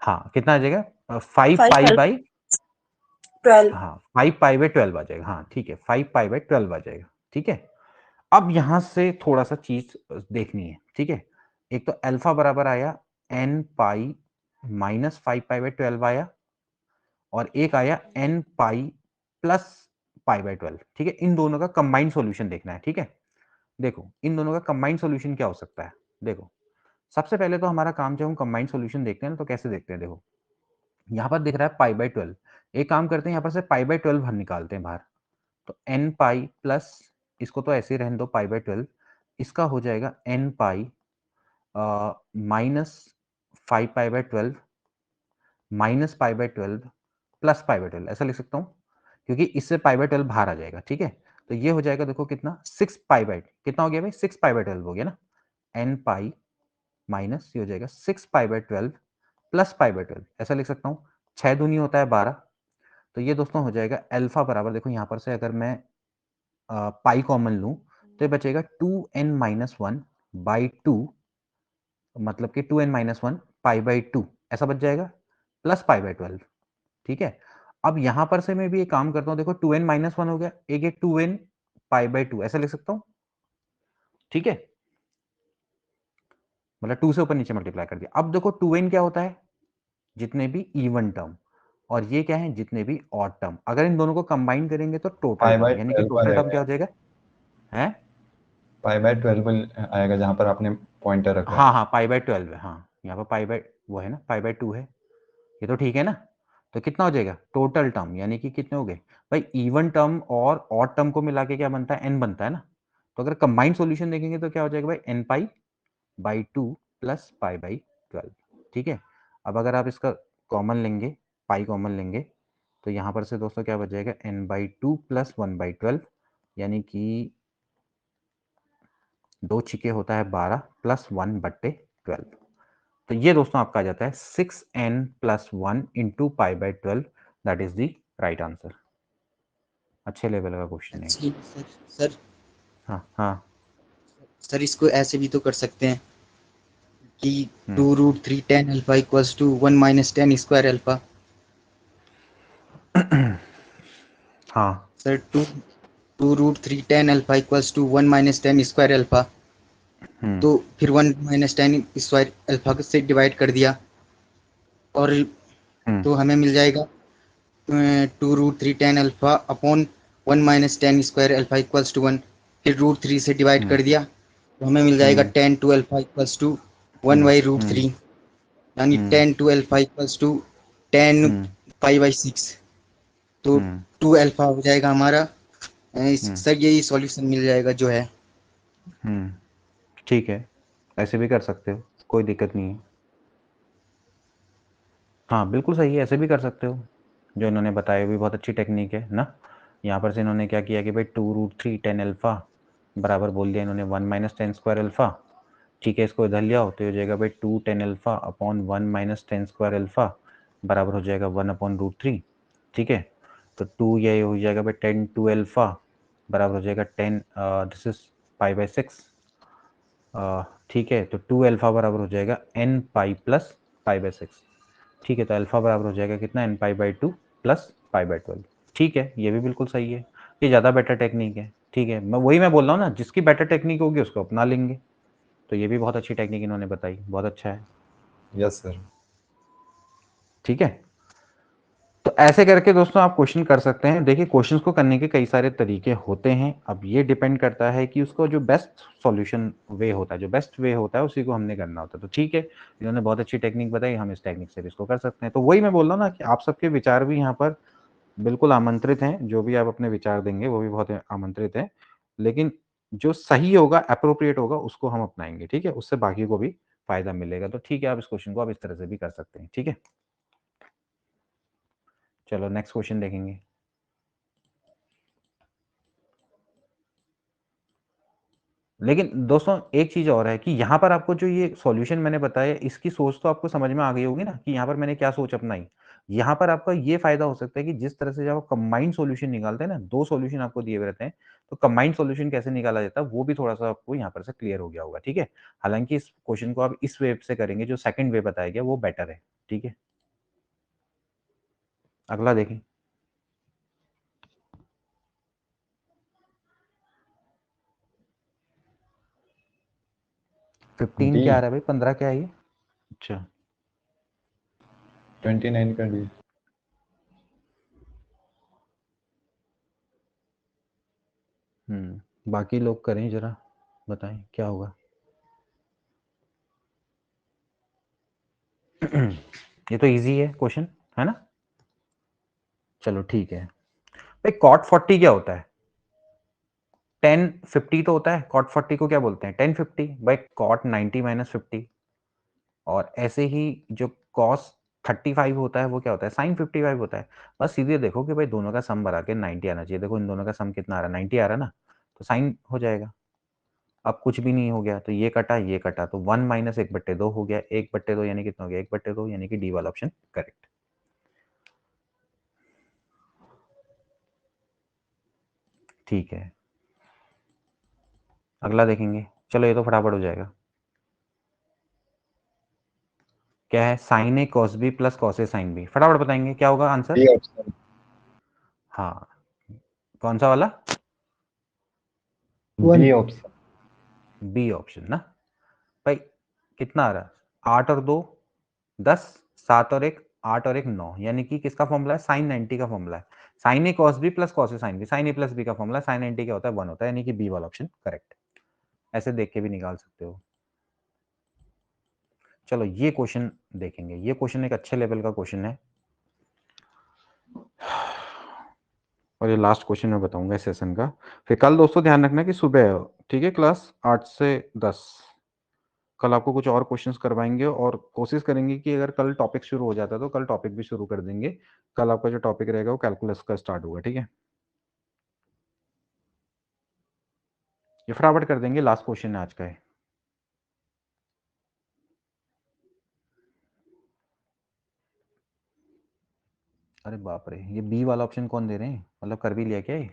हाँ कितना आ जाएगा, 5 5 पाई अल्फा बाई, 12। हाँ 5 π/12 आ जाएगा, हाँ ठीक है, 5 π/12 आ जाएगा, ठीक है। अब यहां से थोड़ा सा चीज देखनी है, ठीक है। एक तो अल्फा बराबर आया n पाई -5 π/12 आया, और एक आया n पाई प्लस π/12, ठीक है। इन दोनों का कंबाइंड सॉल्यूशन देखना है, ठीक है। देखो इन दोनों का कंबाइंड सॉल्यूशन क्या हो सकता है, देखो सबसे पहले तो हमारा काम जब हम कंबाइंड सॉल्यूशन देखते हैं ना, तो कैसे देखते हैं, देखो यहाँ पर दिख रहा है π/12, एक काम करते हैं यहाँ पर से π/12 बाहर निकालते हैं बाहर, तो n पाई प्लस, इसको तो ऐसे ही रहने दो π/12, इसका हो जाएगा n पाई -5 π/12 -π/12 प्लस π/12, ऐसा लिख सकता हूँ, क्योंकि इससे π/12 बाहर आ जाएगा, ठीक है। तो ये हो जाएगा, देखो कितना, 6 π/, कितना हो गया भाई, 6 π/12 हो गया ना, n पाई माइनस ये हो जाएगा 6 π/12 प्लस π/12, ऐसा लिख सकता हूँ, 6 दूनी होता है 12। तो ये दोस्तों हो जाएगा अल्फा बराबर, देखो यहाँ पर से अगर मैं पाई कॉमन लूँ तो ये बचेगा 2n - 1 बाई 2, मतलब कि 2n - 1 π/2, ऐसा बच जाएगा प्लस पाई बाय 12। ठीक है, अब यहां पर से मैं भी एक काम करता हूं, देखो 2n माइनस 1 हो गया, एक 2n पाई बाय 2 ऐसा लिख सकता हूं। ठीक है, मतलब 2 से ऊपर नीचे मल्टीप्लाई कर दिया। अब देखो 2n क्या होता है, जितने भी इवन टर्म, और ये क्या है, जितने भी ऑड टर्म। अगर इन दोनों को कंबाइन करेंगे तो टोटल पाई टर्म, बाय यानी कि 12 आ टोटल टर्म क्या जाएगा, हो जाएगा है। पाई बाय 12 आएगा जहां पर आपने पॉइंटर रखा है। हाँ हाँ, पाई बाय 12 है, हाँ यहाँ पर पाई बाय वो है ना, पाई बाय 2 है, ये तो ठीक है ना। तो कितना हो जाएगा टोटल टर्म, यानी कि कितने हो गए भाई, इवन टर्म और ऑड टर्म को मिला के क्या बनता है, n बनता है ना। तो अगर कंबाइंड सॉल्यूशन देखेंगे तो क्या हो जाएगा भाई, n pi by 2 plus pi by 12। ठीक है, अब अगर आप इसका कॉमन लेंगे, पाई कॉमन लेंगे, तो यहाँ पर से दोस्तों क्या बच जाएगा, n बाई 2 प्लस 1 बाई 12, यानी कि 2 छिके होता है 12 प्लस 1 बट्टे 12। तो ये दोस्तों आपका आ जाता है 6n plus 1 into pi by 12, that is the right answer. अच्छे लेवल का क्वेश्चन है। सर सर हाँ हाँ सर इसको ऐसे भी तो कर सकते हैं कि हम्म, 2√3 tan alpha equals to 1 minus tan square alpha. हाँ sir 2√3 tan alpha equals to 1 minus tan square alpha, हम्म तो फिर 1 माइनस tan स्क्वायर अल्फा से डिवाइड कर दिया, और हम्म तो हमें मिल जाएगा 2√3 tan alpha upon 1 minus tan square alpha equals to 1, फिर √3 से डिवाइड हम्म कर दिया, तो हमें मिल जाएगा हम्म tan 2 अल्फा इक्वल्स टू 1 हम्म बाई हम्म √3, यानी हम्म tan 2 alpha equals to tan हम्म पाई बाई 6। तो हम्म 2 अल्फा हो जाएगा हमारा। हम्म सर यही सॉल्यूशन मिल जाएगा जो है। हम्म, ठीक है, ऐसे भी कर सकते हो, कोई दिक्कत नहीं है। हाँ बिल्कुल सही है, ऐसे भी कर सकते हो, जो इन्होंने बताया भी बहुत अच्छी टेक्निक है ना। यहाँ पर से इन्होंने क्या किया कि भाई 2√3 tan अल्फा बराबर बोल दिया इन्होंने 1 माइनस tan स्क्वायर अल्फा। ठीक है, इसको इधर लिया हो तो हो जाएगा भाई 2 tan alpha upon 1 minus tan square alpha बराबर हो जाएगा 1 अपॉन √3। ठीक है, तो 2 ये हो जाएगा भाई 10 2 अल्फा बराबर हो जाएगा 10, दिस इज पाई बाई 6। ठीक है, तो 2 अल्फा बराबर हो जाएगा n pi plus pi by 6। ठीक है, तो अल्फा बराबर हो जाएगा कितना, n pi by 2 plus pi by 12। ठीक है, ये भी बिल्कुल सही है, ये ज़्यादा बेटर टेक्निक है। ठीक है, मैं बोल रहा हूँ ना, जिसकी बेटर टेक्निक होगी उसको अपना लेंगे। तो ये भी बहुत अच्छी टेक्निक इन्होंने बताई, बहुत अच्छा है। Yes sir. ठीक है, तो ऐसे करके दोस्तों आप क्वेश्चन कर सकते हैं। देखिए, क्वेश्चंस को करने के कई सारे तरीके होते हैं, अब ये डिपेंड करता है कि उसको जो बेस्ट सॉल्यूशन वे होता है, जो बेस्ट वे होता है उसी को हमने करना होता है। तो ठीक है, इन्होंने बहुत अच्छी टेक्निक बताई, हम इस टेक्निक से भी इसको कर सकते हैं। तो वही मैं बोल रहा हूँ ना कि आप सबके विचार भी यहाँ पर बिल्कुल आमंत्रित हैं, जो भी आप अपने विचार देंगे वो भी बहुत आमंत्रित हैं, लेकिन जो सही होगा, अप्रोप्रिएट होगा, उसको हम अपनाएंगे। ठीक है, उससे बाकी को भी फायदा मिलेगा। तो ठीक है, आप इस क्वेश्चन को आप इस तरह से भी कर सकते हैं। ठीक है, चलो नेक्स्ट क्वेश्चन देखेंगे। लेकिन दोस्तों एक चीज और है कि यहाँ पर आपको जो ये सॉल्यूशन मैंने बताया, इसकी सोच तो आपको समझ में आ गई होगी ना कि यहाँ पर मैंने क्या सोच अपनाई। यहाँ पर आपका ये फायदा हो सकता है कि जिस तरह से जब आप कंबाइंड सॉल्यूशन निकालते हैं ना, दो सॉल्यूशन आपको दिए हुए रहते हैं, तो कंबाइंड सॉल्यूशन कैसे निकाला जाता है वो भी थोड़ा सा आपको यहाँ पर से क्लियर हो गया होगा। ठीक है, हालांकि इस क्वेश्चन को आप इस वे से करेंगे, जो सेकंड वे बताया गया वो बेटर है। ठीक है, अगला देखें। 15 डी क्या आ रहा है भाई, 15 क्या है ये? अच्छा 29 कर दिए। बाकी लोग करें जरा, बताएं क्या होगा। ये तो इजी है क्वेश्चन, है ना। चलो ठीक है भाई, कॉट 40 क्या होता है, 10 50 तो होता है, कॉट 40 को क्या बोलते हैं, 10 50 बाई कॉट 90 माइनस 50। और ऐसे ही जो कॉस 35 होता है वो क्या होता है, साइन 55 होता है। बस सीधे देखो कि भाई दोनों का सम बना के 90 आना चाहिए। देखो इन दोनों का सम कितना आ रहा है, 90 आ रहा है ना, तो साइन हो जाएगा। अब कुछ भी नहीं हो गया तो ये कटा ये कटा, तो 1 माइनस 1/2 हो गया, 1/2 यानी कितना हो गया, 1/2 यानी कि डी वाला ऑप्शन करेक्ट। ठीक है, अगला देखेंगे। चलो ये तो फटाफट हो जाएगा। क्या है, sine A cos B plus cos A sine B. फटाफट बताएंगे क्या होगा आंसर। B option. हाँ, कौन सा वाला? B option. बी ऑप्शन ना भाई। कितना आ रहा है, 8 और 2 10, 7 और 1 8 और 1 9, यानी कि किसका फॉर्मूला है, साइन 90 का फॉर्मूला है। Sine A cos B plus cos A sine B, sign A plus B का फॉर्मूला साइन 90 क्या होता है 1 होता है, यानी कि बी वाला ऑप्शन करेक्ट। ऐसे देख के भी निकाल सकते हो। चलो ये क्वेश्चन देखेंगे, ये क्वेश्चन एक अच्छे लेवल का क्वेश्चन है और ये लास्ट क्वेश्चन मैं बताऊंगा इस सेशन का। फिर कल दोस्तों ध्यान रखना कि सुबह, ठीक है, क्लास 8 से 10 कल आपको कुछ और क्वेश्चंस करवाएंगे और कोशिश करेंगे कि अगर कल टॉपिक शुरू हो जाता है तो कल टॉपिक भी शुरू कर देंगे। कल आपका जो टॉपिक रहेगा वो कैलकुलस का स्टार्ट होगा, ठीक है। ये फटाफट कर देंगे, लास्ट क्वेश्चन आज का है। अरे बाप रे, ये बी वाला ऑप्शन कौन दे रहे हैं, मतलब कर भी लिया क्या ये?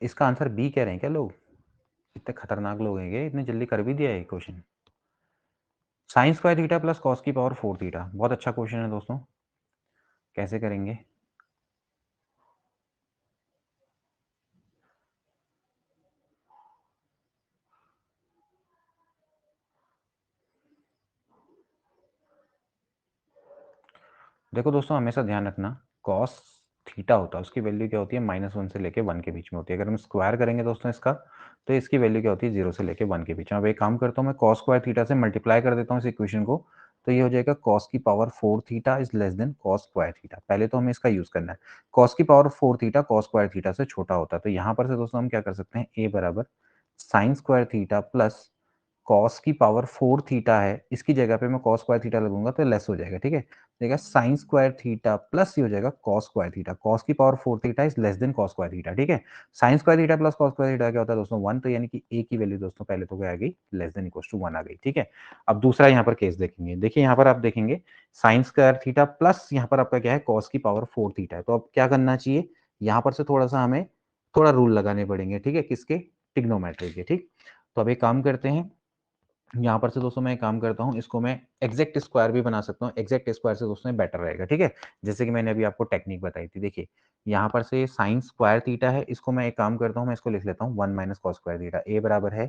इसका आंसर बी कह रहे हैं क्या लोग? इतने खतरनाक लोग हैं क्या, इतने जल्दी कर भी दिया है question. Sign square theta plus cos की पावर 4 थीटा, बहुत अच्छा क्वेश्चन है दोस्तों। कैसे करेंगे? देखो दोस्तों, हमेशा ध्यान रखना, कॉस थीटा होता है उसकी वैल्यू क्या होती है, -1 से लेके 1 के बीच में होती है। अगर हम स्क्वायर करेंगे दोस्तों इसका, तो इसकी वैल्यू क्या होती है, 0 से लेके 1 के बीच में। अब एक काम करता हूँ, मैं कॉस स्क्वायर थीटा से मल्टीप्लाई कर देता हूँ इस इक्वेशन को, तो ये हो जाएगा कॉस की power 4 theta is less than cos square theta. पहले तो हमें इसका यूज करना है। कॉस की power 4 theta cos square theta से छोटा होता है, तो यहाँ पर से दोस्तों हम क्या कर सकते हैं, ए बराबर sine square theta plus cos की पावर 4 थीटा है, इसकी जगह पे मैं कॉस स्क्वायर थीटा लगूंगा तो लेस हो जाएगा, ठीक है। देखा, साइन स्क्वायर थीटा प्लस ये हो जाएगा कॉस स्क्वायर थीटा। कॉस की power 4 theta is less than cos square theta, ठीक है। Sine square theta plus cos square theta क्या होता है दोस्तों, 1, तो यानी कि ए की वैल्यू दोस्तों पहले तो क्या आ गई, लेस देन इक्वल टू 1 आ गई, ठीक है। अब दूसरा यहाँ पर केस देखेंगे, देखिए यहाँ पर आप देखेंगे साइन स्क्वायर थीटा प्लस यहाँ पर आपका क्या है, कॉस की पावर 4 थीटा है। तो अब क्या करना चाहिए, यहाँ पर से थोड़ा सा हमें थोड़ा रूल लगाने पड़ेंगे, ठीक है, किसके, ट्रिग्नोमेट्री के, ठीक। तो अब एक काम करते हैं, यहाँ पर से दोस्तों मैं एक काम करता हूँ, इसको मैं एग्जैक्ट स्क्वायर भी बना सकता हूँ। एग्जैक्ट स्क्वायर से दोस्तों बेटर रहेगा, ठीक है। जैसे कि मैंने अभी आपको टेक्निक बताई थी, देखिए यहाँ पर से साइन स्क्वायर थीटा है, इसको मैं एक काम करता हूँ, मैं इसको लिख लेता हूँ 1 माइनस कॉस स्क्वायर थीटा। ए बराबर है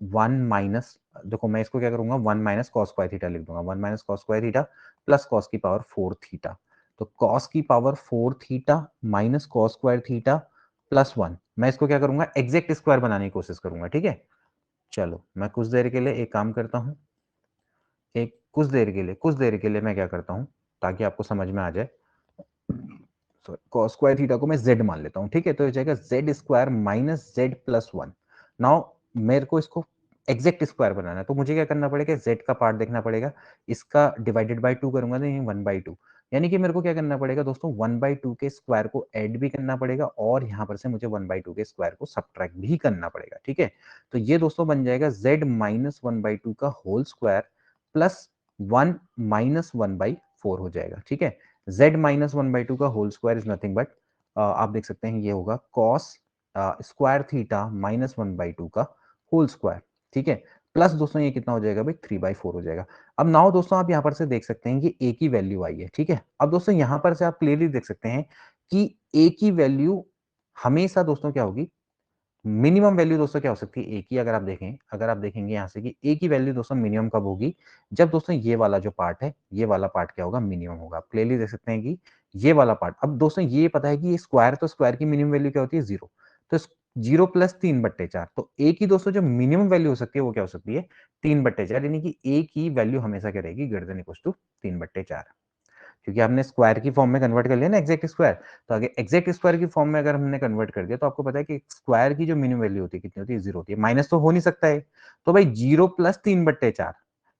1 माइनस, देखो मैं इसको क्या करूंगा, 1 माइनस कॉस स्क्वायर थीटा लिख दूंगा, 1 minus cos square theta plus cos की पावर 4 थीटा। तो कॉस की power 4 theta minus cos square theta plus 1, मैं इसको क्या करूंगा, एग्जैक्ट स्क्वायर बनाने की कोशिश करूंगा, ठीक है। चलो मैं कुछ देर के लिए एक काम करता हूँ, एक कुछ देर के लिए मैं क्या करता हूँ, ताकि आपको समझ में आ जाए, cos स्क्वायर थीटा को मैं z मान लेता हूँ, ठीक है। तो ये जाएगा z square minus z plus 1। Now मेरे को इसको एग्जैक्ट स्क्वायर बनाना है, तो मुझे क्या करना पड़ेगा, z का पार्ट देखना पड़ेगा, इसका डिवाइडेड बाय 2 करूंगा तो ये 1/2, यानी कि मेरे को क्या करना पड़ेगा दोस्तों, 1/2 के स्क्वायर को ऐड भी करना पड़ेगा और यहाँ पर से मुझे 1/2 के स्क्वायर को सब्ट्रैक्ट भी करना पड़ेगा, ठीक है। तो ये दोस्तों बन जाएगा z माइनस 1/2 का होल स्क्वायर प्लस 1 माइनस 1/4 हो जाएगा, ठीक है। z माइनस 1/2 का whole square is nothing but, आप देख सकते हैं ये होगा कॉस स्क्वायर थीटा माइनस 1/2 का होल स्क्वायर, ठीक है। प्लस दोस्तों ये कितना हो जाएगा भाई, 3/4 हो जाएगा। अब नाउ दोस्तों आप यहाँ पर से देख सकते हैं कि a की वैल्यू आई है, ठीक है। अब दोस्तों यहाँ पर से आप क्लियरली देख सकते हैं कि a की वैल्यू हमेशा दोस्तों क्या होगी, मिनिमम वैल्यू दोस्तों क्या हो सकती है ए की, अगर आप देखें, अगर आप देखेंगे यहाँ से कि ए की वैल्यू दोस्तों मिनिमम कब होगी, जब दोस्तों ये वाला जो पार्ट है, ये वाला पार्ट क्या होगा, मिनिमम होगा। आप क्लियरली देख सकते हैं कि ये वाला पार्ट, अब दोस्तों ये पता है कि स्क्वायर, तो स्क्वायर की मिनिमम वैल्यू क्या होती है, 0। तो 0 प्लस 3/4, तो ए की दोस्तों जो मिनिमम वैल्यू हो सकती है वो क्या हो सकती है, 3/4, यानी कि ए की वैल्यू हमेशा क्या रहेगी, ग्रेटर देन इक्वल टू 3/4, क्योंकि आपने स्क्वायर की फॉर्म में कन्वर्ट कर लिया ना एग्जैक्ट स्क्वायर। तो आगे एग्जैक्ट स्क्वायर की फॉर्म में अगर हमने कन्वर्ट कर दिया, तो आपको पता है कि स्क्वायर की जो मिनिमम वैल्यू होती है कितनी होती है, 0 होती है, माइनस तो हो नहीं सकता है। तो भाई 0 प्लस 3/4,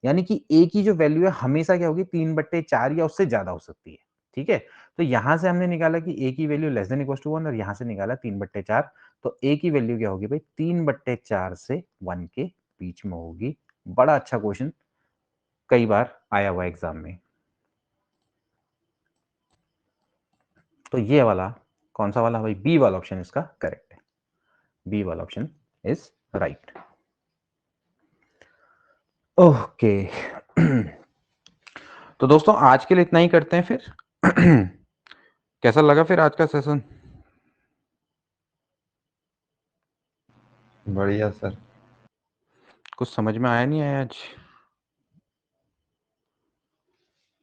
यानी कि ए की जो वैल्यू है हमेशा क्या होगी, 3/4 या उससे ज्यादा हो सकती है, ठीक है। तो यहां से हमने निकाला कि ए की value less than equal to 1 और यहां से निकाला 3/4, तो ए की वैल्यू क्या होगी भाई, 3/4 से 1 के बीच में होगी। बड़ा अच्छा क्वेश्चन, कई बार आया हुआ एग्जाम में। तो ये वाला कौन सा वाला भाई? बी वाला ऑप्शन इसका करेक्ट है, बी वाला ऑप्शन इज राइट। ओके तो दोस्तों आज के लिए इतना ही करते हैं फिर। कैसा लगा फिर आज का सेशन? बढ़िया सर। कुछ समझ में आया नहीं आया आज?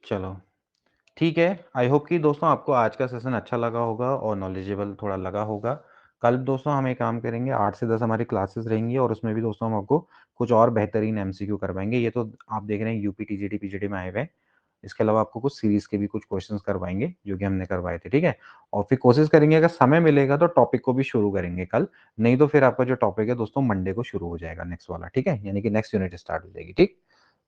चलो ठीक है, आई होप कि दोस्तों आपको आज का सेशन अच्छा लगा होगा और नॉलेजेबल थोड़ा लगा होगा। कल दोस्तों हम एक काम करेंगे, 8 से 10 हमारी क्लासेस रहेंगी और उसमें भी दोस्तों हम आपको कुछ और बेहतरीन एमसीक्यू करवाएंगे। ये तो आप देख रहे हैं यूपी टीजीटी पीजीटी में आए हुए हैं, इसके अलावा आपको कुछ सीरीज के भी कुछ क्वेश्चंस करवाएंगे जो कि हमने करवाए थे, ठीक है। और फिर कोशिश करेंगे अगर समय मिलेगा तो टॉपिक को भी शुरू करेंगे कल, नहीं तो फिर आपका जो टॉपिक है दोस्तों मंडे को शुरू हो जाएगा नेक्स्ट वाला, ठीक है, यानी कि नेक्स्ट यूनिट स्टार्ट हो जाएगी, ठीक।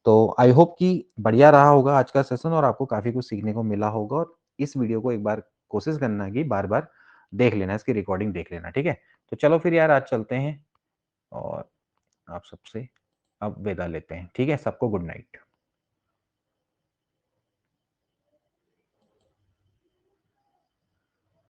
तो आई होप कि बढ़िया रहा होगा आज का सेशन और आपको काफी कुछ सीखने को मिला होगा। और इस वीडियो को एक बार कोशिश करना कि बार बार देख लेना, इसकी रिकॉर्डिंग देख लेना, ठीक है। तो चलो फिर यार आज चलते हैं और आप सबसे अब विदा लेते हैं, ठीक है। सबको गुड नाइट।